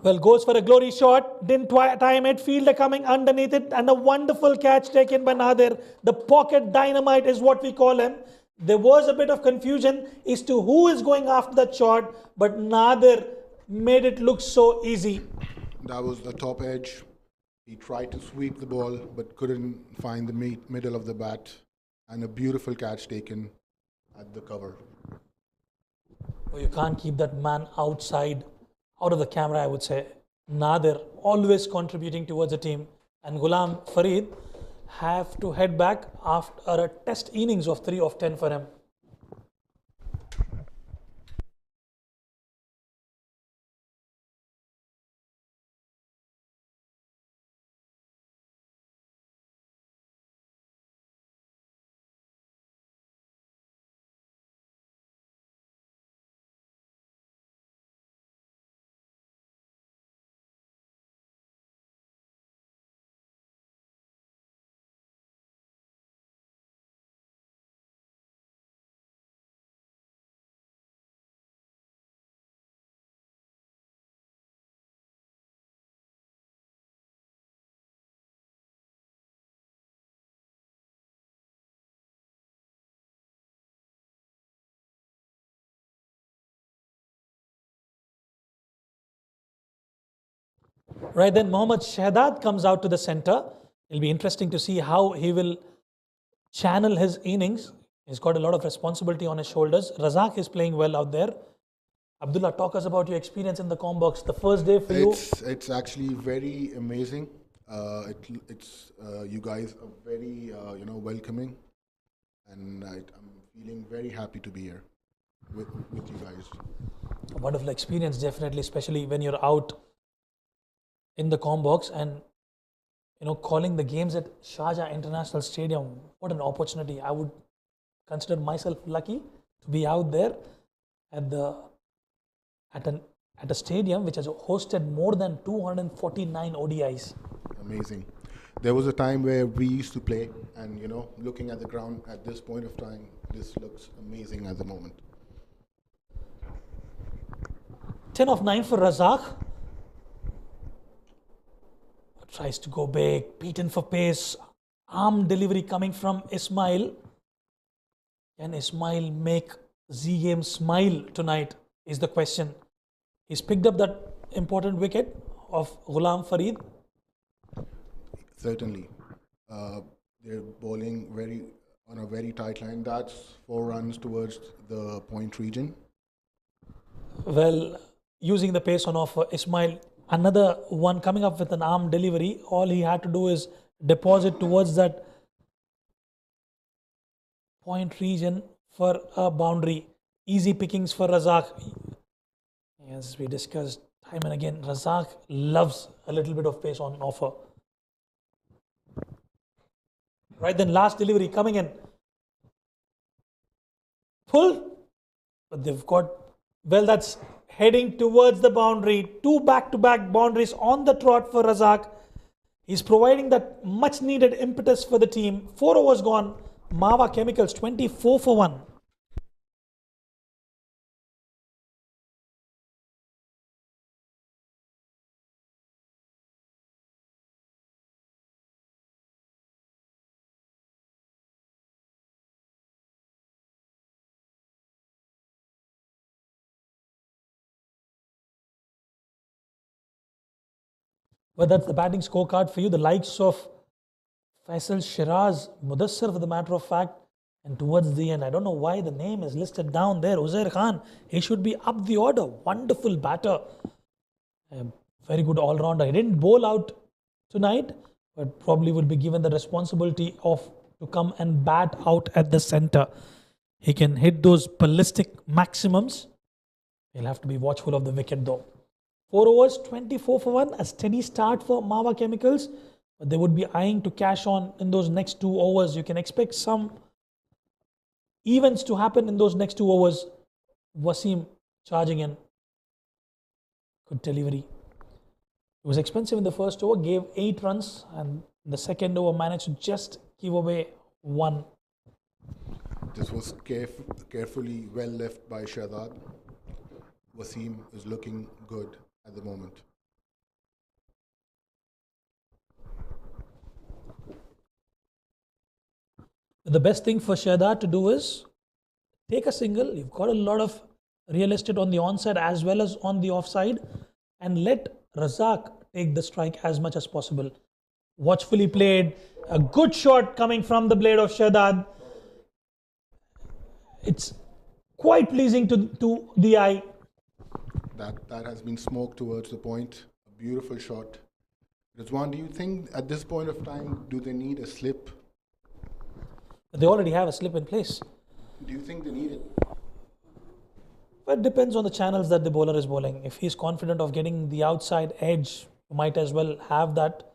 Well, goes for a glory shot. Didn't time it. Fielder coming underneath it. And a wonderful catch taken by Nadir. The pocket dynamite is what we call him. There was a bit of confusion as to who is going after that shot. But Nadir made it look so easy. That was the top edge. He tried to sweep the ball but couldn't find the middle of the bat. and a beautiful catch taken at the cover. Oh, you can't keep that man outside, out of the camera, I would say. Nadir, always contributing towards the team. And Ghulam Farid have to head back after a test innings of 3 of 10 for him. Right then, Mohammad Shahzad comes out to the center. It'll be interesting to see how he will channel his innings. He's got a lot of responsibility on his shoulders. Razak is playing well out there. Abdullah, talk us about your experience in the com box. The first day for you. It's actually very amazing. You guys are very welcoming, and I'm feeling very happy to be here with you guys. A wonderful experience, definitely, especially when you're out in the com box and calling the games at Sharjah International Stadium. What an opportunity. I would consider myself lucky to be out there at a stadium which has hosted more than 249 ODIs. Amazing. There was a time where we used to play, and looking at the ground at this point of time, this looks amazing at the moment. 10 of 9 for Razak. Tries to go big, beaten for pace. Arm delivery coming from Ismail. Can Ismail make Z Game smile tonight is the question. He's picked up that important wicket of Ghulam Farid. Certainly. They're bowling on a very tight line. That's 4 runs towards the point region. Well, using the pace on offer, Ismail, another one coming up with an arm delivery. All he had to do is deposit towards that point region for a boundary. Easy pickings for Razak. As we discussed time and again, Razak loves a little bit of pace on offer. Right then, last delivery coming in. Pull. But they've got, well, that's heading towards the boundary. 2 back-to-back boundaries on the trot for Razak. He's providing that much needed impetus for the team. 4 overs gone. Mawa Chemicals 24 for 1. Well, that's the batting scorecard for you. The likes of Faisal Shiraz, Mudassar for the matter of fact, and towards the end, I don't know why the name is listed down there, Uzair Khan. He should be up the order. Wonderful batter. Very good all-rounder. He didn't bowl out tonight, but probably would be given the responsibility to come and bat out at the center. He can hit those ballistic maximums. He'll have to be watchful of the wicket though. 4 overs, 24 for 1, a steady start for Mawa Chemicals. But they would be eyeing to cash on in those next 2 overs. You can expect some events to happen in those next 2 overs. Wasim charging in. Good delivery. It was expensive in the first over, gave 8 runs, and in the second over managed to just give away 1. This was carefully well left by Shahzad. Wasim is looking good at the moment. The best thing for Shahzad to do is take a single. You've got a lot of real estate on the onside as well as on the offside, and let Razak take the strike as much as possible. Watchfully played, a good shot coming from the blade of Shahzad. It's quite pleasing to the eye. That has been smoked towards the point. A beautiful shot. Rizwan, do you think at this point of time, do they need a slip? They already have a slip in place. Do you think they need it? But it depends on the channels that the bowler is bowling. If he's confident of getting the outside edge, you might as well have that.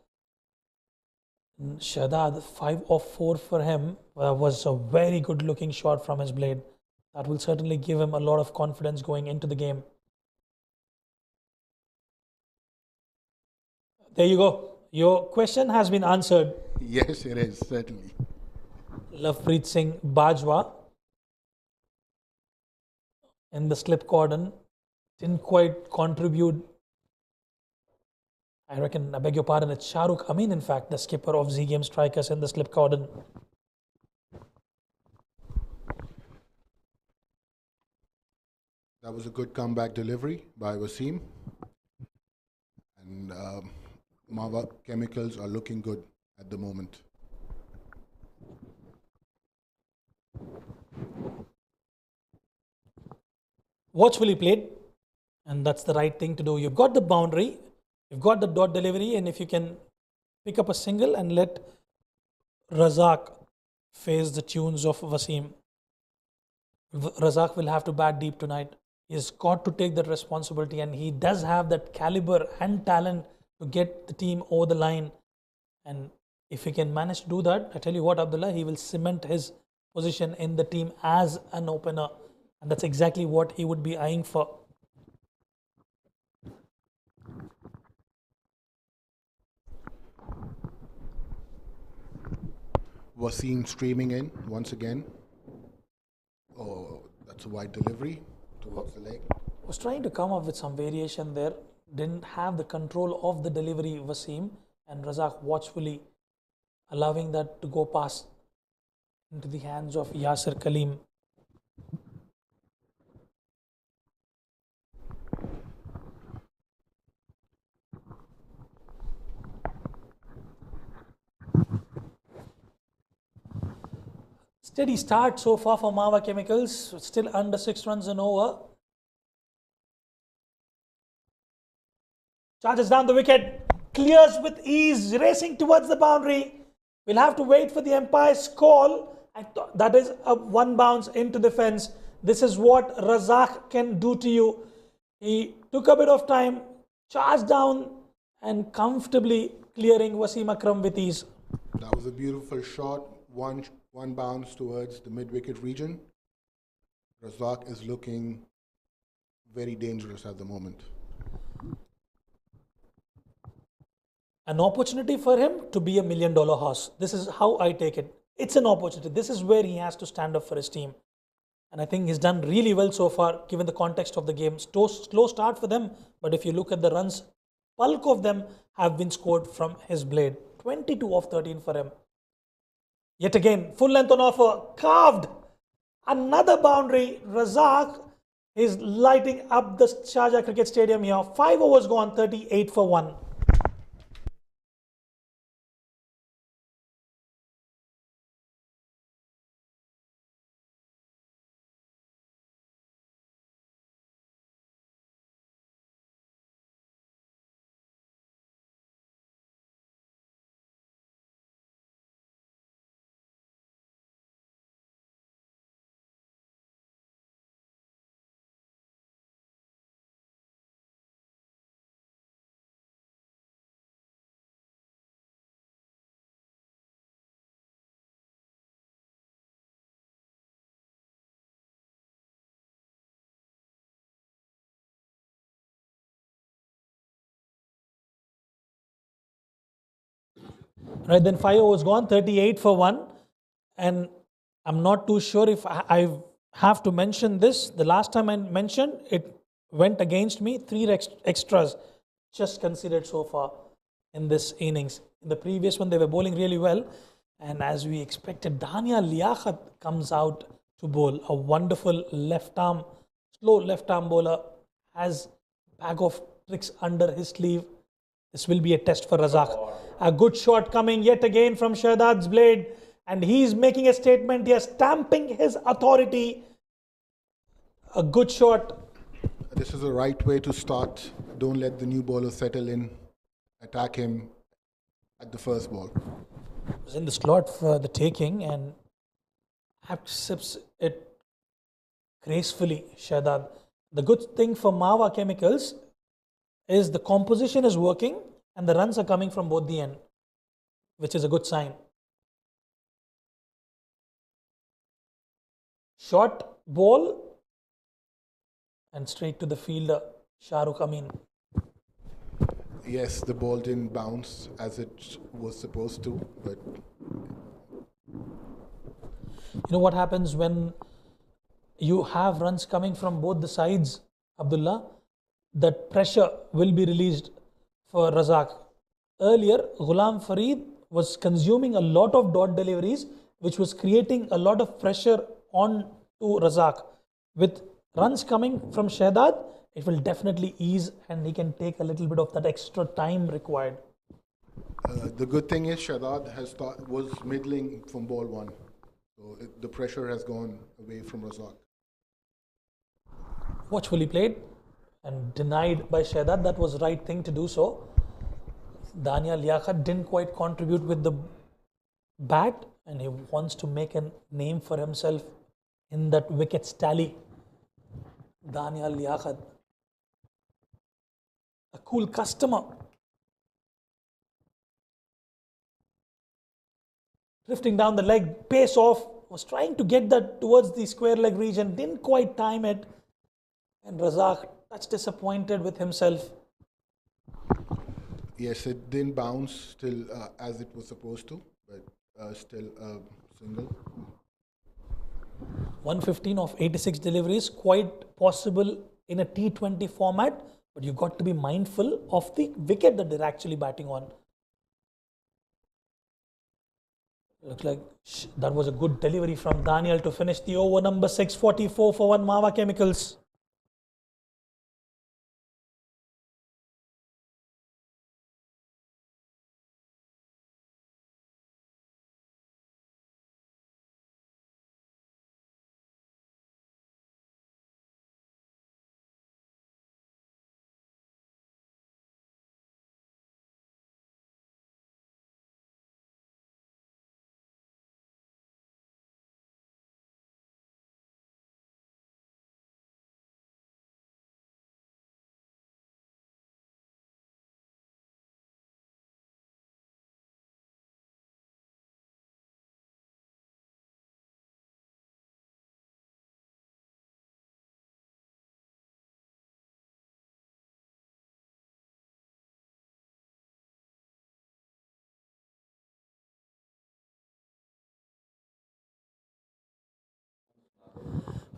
Shahzad, 5 of 4 for him was a very good looking shot from his blade. That will certainly give him a lot of confidence going into the game. There you go. Your question has been answered. Yes, it is, certainly. Lovepreet Singh Bajwa in the slip cordon didn't quite contribute. I reckon, I beg your pardon, it's Shahrukh Amin, in fact, the skipper of Z Game Strikers in the slip cordon. That was a good comeback delivery by Wasim. And Mawa chemicals are looking good at the moment. Watchfully played, and that's the right thing to do. You've got the boundary, you've got the dot delivery, and if you can pick up a single and let Razak face the tunes of Wasim, Razak will have to bat deep tonight. He's got to take that responsibility, and he does have that caliber and talent to get the team over the line. And if he can manage to do that, I tell you what, Abdullah, he will cement his position in the team as an opener. And that's exactly what he would be eyeing for. Wasim streaming in once again. Oh, that's a wide delivery towards the leg. Was trying to come up with some variation there. Didn't have the control of the delivery, Wasim, and Razak watchfully allowing that to go past into the hands of Yasir Kaleem. Steady start so far for Mawa Chemicals, still under 6 runs and over. Charges down the wicket, clears with ease, racing towards the boundary. We'll have to wait for the umpire's call. That is a one bounce into the fence. This is what Razak can do to you. He took a bit of time, charged down and comfortably clearing Wasim Akram with ease. That was a beautiful shot. One bounce towards the mid-wicket region. Razak is looking very dangerous at the moment. An opportunity for him to be $1 million horse. This is how I take it. It's an opportunity. This is where he has to stand up for his team. And I think he's done really well so far, given the context of the game. Slow start for them, but if you look at the runs, bulk of them have been scored from his blade. 22 of 13 for him. Yet again, full length on offer, carved. Another boundary. Razak is lighting up the Sharjah Cricket Stadium here. 5 overs gone, 38 for 1. Right, then 5 overs gone, 38 for 1. And I'm not too sure if I have to mention this. The last time I mentioned, it went against me. 3 extras just considered so far in this innings. In the previous one, they were bowling really well. And as we expected, Dania Liaquat comes out to bowl. A wonderful slow left arm bowler, has a bag of tricks under his sleeve. This will be a test for Razak. A good shot coming yet again from Shahzad's blade. And he's making a statement here, stamping his authority A good shot. This is the right way to start. Don't let the new bowler settle in. Attack him at the first ball. Was in the slot for the taking and accepts it gracefully, Shahzad. The good thing for Mawa Chemicals is the composition is working and the runs are coming from both the end, which is a good sign. Short ball and straight to the fielder, Shahrukh Amin. Yes, the ball didn't bounce as it was supposed to, but You know what happens when you have runs coming from both the sides, Abdullah? That pressure will be released for Razak. Earlier, Ghulam Farid was consuming a lot of dot deliveries, which was creating a lot of pressure on to Razak. With runs coming from Shahzad, it will definitely ease and he can take a little bit of that extra time required. the good thing is Shahzad was middling from ball one. So the pressure has gone away from Razak. Watchfully played and denied by Shahzad. That was the right thing to do so. Dania Liaquat didn't quite contribute with the bat and he wants to make a name for himself in that wickets tally. Dania Liaquat, a cool customer. Drifting down the leg, pace off, was trying to get that towards the square leg region, didn't quite time it. And Razak, touch disappointed with himself. Yes, it didn't bounce still as it was supposed to, but still a single. 115 of 86 deliveries, quite possible in a T20 format, but you've got to be mindful of the wicket that they're actually batting on. Looks like that was a good delivery from Daniel to finish the over. Number 6, 44 for 1 Mawa Chemicals.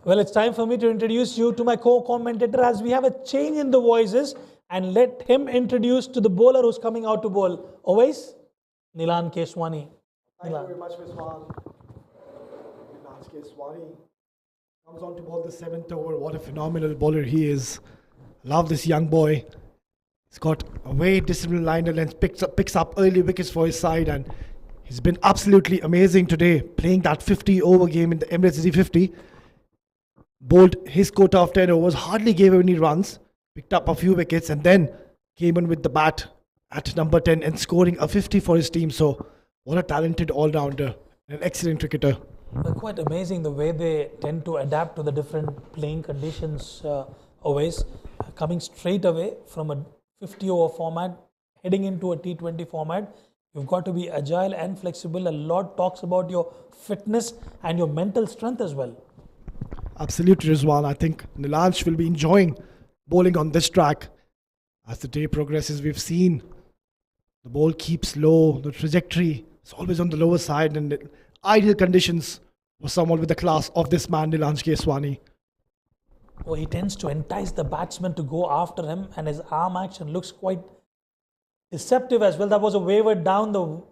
Well, it's time for me to introduce you to my co-commentator as we have a change in the voices and let him introduce to the bowler who's coming out to bowl. Always, Nilan Keswani. Thank you very much, Ms. Wan. Nilan Keswani comes on to bowl the 7th over. What a phenomenal bowler he is. Love this young boy. He's got a very disciplined liner and picks up early wickets for his side, and he's been absolutely amazing today, playing that 50 over game in the Emirates D50. Bowled his quota of 10 overs, hardly gave any runs, picked up a few wickets, and then came in with the bat at number 10 and scoring a 50 for his team. So, what a talented all-rounder, an excellent cricketer. Quite amazing the way they tend to adapt to the different playing conditions. Always coming straight away from a 50 over format, heading into a T20 format. You've got to be agile and flexible. A lot talks about your fitness and your mental strength as well. Absolutely, Rizwan. I think Nilansh will be enjoying bowling on this track. As the day progresses, we've seen the ball keeps low, the trajectory is always on the lower side, and ideal conditions for someone with the class of this man, Nilansh Keswani. Oh, he tends to entice the batsman to go after him, and his arm action looks quite deceptive as well. That was a wavered down the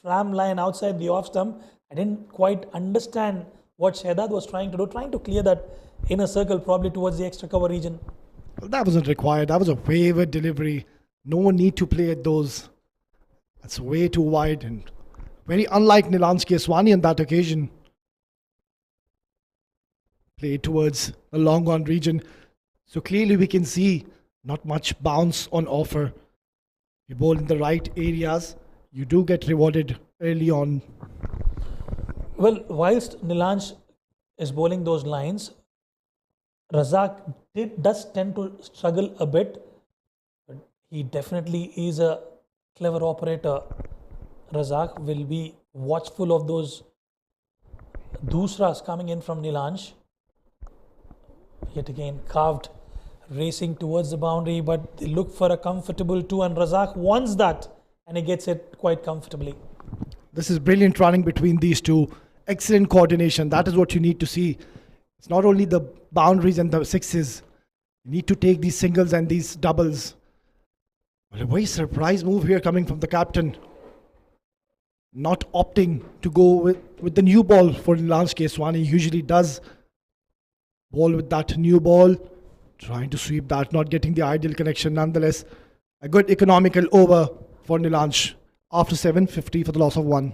ram line outside the off stump. I didn't quite understand what Shahzad was trying to do, trying to clear that inner circle probably towards the extra cover region. Well, that wasn't required. That was a wavered delivery. No need to play at those. That's way too wide and very unlike Nilansh Keswani on that occasion. played towards the long on region. So clearly we can see not much bounce on offer. You bowl in the right areas, you do get rewarded early on. Well, whilst Nilansh is bowling those lines, Razak does tend to struggle a bit, but he definitely is a clever operator. Razak will be watchful of those doosras coming in from Nilansh. Yet again, carved, racing towards the boundary, but they look for a comfortable two, and Razak wants that, and he gets it quite comfortably. This is brilliant running between these two. Excellent coordination. That is what you need to see. It's not only the boundaries and the sixes. You need to take these singles and these doubles. Well, a very surprise move here coming from the captain. Not opting to go with the new ball for Nilansh Keswani. He usually does bowl with that new ball. Trying to sweep that, not getting the ideal connection. Nonetheless, a good economical over for Nilansh after 750 for the loss of 1.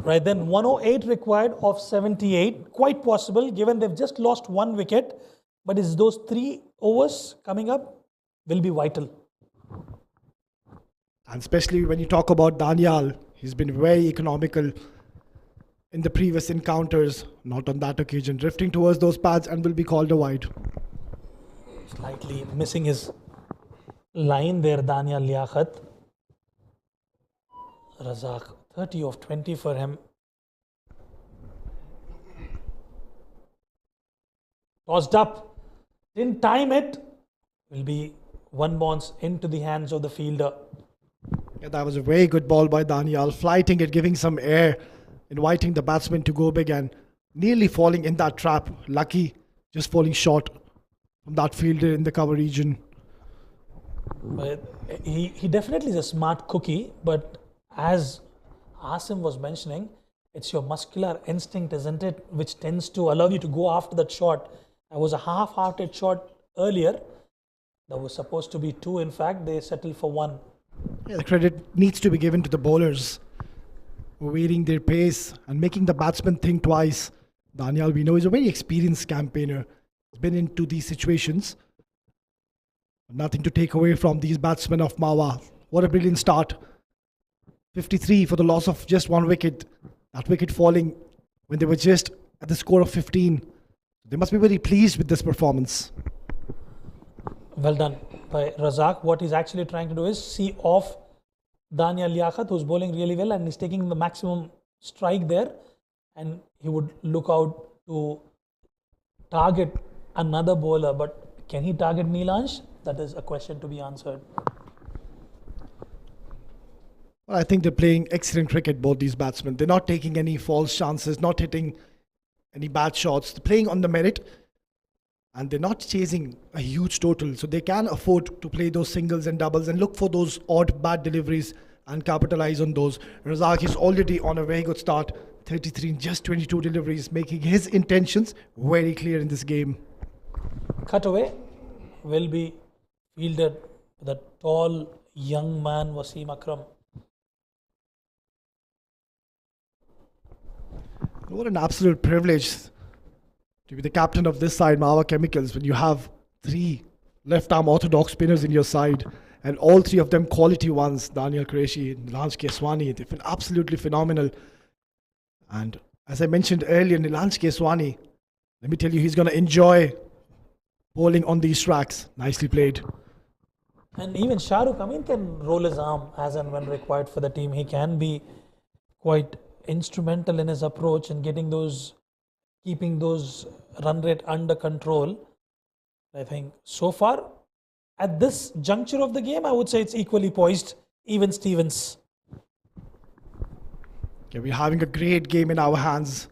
Right then, 108 required of 78. Quite possible given they've just lost 1 wicket. But it's those 3 overs coming up will be vital. And especially when you talk about Danial, he's been very economical in the previous encounters. Not on that occasion. Drifting towards those pads and will be called a wide. Slightly missing his line there, Daniel Liaquat. Razak, 30 of 20 for him. Tossed up, didn't time it. Will be 1 bounce into the hands of the fielder. Yeah, that was a very good ball by Daniel. Flighting it, giving some air, inviting the batsman to go big and nearly falling in that trap. Lucky, just falling short from that fielder in the cover region. But he definitely is a smart cookie, but as Asim was mentioning, it's your muscular instinct, isn't it, which tends to allow you to go after that shot. It was a half-hearted shot earlier. That was supposed to be 2. In fact, they settled for 1. Yeah, the credit needs to be given to the bowlers, waiting their pace and making the batsman think twice. Daniel, we know, is a very experienced campaigner. He's been into these situations. Nothing to take away from these batsmen of Mawa. What a brilliant start. 53 for the loss of just 1 wicket. That wicket falling when they were just at the score of 15. They must be very pleased with this performance. Well done by Razak. What he's actually trying to do is see off Daniel Liaquat, who's bowling really well and is taking the maximum strike there. And he would look out to target another bowler. But can he target Nilansh? That is a question to be answered. Well, I think they're playing excellent cricket, both these batsmen. They're not taking any false chances, not hitting any bad shots. They're playing on the merit and they're not chasing a huge total. So they can afford to play those singles and doubles and look for those odd bad deliveries and capitalize on those. Razak is already on a very good start. 33 in just 22 deliveries, making his intentions very clear in this game. Cutaway will be fielded by the tall young man Wasim Akram. What an absolute privilege to be the captain of this side, Mawa Chemicals, when you have 3 left-arm orthodox spinners in your side, and all 3 of them quality ones. Daniel Qureshi, Nilansh Keswani, they've been absolutely phenomenal. And as I mentioned earlier, Nilansh Keswani, let me tell you, he's going to enjoy bowling on these tracks. Nicely played. And even Shahrukh, can roll his arm as and when required for the team. He can be quite instrumental in his approach and keeping those run rate under control. I think so far at this juncture of the game, I would say it's equally poised. Even Stevens. Okay, we're having a great game in our hands.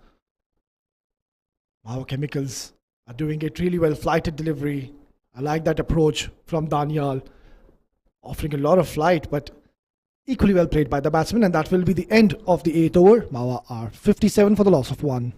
Mawa Chemicals are doing it really well. Flighted delivery. I like that approach from Daniel. Offering a lot of flight, but equally well played by the batsman. And that will be the end of the 8th over. Mawa are 57 for the loss of 1.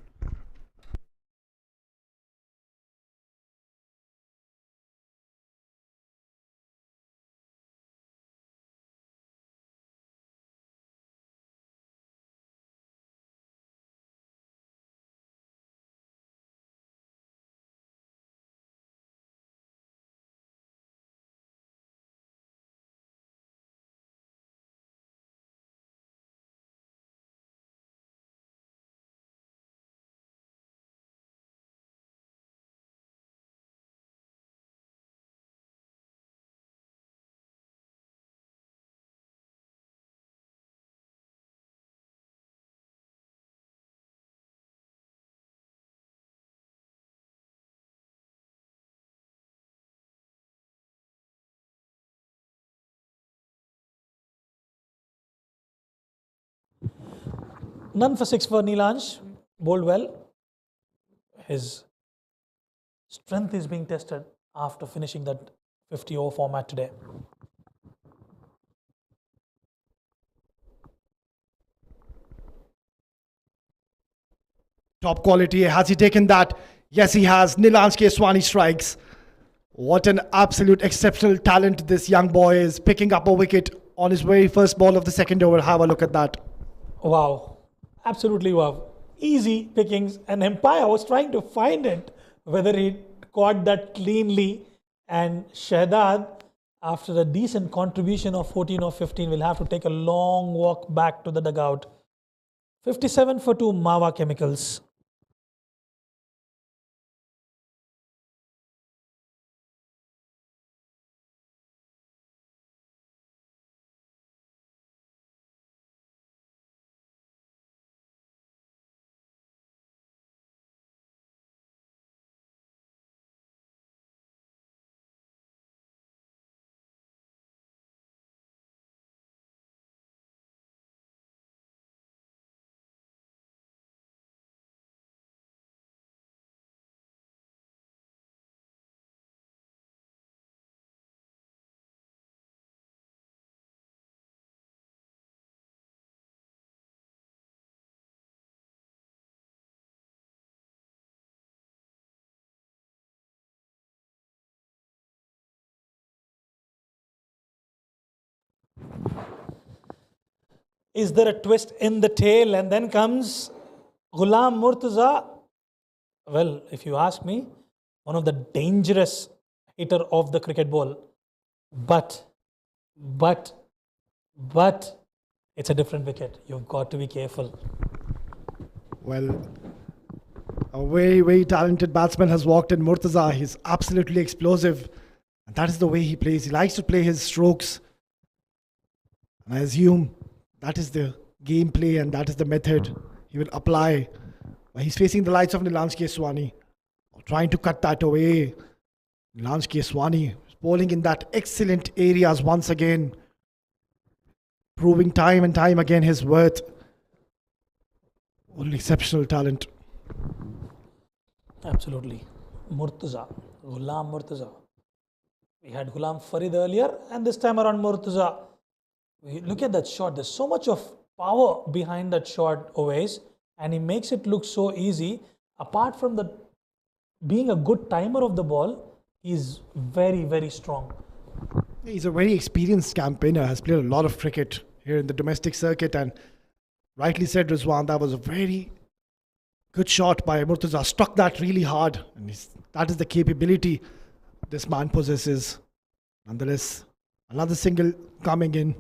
None for 6 for Neelansh. Bowled well. His strength is being tested after finishing that 50 over format today. Top quality. Has he taken that? Yes, he has. Neelansh Keswani strikes. What an absolute exceptional talent this young boy is. Picking up a wicket on his very first ball of the 2nd over. Have a look at that. Wow. Absolutely wow. Easy pickings. And Empire was trying to find it, whether he caught that cleanly. And Shahdad, after a decent contribution of 14 or 15, will have to take a long walk back to the dugout. 57 for 2 Mawa Chemicals. Is there a twist in the tail? And then comes Ghulam Mortaza. Well, if you ask me, one of the dangerous hitter of the cricket ball. But, it's a different wicket. You've got to be careful. Well, a very, very talented batsman has walked in. Mortaza. He's absolutely explosive. And that is the way he plays. He likes to play his strokes. And I assume that is the gameplay and that is the method he will apply. He's facing the lights of Neelansh Keswani, trying to cut that away. Neelansh Keswani is bowling in that excellent areas once again, proving time and time again his worth. What an exceptional talent. Absolutely. Mortaza. Ghulam Mortaza. We had Ghulam Farid earlier, and this time around Mortaza. Look at that shot. There's so much of power behind that shot, always, and he makes it look so easy. Apart from the being a good timer of the ball, he's very, very strong. He's a very experienced campaigner, has played a lot of cricket here in the domestic circuit, and rightly said, Rizwan, that was a very good shot by Mortaza. Struck that really hard, and that is the capability this man possesses. Nonetheless, another single coming in.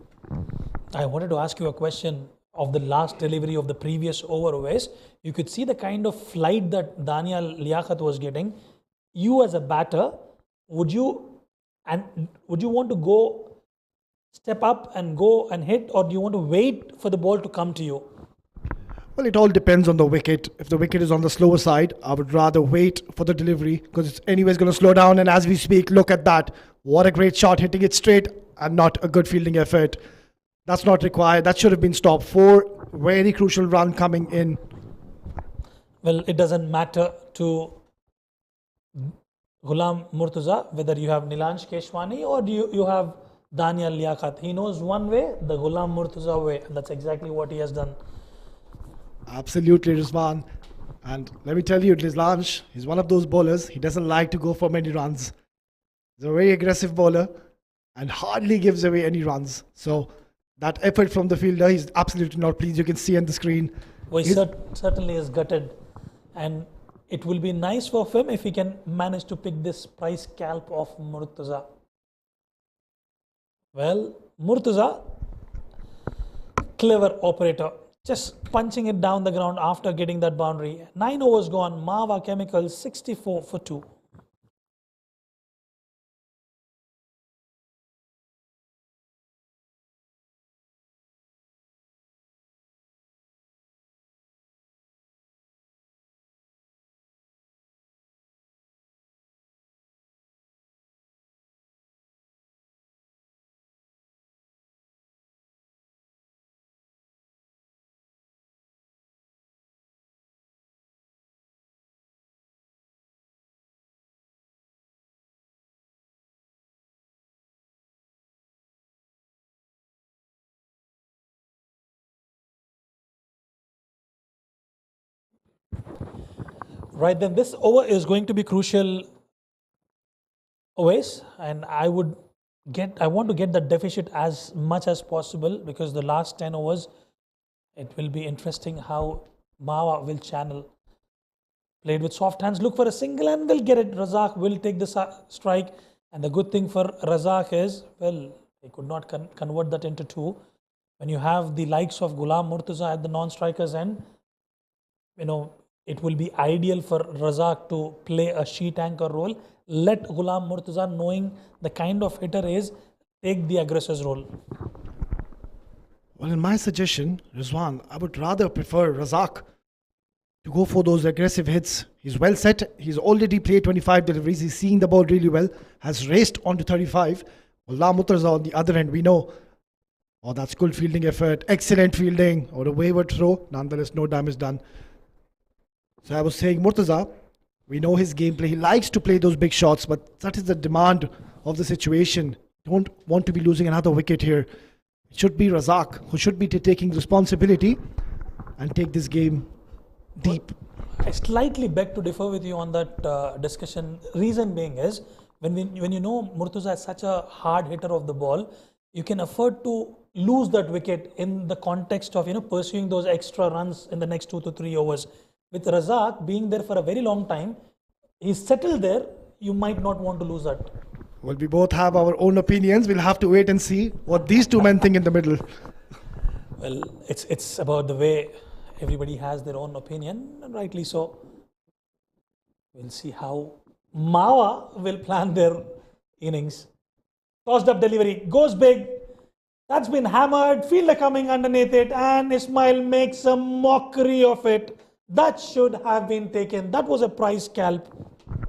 I wanted to ask you a question of the last delivery of the previous over, always. You could see the kind of flight that Daniel Liaquat was getting. You as a batter, would you want to go step up and go and hit, or do you want to wait for the ball to come to you? Well, it all depends on the wicket. If the wicket is on the slower side, I would rather wait for the delivery because it's anyways going to slow down. And as we speak, look at that. What a great shot, hitting it straight and not a good fielding effort. That's not required. That should have been stopped. 4 very crucial run coming in. Well, it doesn't matter to Ghulam Murtaza whether you have Nilansh Keshwani or you have Daniel Liaquat. He knows one way, the Ghulam Murtaza way, and that's exactly what he has done. Absolutely, Rizwan. And let me tell you, Nilansh, he's one of those bowlers. He doesn't like to go for many runs. He's a very aggressive bowler and hardly gives away any runs. So that effort from the fielder, he's absolutely not pleased. You can see on the screen. Well, he certainly is gutted, and it will be nice for him if he can manage to pick this price scalp of Murtaza. Well, Murtaza, clever operator, just punching it down the ground after getting that boundary. 9 overs gone, Mawa Chemicals 64 for 2. Right then, this over is going to be crucial always, and I want to get the deficit as much as possible because the last 10 overs, it will be interesting how Mawa will channel. Played with soft hands, look for a single and they'll get it. Razak will take the strike, and the good thing for Razak is, well, he could not convert that into 2. When you have the likes of Ghulam Murtaza at the non-strikers end, it will be ideal for Razak to play a sheet anchor role. Let Ghulam Murtaza, knowing the kind of hitter he is, take the aggressor's role. Well, in my suggestion, Rizwan, I would rather prefer Razak to go for those aggressive hits. He's well set. He's already played 25 deliveries. He's seeing the ball really well. Has raced on to 35. Ghulam Murtaza on the other end, we know. Oh, that's good fielding effort. Excellent fielding. Or a wayward throw. Nonetheless, no damage done. So I was saying Murtaza, we know his gameplay. He likes to play those big shots, but that is the demand of the situation. Don't want to be losing another wicket here. It should be Razak who should be taking responsibility and take this game deep. I slightly beg to differ with you on that discussion. Reason being is, when you know Murtaza is such a hard hitter of the ball, you can afford to lose that wicket in the context of pursuing those extra runs in the next 2 to 3 overs. With Razak being there for a very long time, he's settled there, you might not want to lose that. Well, we both have our own opinions. We'll have to wait and see what these two men think in the middle. Well, it's about the way everybody has their own opinion, and rightly so. We'll see how Mawa will plan their innings. Tossed up delivery, goes big. That's been hammered, fielder coming underneath it, and Ismail makes a mockery of it. That should have been taken. That was a prize scalp.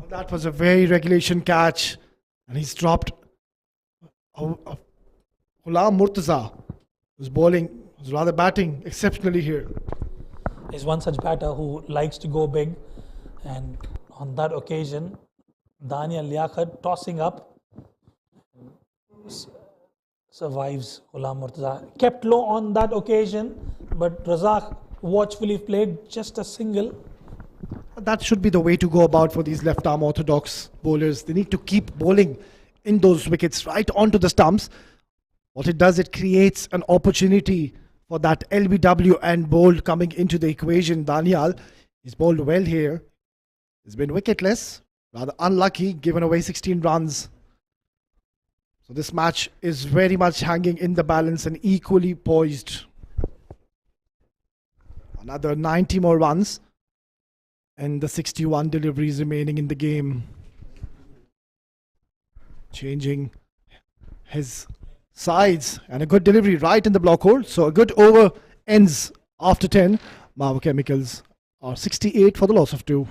That was a very regulation catch. And he's dropped. Ghulam Murtaza was rather batting exceptionally here. He's one such batter who likes to go big. And on that occasion, Daniel Liaquat tossing up survives Ghulam Murtaza. Kept low on that occasion, but Razak watchfully played just a single. That should be the way to go about for these left-arm orthodox bowlers. They need to keep bowling in those wickets right onto the stumps. What it does, it creates an opportunity for that LBW and bowled coming into the equation. Daniel is bowled well here. He's been wicketless, rather unlucky, given away 16 runs. So this match is very much hanging in the balance and equally poised. Another 90 more runs and the 61 deliveries remaining in the game. Changing his sides and a good delivery right in the block hole. So a good over ends after 10. Mawa Chemicals are 68 for the loss of 2.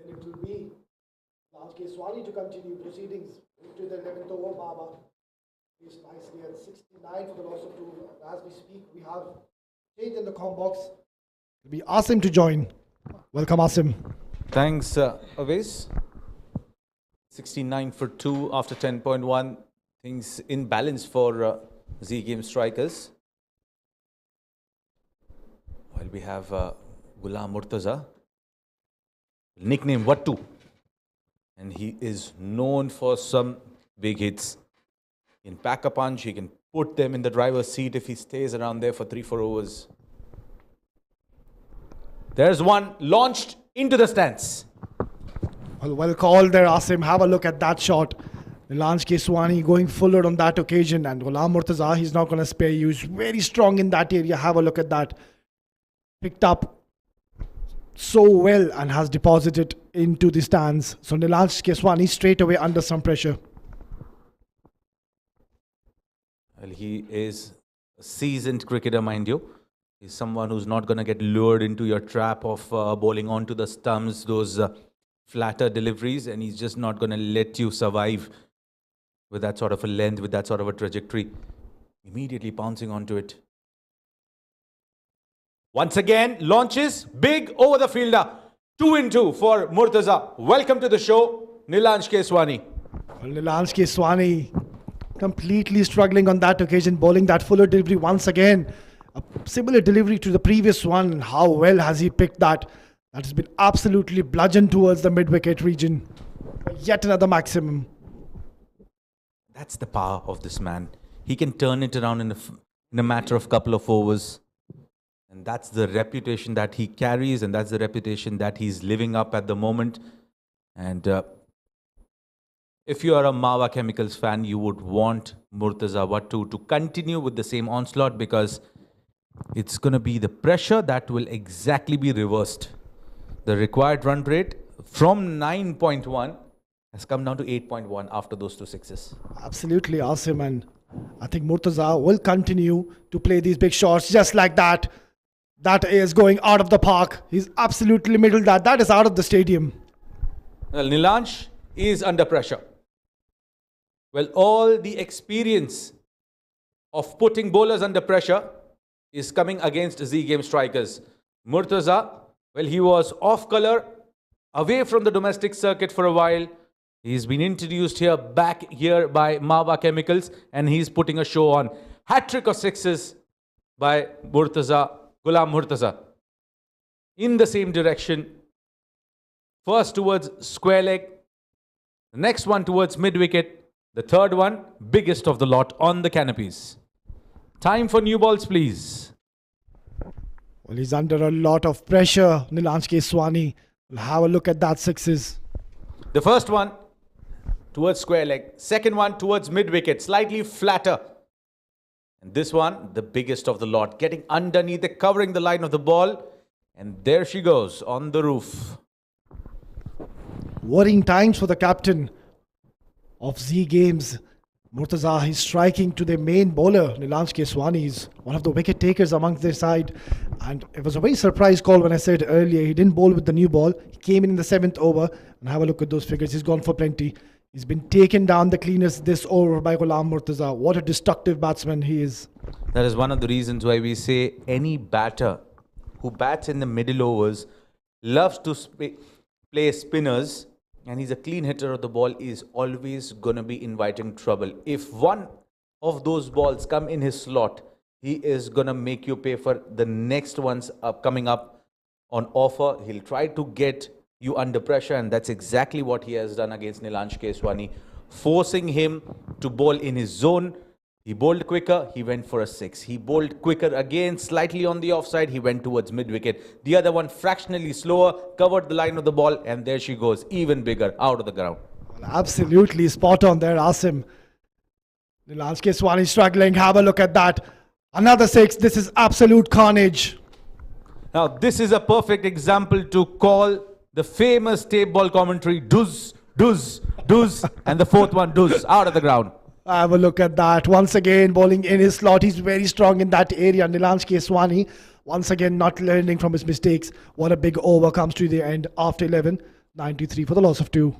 And it will be Lance Keswani to continue proceedings into the 11th over. Baba is nicely at 69 for the loss of 2. And as we speak, we have change in the com box. It'll be Asim to join. Welcome, Asim. Thanks, Awais. 69 for 2 after 10.1. Things in balance for Z Game strikers. While we have Ghulam Mortaza, nickname Wattu, and he is known for some big hits. He can pack a punch, he can put them in the driver's seat if he stays around there for 3-4 overs. There's one launched into the stands. Well called there, Asim. Have a look at that shot. Lance Keswani going fuller on that occasion, and Ghulam Mortaza, he's not going to spare you. He's very strong in that area. Have a look at that. Picked up so well and has deposited into the stands. So Nilansh Keswani straight away under some pressure. Well, he is a seasoned cricketer, mind you. He's someone who's not going to get lured into your trap of bowling onto the stumps, those flatter deliveries, and he's just not going to let you survive with that sort of a length, with that sort of a trajectory. Immediately pouncing onto it. Once again, launches big over the fielder. 2-2 for Mortaza. Welcome to the show, Nilansh Keswani. Well, Nilansh Keswani completely struggling on that occasion, bowling that fuller delivery once again. A similar delivery to the previous one. How well has he picked that? That has been absolutely bludgeoned towards the mid-wicket region. Yet another maximum. That's the power of this man. He can turn it around in a matter of couple of overs. And that's the reputation that he carries, and that's the reputation that he's living up at the moment. And if you are a Mawa Chemicals fan, you would want Mortaza Wattu to continue with the same onslaught, because It's going to be the pressure that will exactly be reversed. The required run rate from 9.1 has come down to 8.1 after those 2 sixes. Absolutely, Asim. And I think Mortaza will continue to play these big shots just like that. That is going out of the park. He's absolutely middle that. That is out of the stadium. Well, Nilansh is under pressure. Well, all the experience of putting bowlers under pressure is coming against Z Game strikers. Mortaza, well, he was off color, away from the domestic circuit for a while. He's been introduced here, back here by Mawa Chemicals, and he's putting a show on. Hat-trick of sixes by Mortaza, Ghulam Mortaza. In the same direction. First towards square leg. The next one towards mid-wicket. The third one, biggest of the lot, on the canopies. Time for new balls, please. Well, he's under a lot of pressure. Nilansh Keswani. We'll have a look at that sixes. The first one towards square leg. Second one towards mid-wicket, slightly flatter. And this one, the biggest of the lot, getting underneath it, covering the line of the ball. And there she goes on the roof. Worrying times for the captain of Z Games. Mortaza is striking to the main bowler. Nilansh Keswani is one of the wicket takers amongst their side. And it was a very surprise call when I said earlier he didn't bowl with the new ball. He came in the 7th over. And have a look at those figures. He's gone for plenty. He's been taken down the cleaners this over by Ghulam Mortaza. What a destructive batsman he is. That is one of the reasons why we say any batter who bats in the middle overs loves to play spinners, and he's a clean hitter of the ball, is always going to be inviting trouble. If one of those balls come in his slot, he is going to make you pay for the next ones coming up on offer. He'll try to get you under pressure, and that's exactly what he has done against Nilansh Keswani, forcing him to bowl in his zone. He bowled quicker, he went for a 6. He bowled quicker again, slightly on the offside, he went towards mid-wicket. The other one fractionally slower, covered the line of the ball, and there she goes, even bigger, out of the ground. Well, absolutely spot on there, Asim. Nilansh Keswani struggling. Have a look at that. Another 6. This is absolute carnage. Now, this is a perfect example to call the famous tape ball commentary, doos, doos, doos, and the fourth one, doos, out of the ground. Have a look at that. Once again, bowling in his slot. He's very strong in that area. Nilansh Keswani, once again, not learning from his mistakes. What a big over comes to the end after 11. 93 for the loss of 2.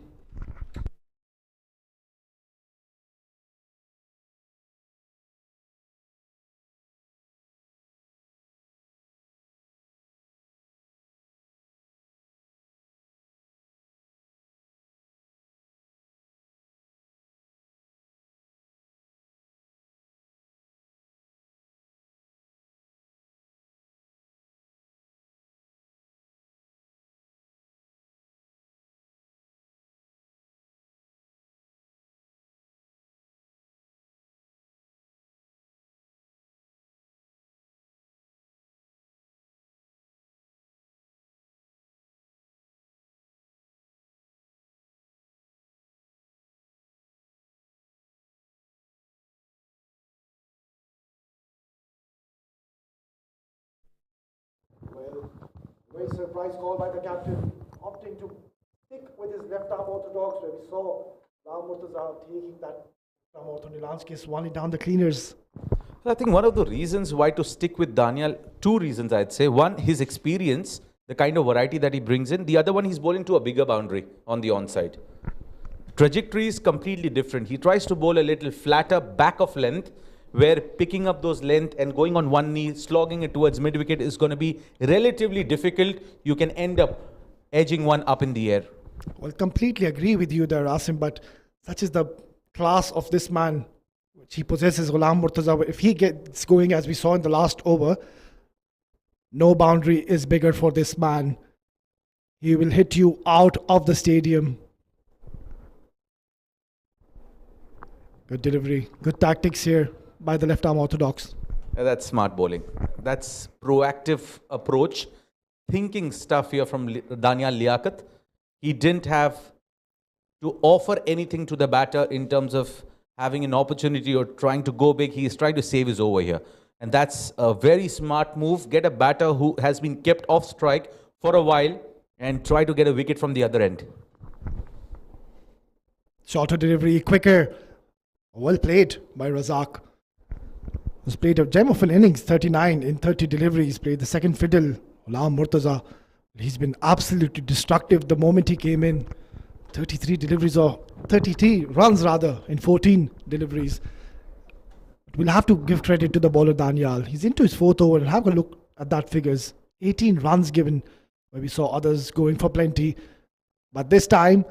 Well, very surprise call by the captain, opting to stick with his left arm orthodox, where we saw Ghulam Mortaza taking that from Nilansh Keswani down the cleaners. I think one of the reasons why to stick with Daniel, 2 reasons I'd say. One, his experience, the kind of variety that he brings in. The other one, he's bowling to a bigger boundary on the onside. Trajectory is completely different. He tries to bowl a little flatter back of length, where picking up those length and going on one knee, slogging it towards mid-wicket is going to be relatively difficult. You can end up edging one up in the air. Well, completely agree with you there, Asim, but such is the class of this man, which he possesses, Ghulam Mortaza. If he gets going as we saw in the last over, no boundary is bigger for this man. He will hit you out of the stadium. Good delivery, good tactics here by the left arm orthodox. That's smart bowling. That's proactive approach. Thinking stuff here from Daniel Liaquat. He didn't have to offer anything to the batter in terms of having an opportunity or trying to go big. He is trying to save his over here. And that's a very smart move. Get a batter who has been kept off strike for a while and try to get a wicket from the other end. Shorter delivery, quicker. Well played by Razak. He's played a gem of an innings, 39 in 30 deliveries. Played the second fiddle. Mortaza. He's been absolutely destructive the moment he came in. 33 deliveries, or 33 runs rather, in 14 deliveries. We'll have to give credit to the bowler Daniel. He's into his fourth over, and have a look at that figures. 18 runs given, where we saw others going for plenty. But this time,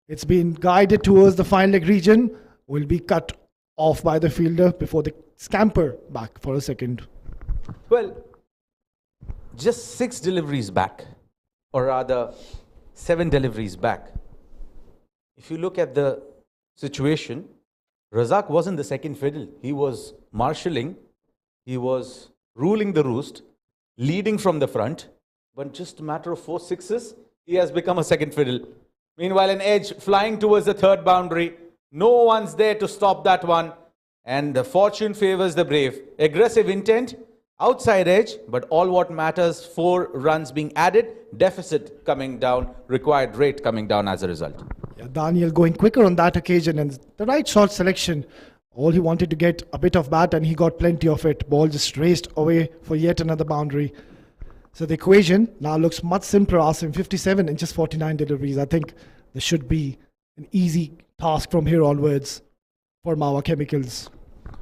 it's been guided towards the fine leg region. Will be cut off by the fielder before they scamper back for a second. Well, just 6 deliveries back, or rather 7 deliveries back. If you look at the situation, Razak wasn't the second fiddle. He was marshalling, he was ruling the roost, leading from the front, but just a matter of 4 sixes, he has become a second fiddle. Meanwhile, an edge flying towards the third boundary. No one's there to stop that one. And the fortune favors the brave. Aggressive intent, outside edge, but all what matters, 4 runs being added, deficit coming down, required rate coming down as a result. Yeah, Daniel going quicker on that occasion, and the right shot selection. All he wanted to get a bit of bat, and he got plenty of it. Ball just raced away for yet another boundary. So the equation now looks much simpler. Asim 57 in just 49 deliveries. I think this should be an easy task from here onwards for Mawa Chemicals.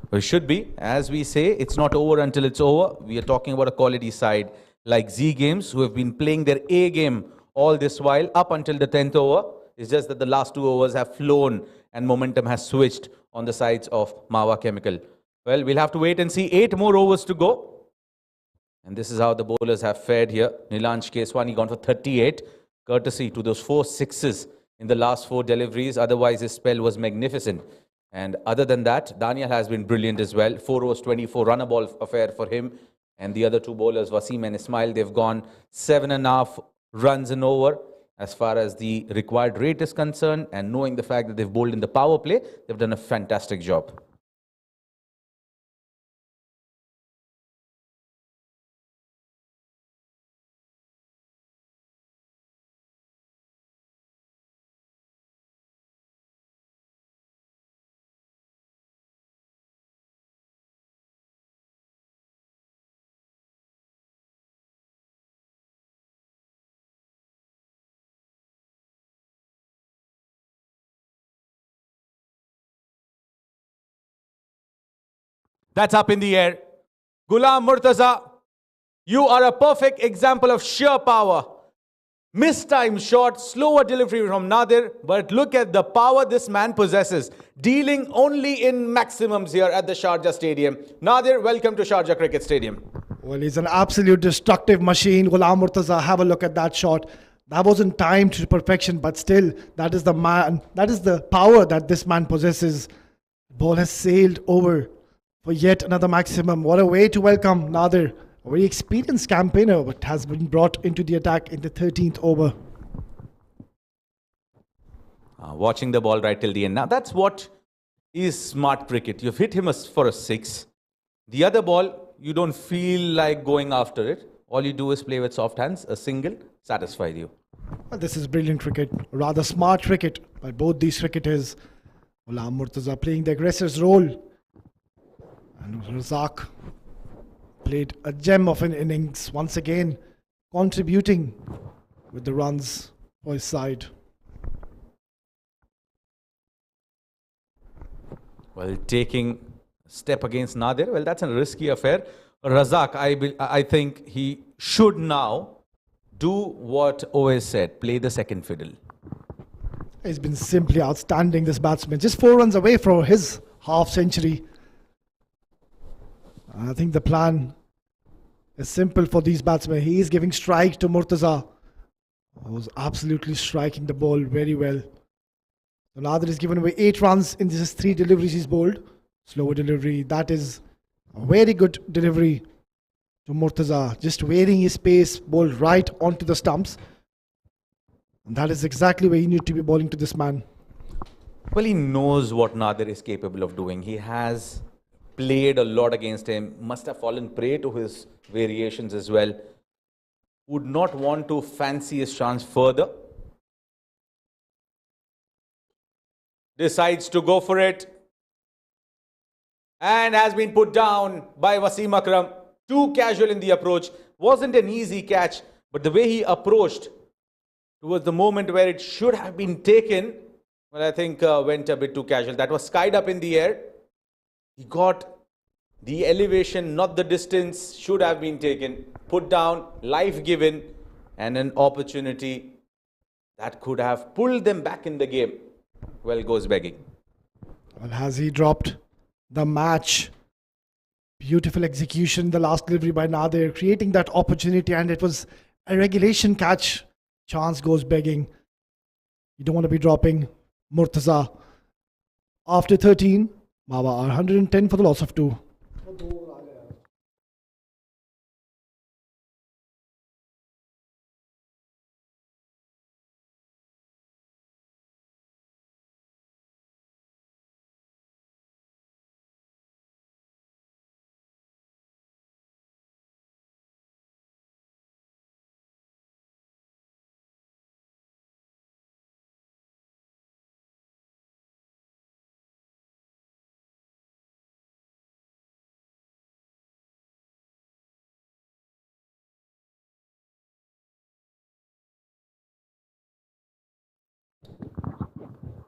Well, it should be. As we say, it's not over until it's over. We are talking about a quality side like Z Games, who have been playing their A game all this while up until the 10th over. It's just that the last 2 overs have flown and momentum has switched on the sides of Mawa Chemical. Well, we'll have to wait and see. 8 more overs to go. And this is how the bowlers have fared here. Nilansh Keswani gone for 38, courtesy to those 4 sixes in the last 4 deliveries. Otherwise, his spell was magnificent. And other than that, Daniel has been brilliant as well. 4 overs, 24 runner ball affair for him. And the other 2 bowlers, Wasim and Ismail, they've gone 7.5 runs an over as far as the required rate is concerned. And knowing the fact that they've bowled in the power play, they've done a fantastic job. That's up in the air. Ghulam Mortaza, you are a perfect example of sheer power. Mistimed shot, slower delivery from Nadir, but look at the power this man possesses. Dealing only in maximums here at the Sharjah Stadium. Nadir, welcome to Sharjah Cricket Stadium. Well, he's an absolute destructive machine. Ghulam Mortaza, have a look at that shot. That wasn't timed to perfection, but still, that is the man, that is the power that this man possesses. Ball has sailed over for yet another maximum. What a way to welcome Nadir. A very experienced campaigner, but has been brought into the attack in the 13th over. Watching the ball right till the end. Now, that's what is smart cricket. You've hit him for a 6. The other ball, you don't feel like going after it. All you do is play with soft hands. A single satisfies you. Well, this is brilliant cricket. Rather smart cricket by both these cricketers. Ghulam Mortaza playing the aggressor's role. And Razak played a gem of an innings, once again contributing with the runs for his side. Well, taking a step against Nadir, well, that's a risky affair. Razak, I think he should now do what OS said, play the second fiddle. He's been simply outstanding, this batsman. Just 4 runs away from his half century. I think the plan is simple for these batsmen. He is giving strike to Mortaza, who was absolutely striking the ball very well. So Nadir is given away 8 runs in just 3 deliveries he's bowled. Slower delivery. That is a very good delivery to Mortaza. Just wearing his pace, bowled right onto the stumps. And that is exactly where you need to be bowling to this man. Well, he knows what Nadir is capable of doing. He has played a lot against him, must have fallen prey to his variations as well. Would not want to fancy his chance further. Decides to go for it. And has been put down by Wasim Akram. Too casual in the approach. Wasn't an easy catch, but the way he approached towards the moment where it should have been taken, well, I think went a bit too casual. That was skied up in the air. He got the elevation, not the distance, should have been taken. Put down, life given, and an opportunity that could have pulled them back in the game. Well, goes begging. Well, has he dropped the match? Beautiful execution, the last delivery by Nadir, creating that opportunity, and it was a regulation catch. Chance goes begging. You don't want to be dropping Mortaza. After 13, Mawa are 110 for the loss of 2.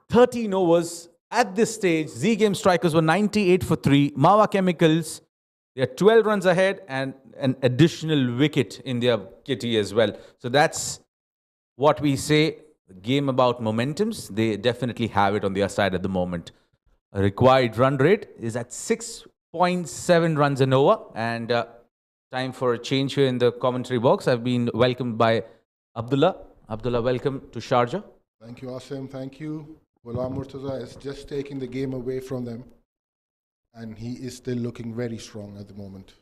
"13 overs at this stage. Z Game Strikers were 98 for 3. Mawa Chemicals, they are 12 runs ahead and an additional wicket in their kitty as well. So that's what we say, the game about momentums. They definitely have it on their side at the moment. A required run rate is at 6.7 runs an over. And time for a change here in the commentary box. I've been welcomed by Abdullah. Abdullah, welcome to Sharjah. Thank you, Asim. Thank you. Ghulam Mortaza is just taking the game away from them, and he is still looking very strong at the moment.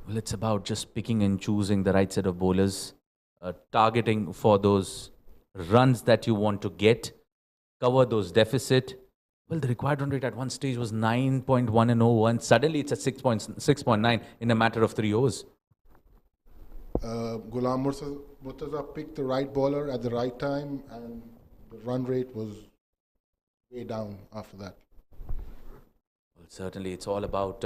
Well, it's about just picking and choosing the right set of bowlers, targeting for those runs that you want to get, cover those deficit. Well, the required run rate at one stage was 9.1 and 0, and suddenly it's at 6.9 in a matter of 3 overs. Ghulam Mortaza picked the right bowler at the right time, and the run rate was way down after that. Well, certainly it's all about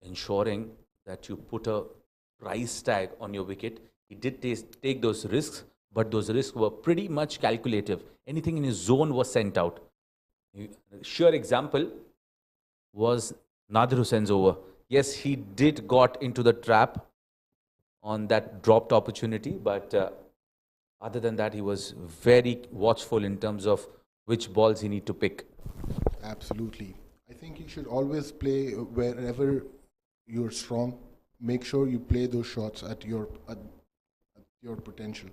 ensuring that you put a price tag on your wicket. He did take those risks, but those risks were pretty much calculative. Anything in his zone was sent out. A sure example was Nadir Hussein's over. Yes, he did got into the trap on that dropped opportunity, but other than that, he was very watchful in terms of which balls he need to pick. Absolutely. I think you should always play wherever you're strong. Make sure you play those shots at your potential.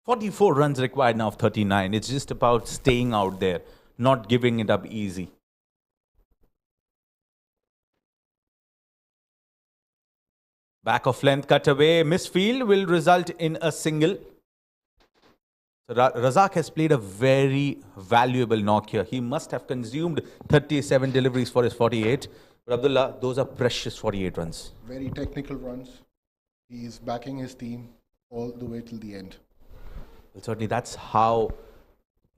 "44 runs required now of 39. It's just about staying out there, not giving it up easy. Back of length cut away. Misfield will result in a single. So Razak has played a very valuable knock here. He must have consumed 37 deliveries for his 48. But Abdullah, those are precious 48 runs. Very technical runs. He is backing his team all the way till the end. Well, certainly that's how,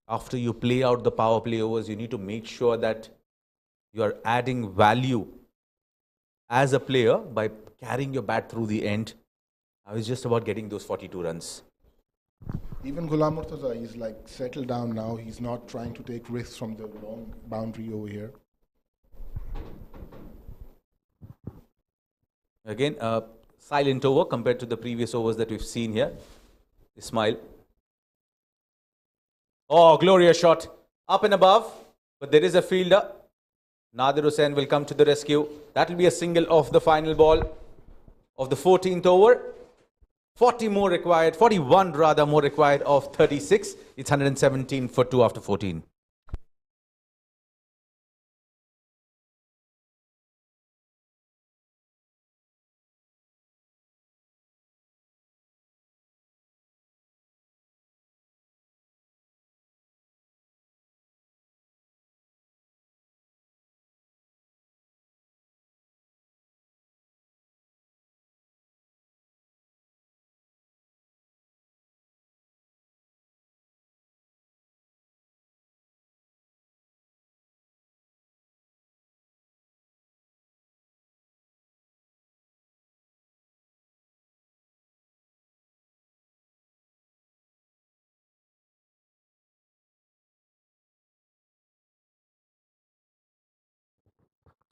after you play out the power play overs, you need to make sure that you are adding value as a player by carrying your bat through the end. I was just about getting those 42 runs. Even Ghulam Mortaza is like settled down now. He's not trying to take risks from the long boundary over here. Again, a silent over compared to the previous overs that we've seen here. Ismail. Oh, glorious shot. Up and above. But there is a fielder. Nadir Hussain will come to the rescue. That will be a single off the final ball of the 14th over. 40 more required, 41 rather more required of 36. It's 117 for 2 after 14.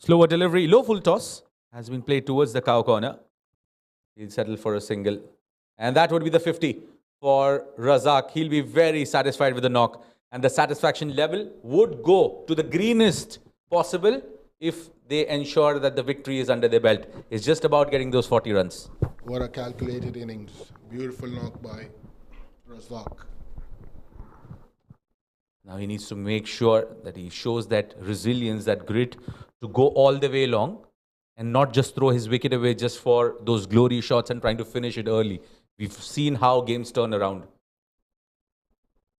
Slower delivery, low full toss has been played towards the cow corner. He'll settle for a single. And that would be the 50 for Razak. He'll be very satisfied with the knock. And the satisfaction level would go to the greenest possible if they ensure that the victory is under their belt. It's just about getting those 40 runs. What a calculated innings. Beautiful knock by Razak. Now he needs to make sure that he shows that resilience, that grit to go all the way along and not just throw his wicket away just for those glory shots and trying to finish it early. We've seen how games turn around.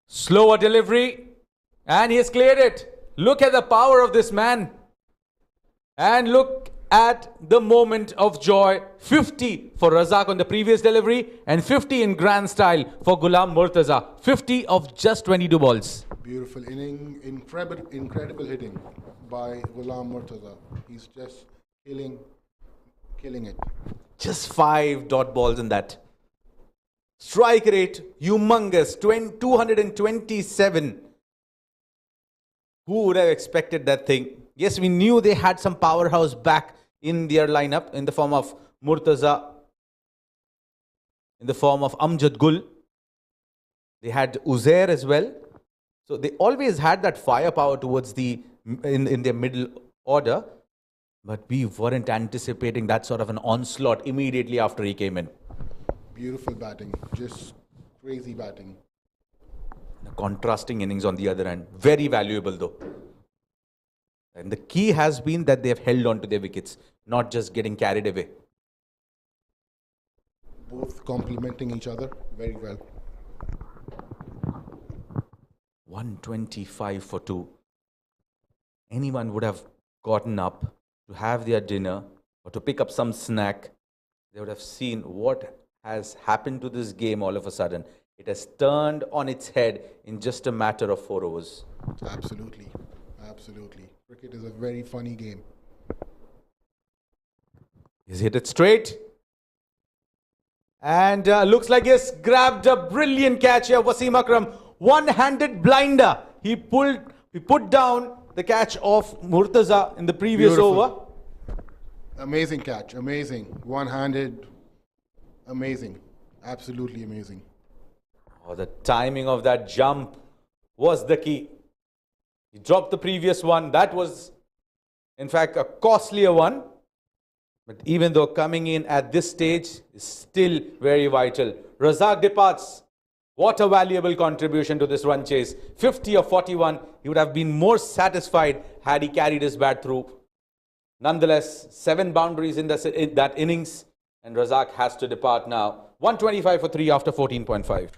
Slower delivery, and he has cleared it. Look at the power of this man. And look at the moment of joy. 50 for Razak on the previous delivery and 50 in grand style for Ghulam Mortaza. 50 of just 22 balls. Beautiful inning, incredible hitting by Ghulam Mortaza. He's just killing it. Just 5 dot balls in that. Strike rate, humongous, 227. Who would have expected that thing? Yes, we knew they had some powerhouse back in their lineup in the form of Mortaza, in the form of Amjad Gul. They had Uzair as well. So they always had that firepower towards in their middle order. But we weren't anticipating that sort of an onslaught immediately after he came in. Beautiful batting, just crazy batting. A contrasting innings on the other end. Very valuable though. And the key has been that they have held on to their wickets, not just getting carried away. Both complementing each other very well. 125 for 2. Anyone would have gotten up to have their dinner or to pick up some snack. They would have seen what has happened to this game all of a sudden. It has turned on its head in just a matter of 4 overs. Absolutely. Absolutely. Cricket is a very funny game. He's hit it straight. And looks like he's grabbed a brilliant catch here. Wasim Akram, one-handed blinder. He put down the catch of Mortaza in the previous over. Amazing catch. Amazing. One-handed. Amazing. Absolutely amazing. Oh, the timing of that jump was the key. He dropped the previous one. That was, in fact, a costlier one. But even though coming in at this stage is still very vital. Razak departs. What a valuable contribution to this run chase. 50 of 41. He would have been more satisfied had he carried his bat through. Nonetheless, 7 boundaries in that innings. And Razak has to depart now. 125 for 3 after 14.5.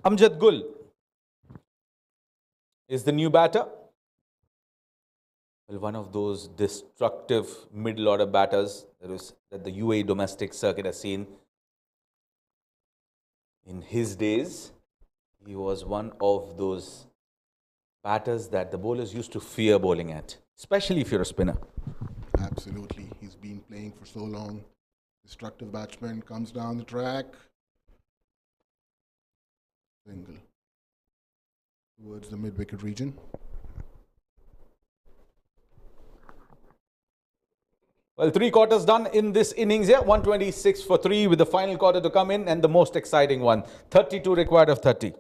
Amjad Gul is the new batter. Well, one of those destructive middle order batters that the UAE domestic circuit has seen in his days. He was one of those batters that the bowlers used to fear bowling at, especially if you're a spinner. Absolutely. He's been playing for so long. Destructive batsman comes down the track. Single. Towards the mid-wicket region. Well, 3 quarters done in this innings here. 126 for 3 with the final quarter to come in and the most exciting one. 32 required of 30.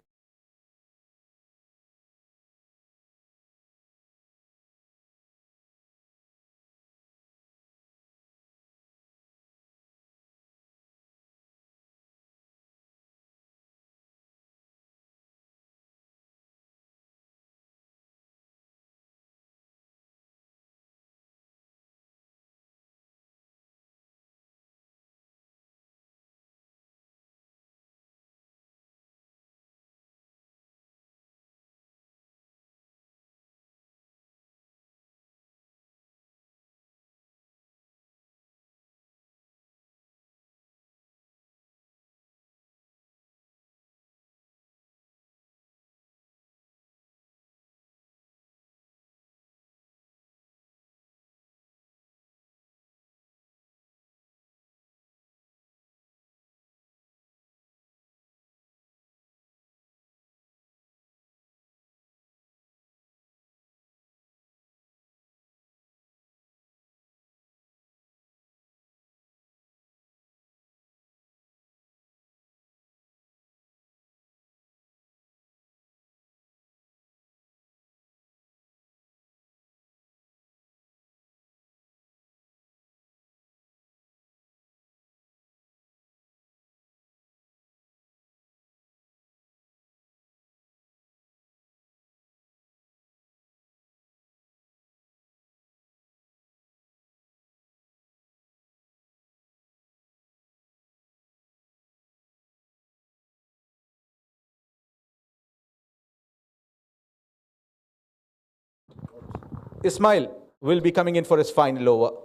Ismail will be coming in for his final over.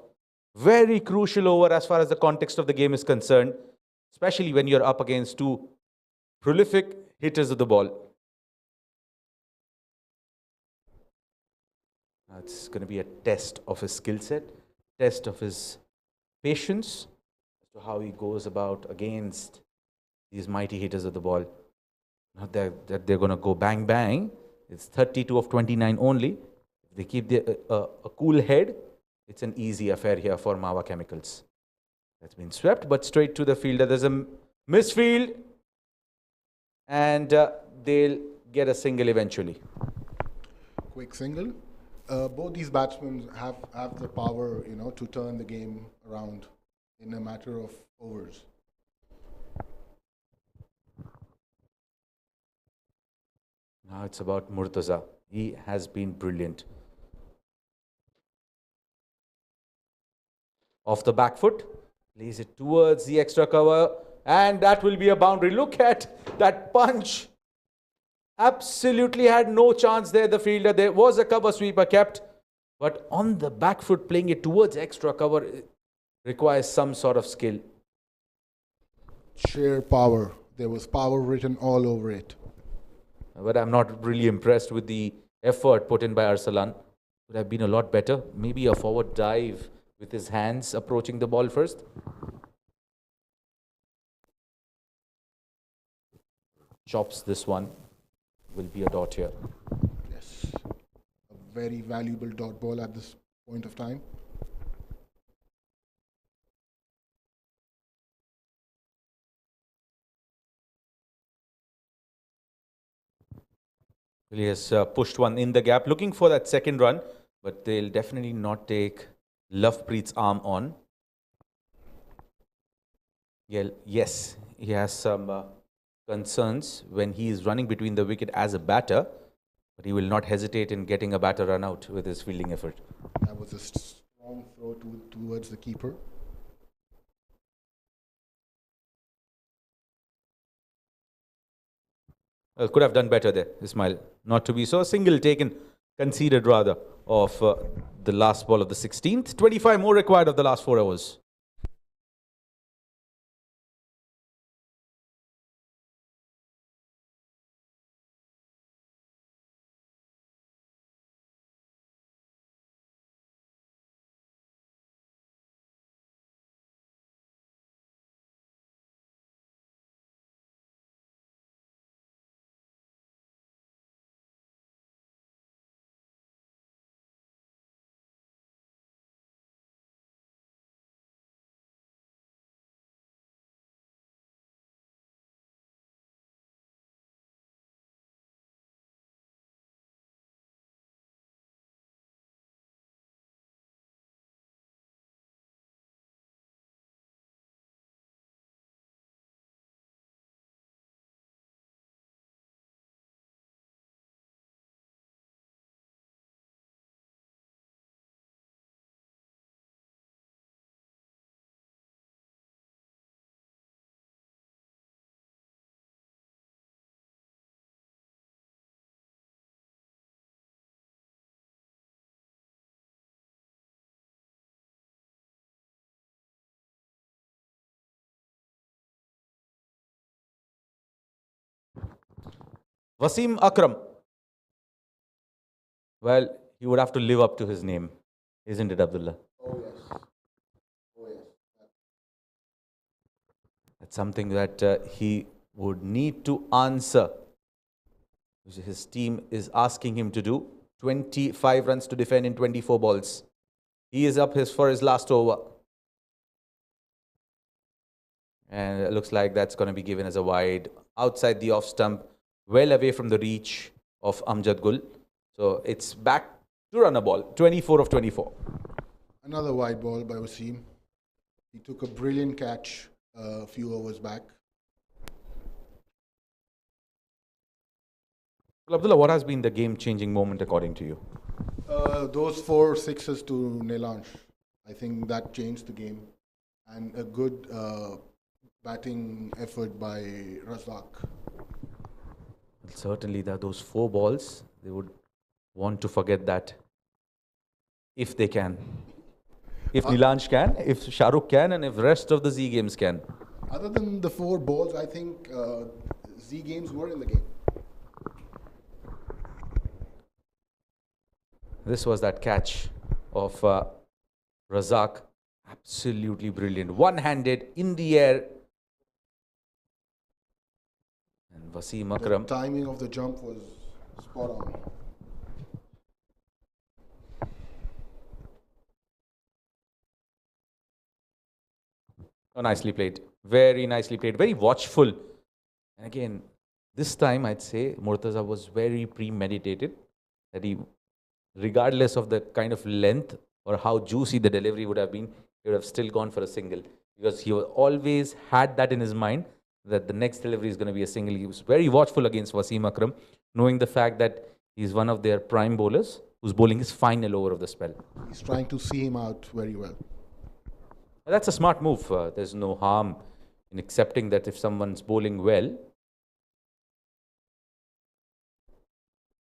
Very crucial over as far as the context of the game is concerned, especially when you're up against two prolific hitters of the ball. It's going to be a test of his skill set, test of his patience, as to how he goes about against these mighty hitters of the ball. Not that they're going to go bang bang. It's 32 of 29 only. If they keep a cool head, it's an easy affair here for Mawa Chemicals. That's been swept, but straight to the fielder. There's a misfield, and they'll get a single eventually. Quick single. Both these batsmen have the power, to turn the game around in a matter of overs. Now it's about Mortaza. He has been brilliant. Off the back foot, plays it towards the extra cover, and that will be a boundary. Look at that punch. Absolutely had no chance there, the fielder. There was a cover sweeper kept, but on the back foot, playing it towards extra cover requires some sort of skill. Sheer power. There was power written all over it. But I'm not really impressed with the effort put in by Arsalan. Would have been a lot better. Maybe a forward dive with his hands approaching the ball first. Chops this one. Will be a dot here. Yes. A very valuable dot ball at this point of time. He has pushed one in the gap, looking for that second run, but they'll definitely not take Lovepreet's arm on. Yeah, yes, he has some concerns when he is running between the wicket as a batter, but he will not hesitate in getting a batter run out with his fielding effort. That was a strong throw towards the keeper. Well, could have done better there, Ismail. Not to be so. A single taken, conceded rather, of the last ball of the 16th. 25 more required of the last 4 overs. Wasim Akram. Well, he would have to live up to his name, isn't it, Abdullah? Oh, yes. Oh, yes. That's something that he would need to answer, which his team is asking him to do. 25 runs to defend in 24 balls. He is up for his last over. And it looks like that's going to be given as a wide outside the off stump, well away from the reach of Amjad Gul. So it's back to run a ball, 24 of 24. Another wide ball by Wasim. He took a brilliant catch a few overs back. Well, Abdullah, what has been the game-changing moment according to you? Those 4 sixes to Nelanch. I think that changed the game. And a good batting effort by Razak. Certainly, those 4 balls, they would want to forget that. if they can. If Nilansh can, if Shahrukh can, and if rest of the Z Games can. Other than the 4 balls, I think Z Games were in the game. This was that catch of Razak. Absolutely brilliant. One-handed, in the air. And Wasim The Akram. timing of the jump was spot on. Oh, nicely played. Very nicely played. Very watchful. And again, this time I'd say Mortaza was very premeditated. That he, regardless of the kind of length or how juicy the delivery would have been, he would have still gone for a single. Because he always had that in his mind, that the next delivery is going to be a single. He was very watchful against Wasim Akram, knowing the fact that he's one of their prime bowlers who's bowling his final over of the spell. He's trying to see him out very well. That's a smart move. There's no harm in accepting that if someone's bowling well.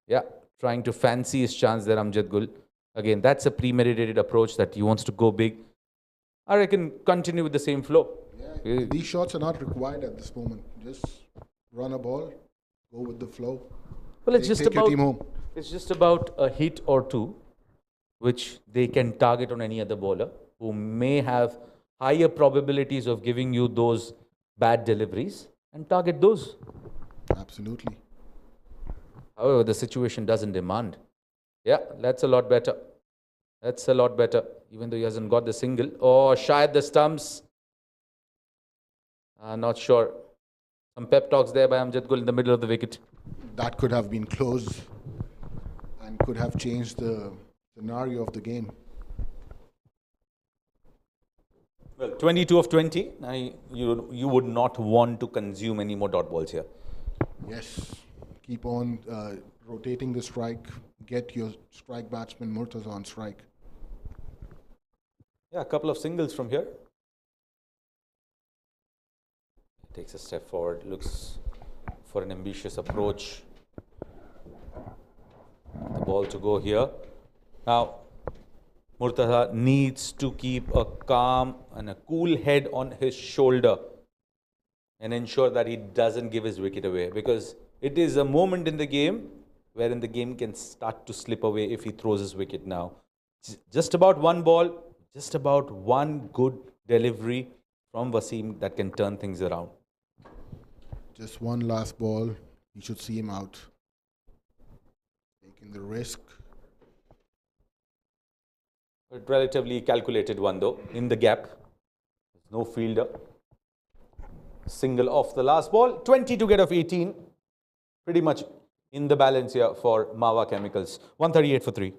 Yeah, trying to fancy his chance there, Amjad Gul. Again, that's a premeditated approach that he wants to go big. I reckon continue with the same flow. Yeah, these shots are not required at this moment. Just run a ball, go with the flow. Well, it's just take your about team home. it's just about a hit or two, which they can target on any other bowler who may have higher probabilities of giving you those bad deliveries, and target those. Absolutely. However, the situation doesn't demand. Yeah, that's a lot better. That's a lot better, even though he hasn't got the single. Oh, shy at the stumps. Not sure. Some pep talks there by Amjad Gul in the middle of the wicket. That could have been close and could have changed the scenario of the game. Well, 22 of 20. You would not want to consume any more dot balls here. Yes. Keep on rotating the strike. Get your strike batsman Mortaza on strike. Yeah, a couple of singles from here. Takes a step forward, looks for an ambitious approach. The ball to go here. Now, Mortaza needs to keep a calm and a cool head on his shoulder and ensure that he doesn't give his wicket away, because it is a moment in the game wherein the game can start to slip away if he throws his wicket now. Just about one ball, just about one good delivery from Wasim that can turn things around. Just one last ball. You should see him out. Taking the risk. A relatively calculated one though, in the gap. There's no fielder. Single off the last ball. 20 to get off 18. Pretty much in the balance here for Mawa Chemicals. 138 for 3.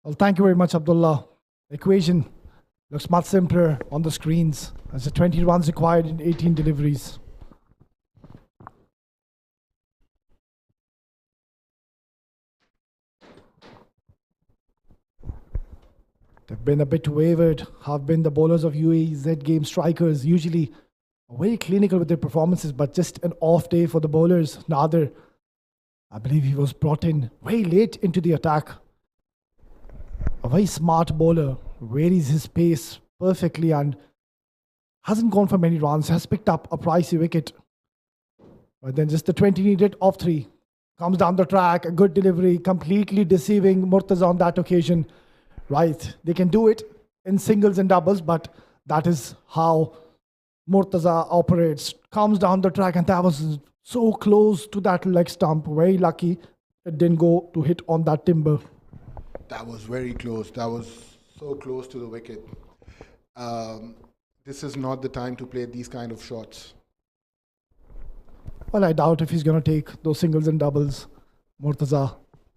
Well, thank you very much, Abdullah. The equation looks much simpler on the screens as the 20 runs required in 18 deliveries. They've been a bit wavered, have been the bowlers of UAE Z game strikers, usually very clinical with their performances, but just an off day for the bowlers. Nader, I believe he was brought in very late into the attack. A very smart bowler, varies his pace perfectly and hasn't gone for many runs, has picked up a pricey wicket. But then just the 20 needed off 3. Comes down the track, a good delivery, completely deceiving Mortaza on that occasion. Right, they can do it in singles and doubles, but that is how Mortaza operates, comes down the track, and that was so close to that leg stump. Very lucky it didn't go to hit on that timber. That was very close. That was so close to the wicket. This is not the time to play these kind of shots. Well, I doubt if he's going to take those singles and doubles. Mortaza,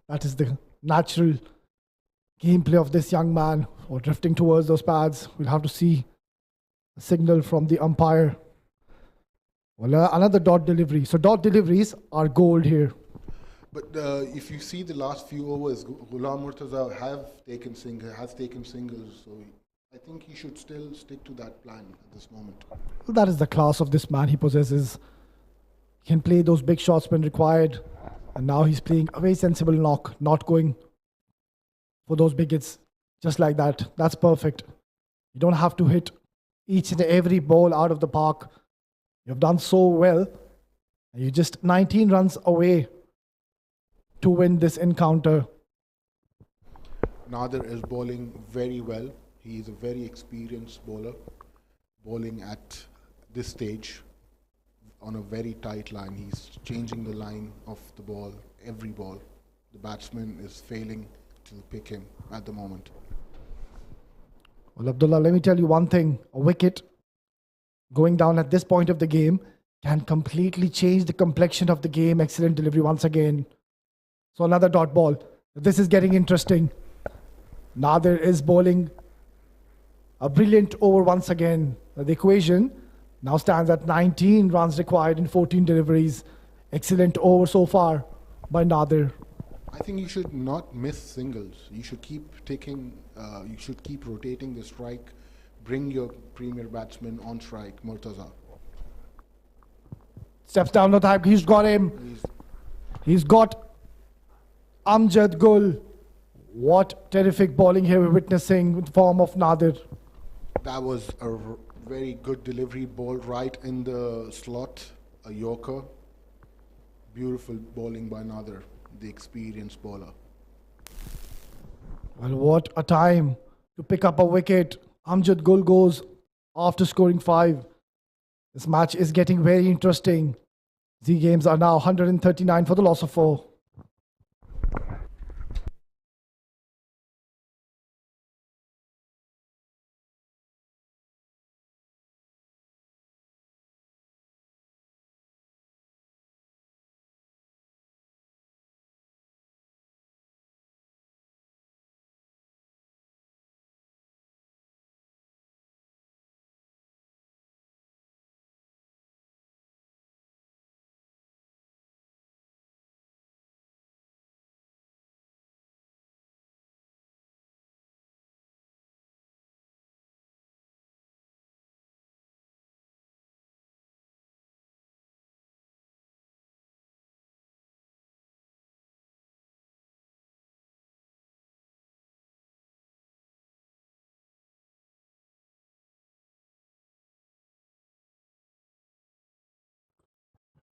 that is the natural gameplay of this young man, or drifting towards those pads. We'll have to see a signal from the umpire. Well, another dot delivery. So dot deliveries are gold here. But if you see the last few overs, Ghulam Mortaza has taken singles. So I think he should still stick to that plan at this moment. Well, that is the class of this man he possesses. He can play those big shots when required. And now he's playing a very sensible knock, not going for those big hits just like that. That's perfect. You don't have to hit each and every ball out of the park. You've done so well. You're just 19 runs away to win this encounter. Nader is bowling very well. He is a very experienced bowler, bowling at this stage on a very tight line. He's changing the line of the ball, every ball. The batsman is failing to pick him at the moment. Well, Abdullah, let me tell you one thing. A wicket going down at this point of the game can completely change the complexion of the game. Excellent delivery once again. So another dot ball. This is getting interesting. Nader is bowling a brilliant over once again. The equation now stands at 19 runs required in 14 deliveries. Excellent over so far by Nader. I think you should not miss singles. You should keep you should keep rotating the strike. Bring your premier batsman on strike, Mortaza. Steps down the type. He's got him. He's got Amjad Gul. What terrific bowling here we're witnessing in the form of Nader. That was a very good delivery, bowled right in the slot, a yorker. Beautiful bowling by Nader, the experienced bowler. Well, what a time to pick up a wicket. Amjad Gul goes after scoring 5. This match is getting very interesting. Z games are now 139 for the loss of 4.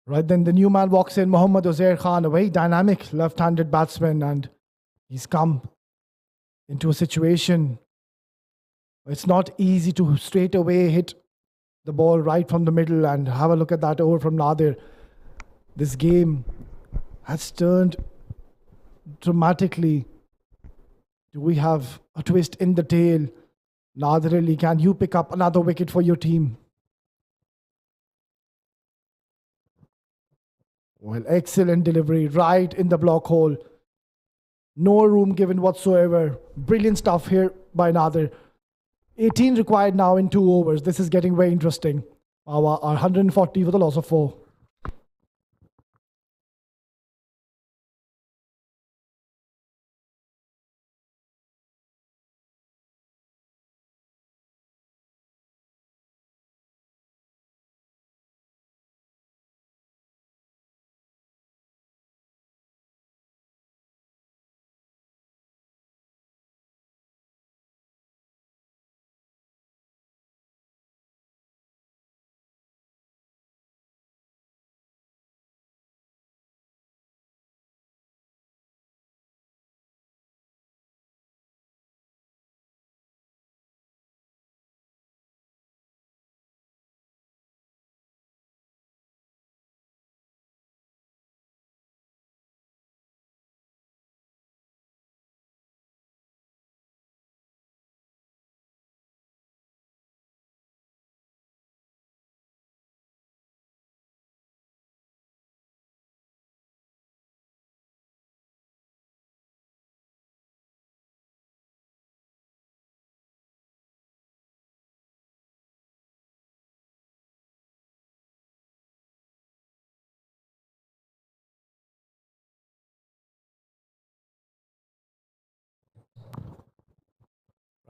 Right then, the new man walks in, Mohammad Uzair Khan, a very dynamic left-handed batsman, and he's come into a situation where it's not easy to straight away hit the ball right from the middle. And have a look at that over from Nadir. This game has turned dramatically. Do we have a twist in the tail? Nadir Ali, can you pick up another wicket for your team? Well, excellent delivery right in the block hole. No room given whatsoever. Brilliant stuff here by Nadir. 18 required now in 2 overs. This is getting very interesting. Mawa are 140 for the loss of 4.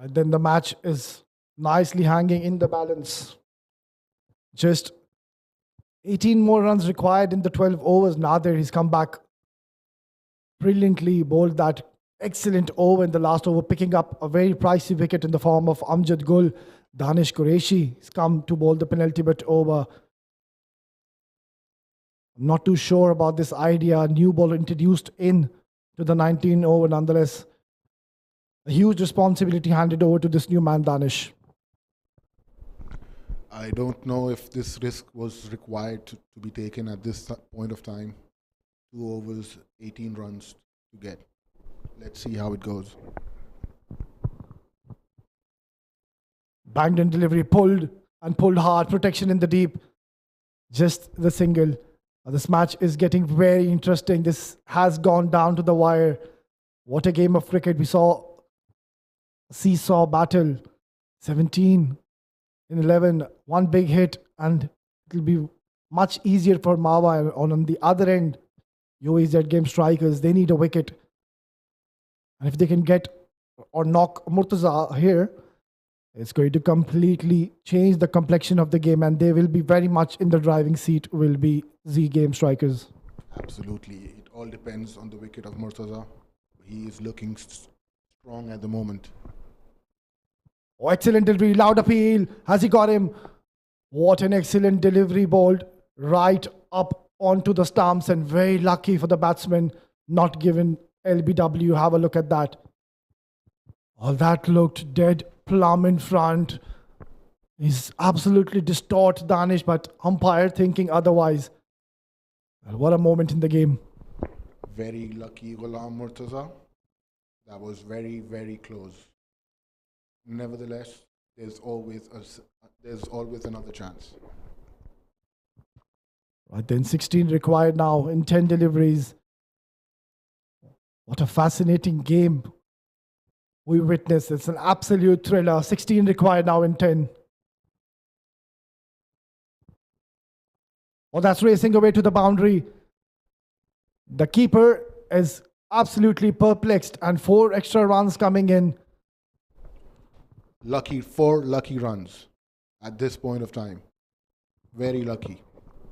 And then the match is nicely hanging in the balance. Just 18 more runs required in the 12 overs. Nadir, he's come back brilliantly, bowled that excellent over in the last over, picking up a very pricey wicket in the form of Amjad Gul. Danish Qureshi has come to bowl the penultimate over. I'm not too sure about this idea. New ball introduced in to the 19 over nonetheless. A huge responsibility handed over to this new man, Danish. I don't know if this risk was required to be taken at this point of time. 2 overs, 18 runs to get. Let's see how it goes. Banged in delivery, pulled and pulled hard. Protection in the deep. Just the single. This match is getting very interesting. This has gone down to the wire. What a game of cricket. We saw a seesaw battle. 17 in 11. One big hit, and it'll be much easier for Mawa. On the other end, UAZ game strikers, they need a wicket. And if they can get or knock Mortaza here, it's going to completely change the complexion of the game, and they will be very much in the driving seat, will be Z game strikers. Absolutely. It all depends on the wicket of Mortaza. He is looking strong at the moment. Oh, excellent delivery, loud appeal. Has he got him? What an excellent delivery, bowled right up onto the stumps, and very lucky for the batsman, not given LBW. Have a look at that. All that looked dead plumb in front. He's absolutely distort Danish, but umpire thinking otherwise. And what a moment in the game. Very lucky Ghulam Mortaza. That was very, very close. Nevertheless, there's always another chance. Right then, 16 required now in 10 deliveries. What a fascinating game we witnessed. It's an absolute thriller. 16 required now in 10. Oh, that's racing away to the boundary. The keeper is absolutely perplexed, and 4 extra runs coming in. Four lucky runs at this point of time. Very lucky.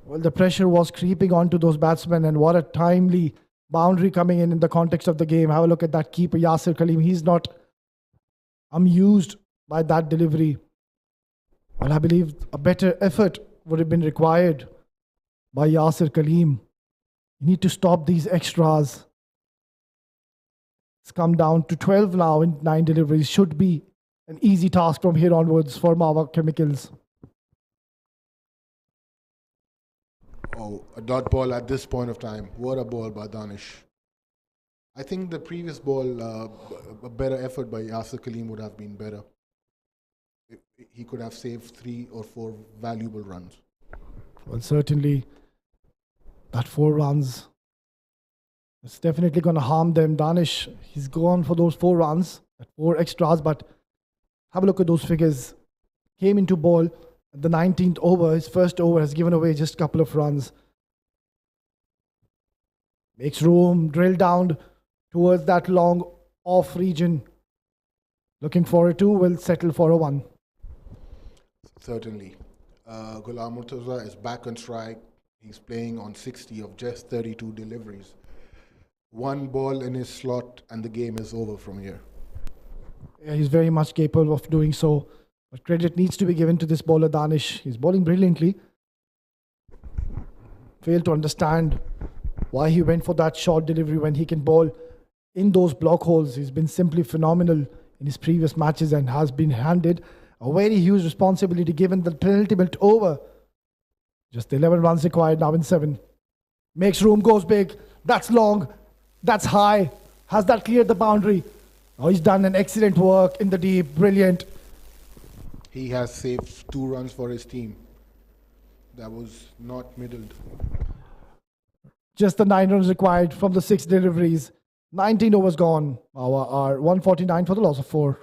Well, the pressure was creeping onto those batsmen, and what a timely boundary coming in the context of the game. Have a look at that keeper, Yasir Kaleem. He's not amused by that delivery. Well, I believe a better effort would have been required by Yasir Kaleem. You need to stop these extras. It's come down to 12 now in 9 deliveries. Should be an easy task from here onwards for Mawa Chemicals. Oh, a dot ball at this point of time. What a ball by Danish. I think the previous ball, a better effort by Yasir Kaleem would have been better. He could have saved 3 or 4 valuable runs. Well, certainly that 4 runs, it's definitely going to harm them. Danish, he's gone for those 4 runs, 4 extras, but have a look at those figures. Came into ball at the 19th over. His first over has given away just a couple of runs. Makes room, drill down towards that long off region. Looking for a 2, will settle for a 1. Certainly. Ghulam Mortaza is back on strike. He's playing on 60 of just 32 deliveries. 1 ball in his slot and the game is over from here. Yeah, he's very much capable of doing so. But credit needs to be given to this bowler, Danish. He's bowling brilliantly. Failed to understand why he went for that short delivery when he can bowl in those block holes. He's been simply phenomenal in his previous matches and has been handed a very huge responsibility given the penultimate over. Just 11 runs required now in 7. Makes room, goes big. That's long. That's high. Has that cleared the boundary? Oh, he's done an excellent work in the deep. Brilliant. He has saved 2 runs for his team. That was not middled. Just the 9 runs required from the 6 deliveries. 19 overs gone. Our 149 for the loss of 4.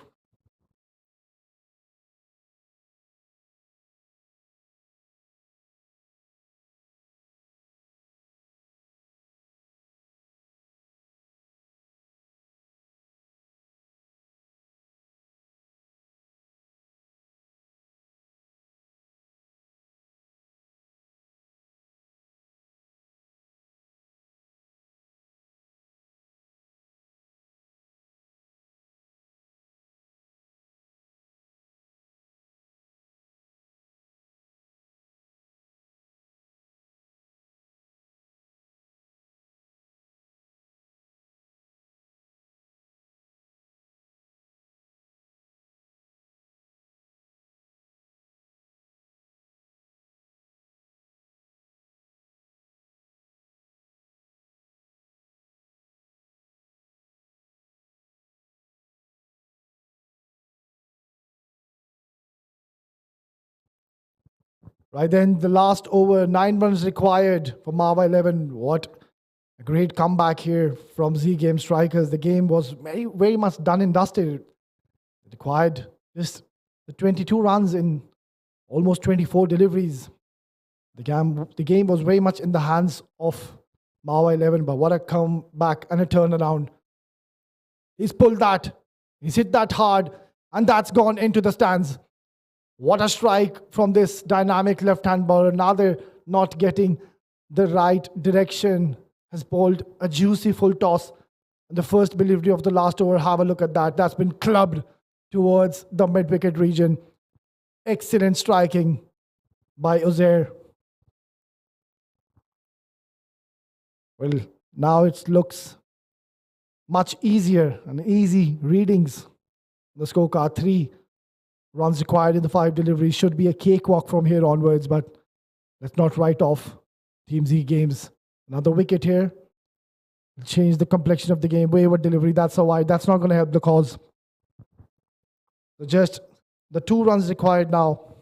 Right then, the last over, 9 runs required for Mawa 11. What a great comeback here from Z Game Strikers. The game was very, very much done and dusted. It required just the 22 runs in almost 24 deliveries. The game was very much in the hands of Mawa 11, but what a comeback and a turnaround. He's pulled that. He's hit that hard, and that's gone into the stands. What a strike from this dynamic left-hand bowler. Nadir not getting the right direction. Has bowled a juicy full toss. The first delivery of the last over, have a look at that. That's been clubbed towards the mid-wicket region. Excellent striking by Uzair. Well, now it looks much easier and easy readings. The scorecard, 3 runs required in the 5 deliveries. Should be a cakewalk from here onwards, but let's not write off Team Z Games. Another wicket here. Change the complexion of the game. Wayward delivery, that's a wide. That's not going to help the cause. So just the 2 runs required now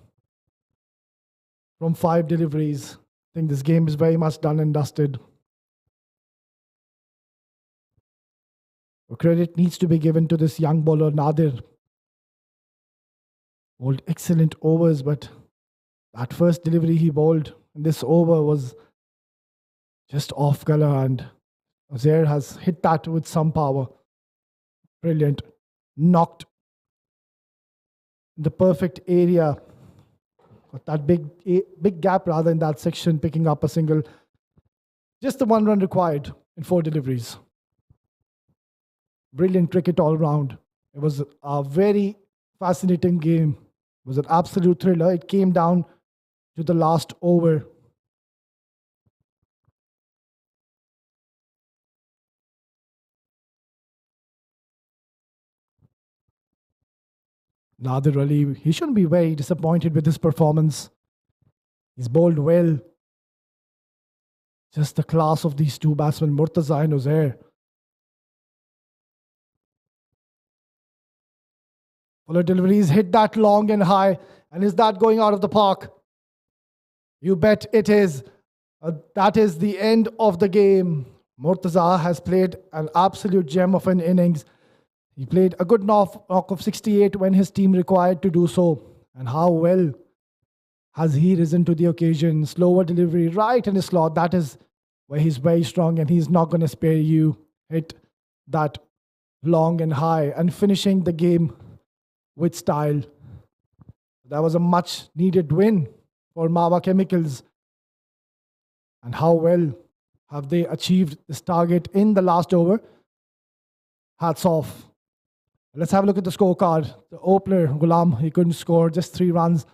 from 5 deliveries. I think this game is very much done and dusted. Credit needs to be given to this young bowler, Nadir. Bowled excellent overs, but that first delivery he bowled in this over was just off colour, and Uzair has hit that with some power. Brilliant. Knocked the perfect area. Got that big gap rather in that section, picking up a single. Just the 1 run required in 4 deliveries. Brilliant cricket all round. It was a very fascinating game. It was an absolute thriller. It came down to the last over. Nadir Ali, he shouldn't be very disappointed with his performance. He's bowled well. Just the class of these 2 batsmen, Mortaza and Uzair. Fuller deliveries, hit that long and high. And is that going out of the park? You bet it is. That is the end of the game. Mortaza has played an absolute gem of an innings. He played a good knock of 68 when his team required to do so. And how well has he risen to the occasion. Slower delivery right in his slot. That is where he's very strong, and he's not going to spare you. Hit that long and high and finishing the game with style. That was a much needed win for Mawa Chemicals. And how well have they achieved this target in the last over? Hats off. Let's have a look at the scorecard. The opener, Ghulam, he couldn't score, just 3 runs.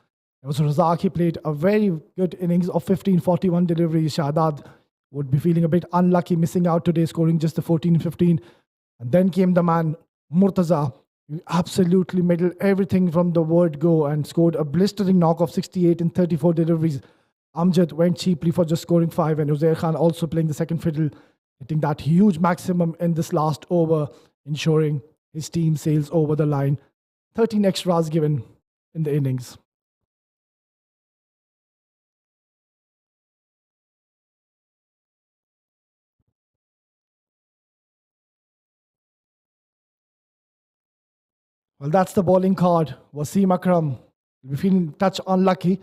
It was Razak. He played a very good innings of 15-41 deliveries. Shahadad would be feeling a bit unlucky, missing out today, scoring just the 14-15. And then came the man, Mortaza. He absolutely middled everything from the word go and scored a blistering knock of 68 in 34 deliveries. Amjad went cheaply for just scoring 5, and Uzair Khan also playing the second fiddle, hitting that huge maximum in this last over, ensuring his team sails over the line. 13 extras given in the innings. Well, that's the bowling card. Wasim Akram will be feeling touch unlucky.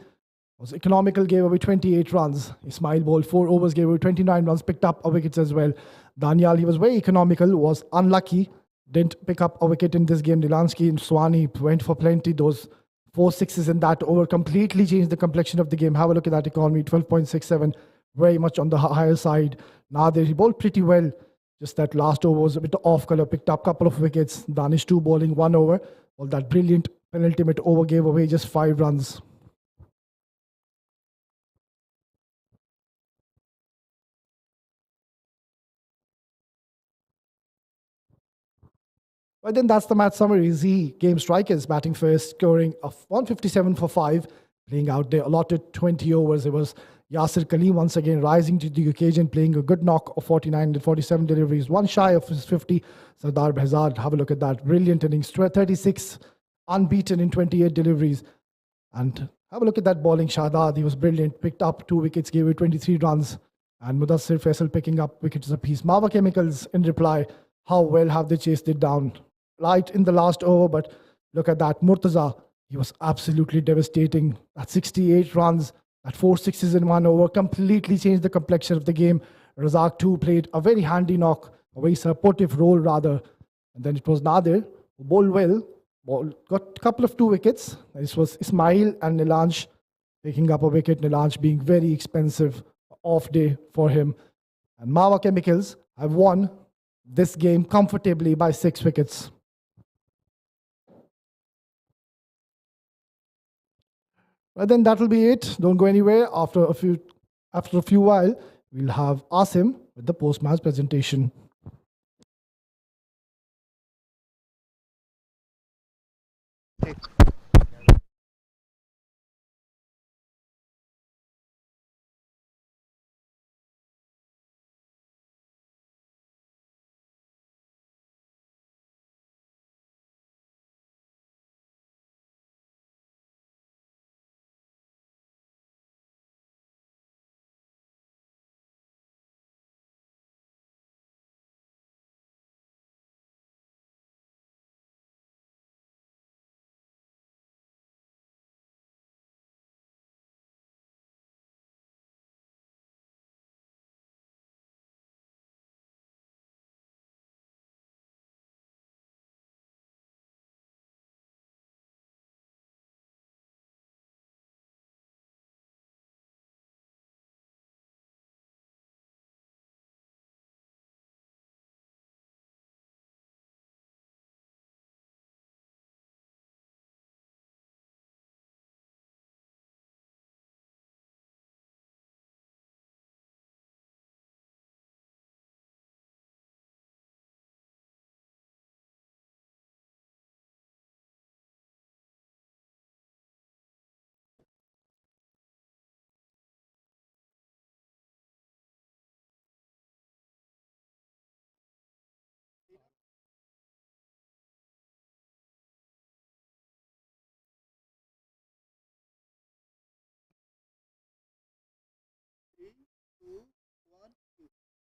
Was economical, gave away 28 runs. Ismail bowled 4 overs, gave away 29 runs, picked up a wicket as well. Daniel, he was very economical, was unlucky, didn't pick up a wicket in this game. Delansky and Swani went for plenty. Those 4 sixes in that over completely changed the complexion of the game. Have a look at that economy, 12.67, very much on the higher side. Nadir, he bowled pretty well. Just that last over was a bit off colour, picked up a couple of wickets. Danish 2 bowling 1 over. Well, that brilliant penultimate over gave away just 5 runs. But then that's the match summary. Z Game Strikers batting first, scoring a 157 for 5, playing out their allotted 20 overs. It was Yasir Kaleem once again rising to the occasion, playing a good knock of 49 and 47 deliveries, 1 shy of his 50. Sardar Behzad, have a look at that. Brilliant innings, 36 unbeaten in 28 deliveries. And Have a look at that bowling. Shahzad, he was brilliant. Picked up 2 wickets, gave it 23 runs. And Mudassir Faisal picking up wickets apiece. Mawa Chemicals in reply. How well have they chased it down? Light in the last over, but look at that. Mortaza, he was absolutely devastating. At 68 runs, at 4 sixes in 1 over, completely changed the complexion of the game. Razak too played a very handy knock, a very supportive role rather. And then it was Nadir who bowled well. Got a couple of 2 wickets. This was Ismail and Nilanj picking up a wicket. Nilanj being very expensive. Off day for him. And Mawa Chemicals have won this game comfortably by 6 wickets. But then that will be it. Don't go anywhere. After a few while, we'll have Asim with the post-match presentation.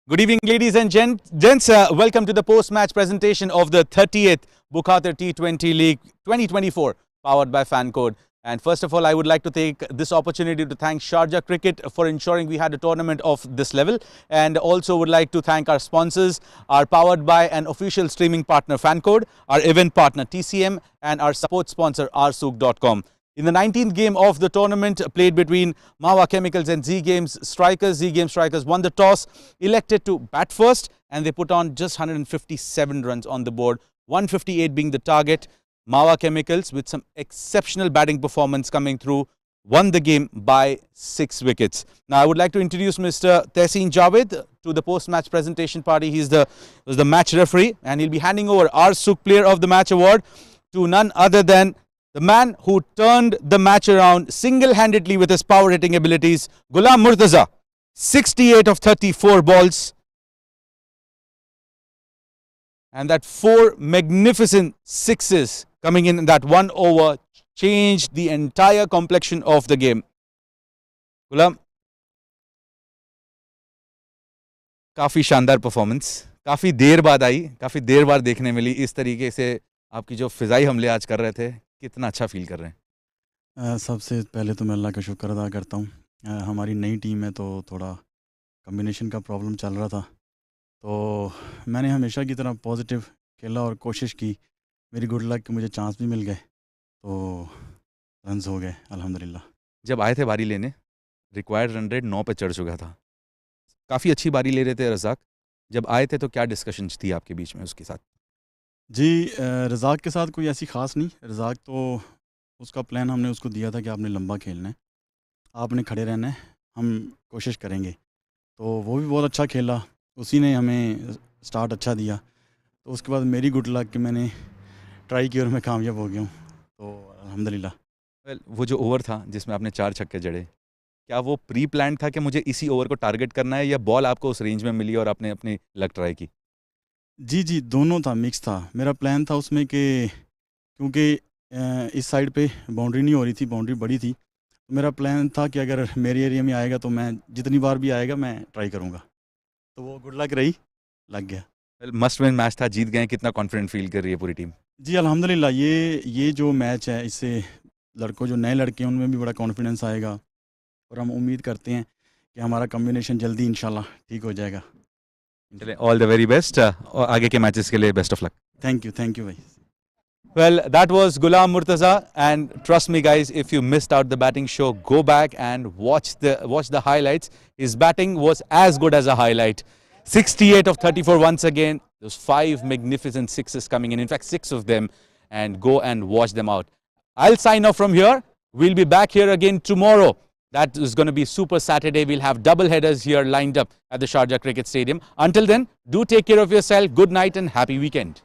Good evening, ladies and gents. Welcome to the post-match presentation of the 30th Bukhatir T20 League 2024, powered by FanCode. And first of all, I would like to take this opportunity to thank Sharjah Cricket for ensuring we had a tournament of this level. And also would like to thank our sponsors, our powered by and official streaming partner FanCode, our event partner TCM, and our support sponsor rsook.com. In the 19th game of the tournament played between Mawa Chemicals and Z Games Strikers won the toss, elected to bat first, and they put on just 157 runs on the board, 158 being the target. Mawa Chemicals, with some exceptional batting performance coming through, won the game by 6 wickets. Now I would like to introduce Mr. Tehseen Javed to the post-match presentation party. He was the match referee, and he'll be handing over our Suk Player of the Match award to none other than the man who turned the match around single-handedly with his power hitting abilities, Ghulam Mortaza. 68 of 34 balls. And that 4 magnificent sixes coming in that 1 over changed the entire complexion of the game. Ghulam, काफ़ी शानदार performance, काफ़ी देर बाद आई, काफ़ी देर बाद देखने मिली इस तरीके से आपकी जो फ़िज़ाई हमले आज कर रहे थे. कितना अच्छा फील कर रहे हैं? सबसे पहले तो मैं अल्लाह का शुक्र अदा करता हूँ. हमारी नई टीम है तो थोड़ा कम्बिनेशन का प्रॉब्लम चल रहा था, तो मैंने हमेशा की तरह पॉजिटिव खेला और कोशिश की. मेरी गुड लक कि मुझे चांस भी मिल गए, तो रन्स हो गए अल्हम्दुलिल्लाह. जब आए थे बारी लेने, रिक्वायर्ड रन रेट 9 पे चढ़ चुका था. काफ़ी अच्छी बारी ले रहे थे रज़ाक. जब आए थे तो क्या डिस्कशन थी आपके बीच में उसके साथ? जी, रज़ाक के साथ कोई ऐसी ख़ास नहीं. रज़ाक तो उसका प्लान हमने उसको दिया था कि आपने लंबा खेलना है, आपने खड़े रहना है, हम कोशिश करेंगे. तो वो भी बहुत अच्छा खेला, उसी ने हमें स्टार्ट अच्छा दिया. तो उसके बाद मेरी गुड लक कि मैंने ट्राई की और मैं कामयाब हो गया हूँ, तो अल्हम्दुलिल्लाह. वेल, वो जो ओवर था जिसमें आपने 4 छक्के जड़े, क्या वो प्री प्लान था कि मुझे इसी ओवर को टारगेट करना है, या बॉल आपको उस रेंज में मिली और आपने अपनी लक ट्राई की? जी, दोनों था, मिक्स था. मेरा प्लान था उसमें कि क्योंकि इस साइड पे बाउंड्री नहीं हो रही थी, बाउंड्री बड़ी थी, तो मेरा प्लान था कि अगर मेरे एरिया में आएगा तो मैं जितनी बार भी आएगा मैं ट्राई करूँगा, तो वो गुड लक रही, लग गया। मस्ट विन मैच था, जीत गए, कितना कॉन्फिडेंट फील कर रही है पूरी टीम? जी अल्हम्दुलिल्लाह, ये जो मैच है इससे लड़कों जो नए लड़के हैं उनमें भी बड़ा कॉन्फिडेंस आएगा और हम उम्मीद करते हैं कि हमारा कॉम्बिनेशन जल्दी इंशाल्लाह ठीक हो जाएगा। ऑल द वेरी बेस्ट, और आगे के मैचेस के लिए best of luck. Thank you भाई। Well, that was Ghulam Mortaza, and trust me guys, if you missed out the batting show, go back and watch the highlights. His batting was as good as a highlight. 68 of 34 once again. Those 5 magnificent sixes coming in fact 6 of them, and go and watch them out. I'll sign off from here. We'll be back here again tomorrow. That is going to be Super Saturday. We'll have double headers here lined up at the Sharjah Cricket Stadium. Until then, do take care of yourself. Good night and happy weekend.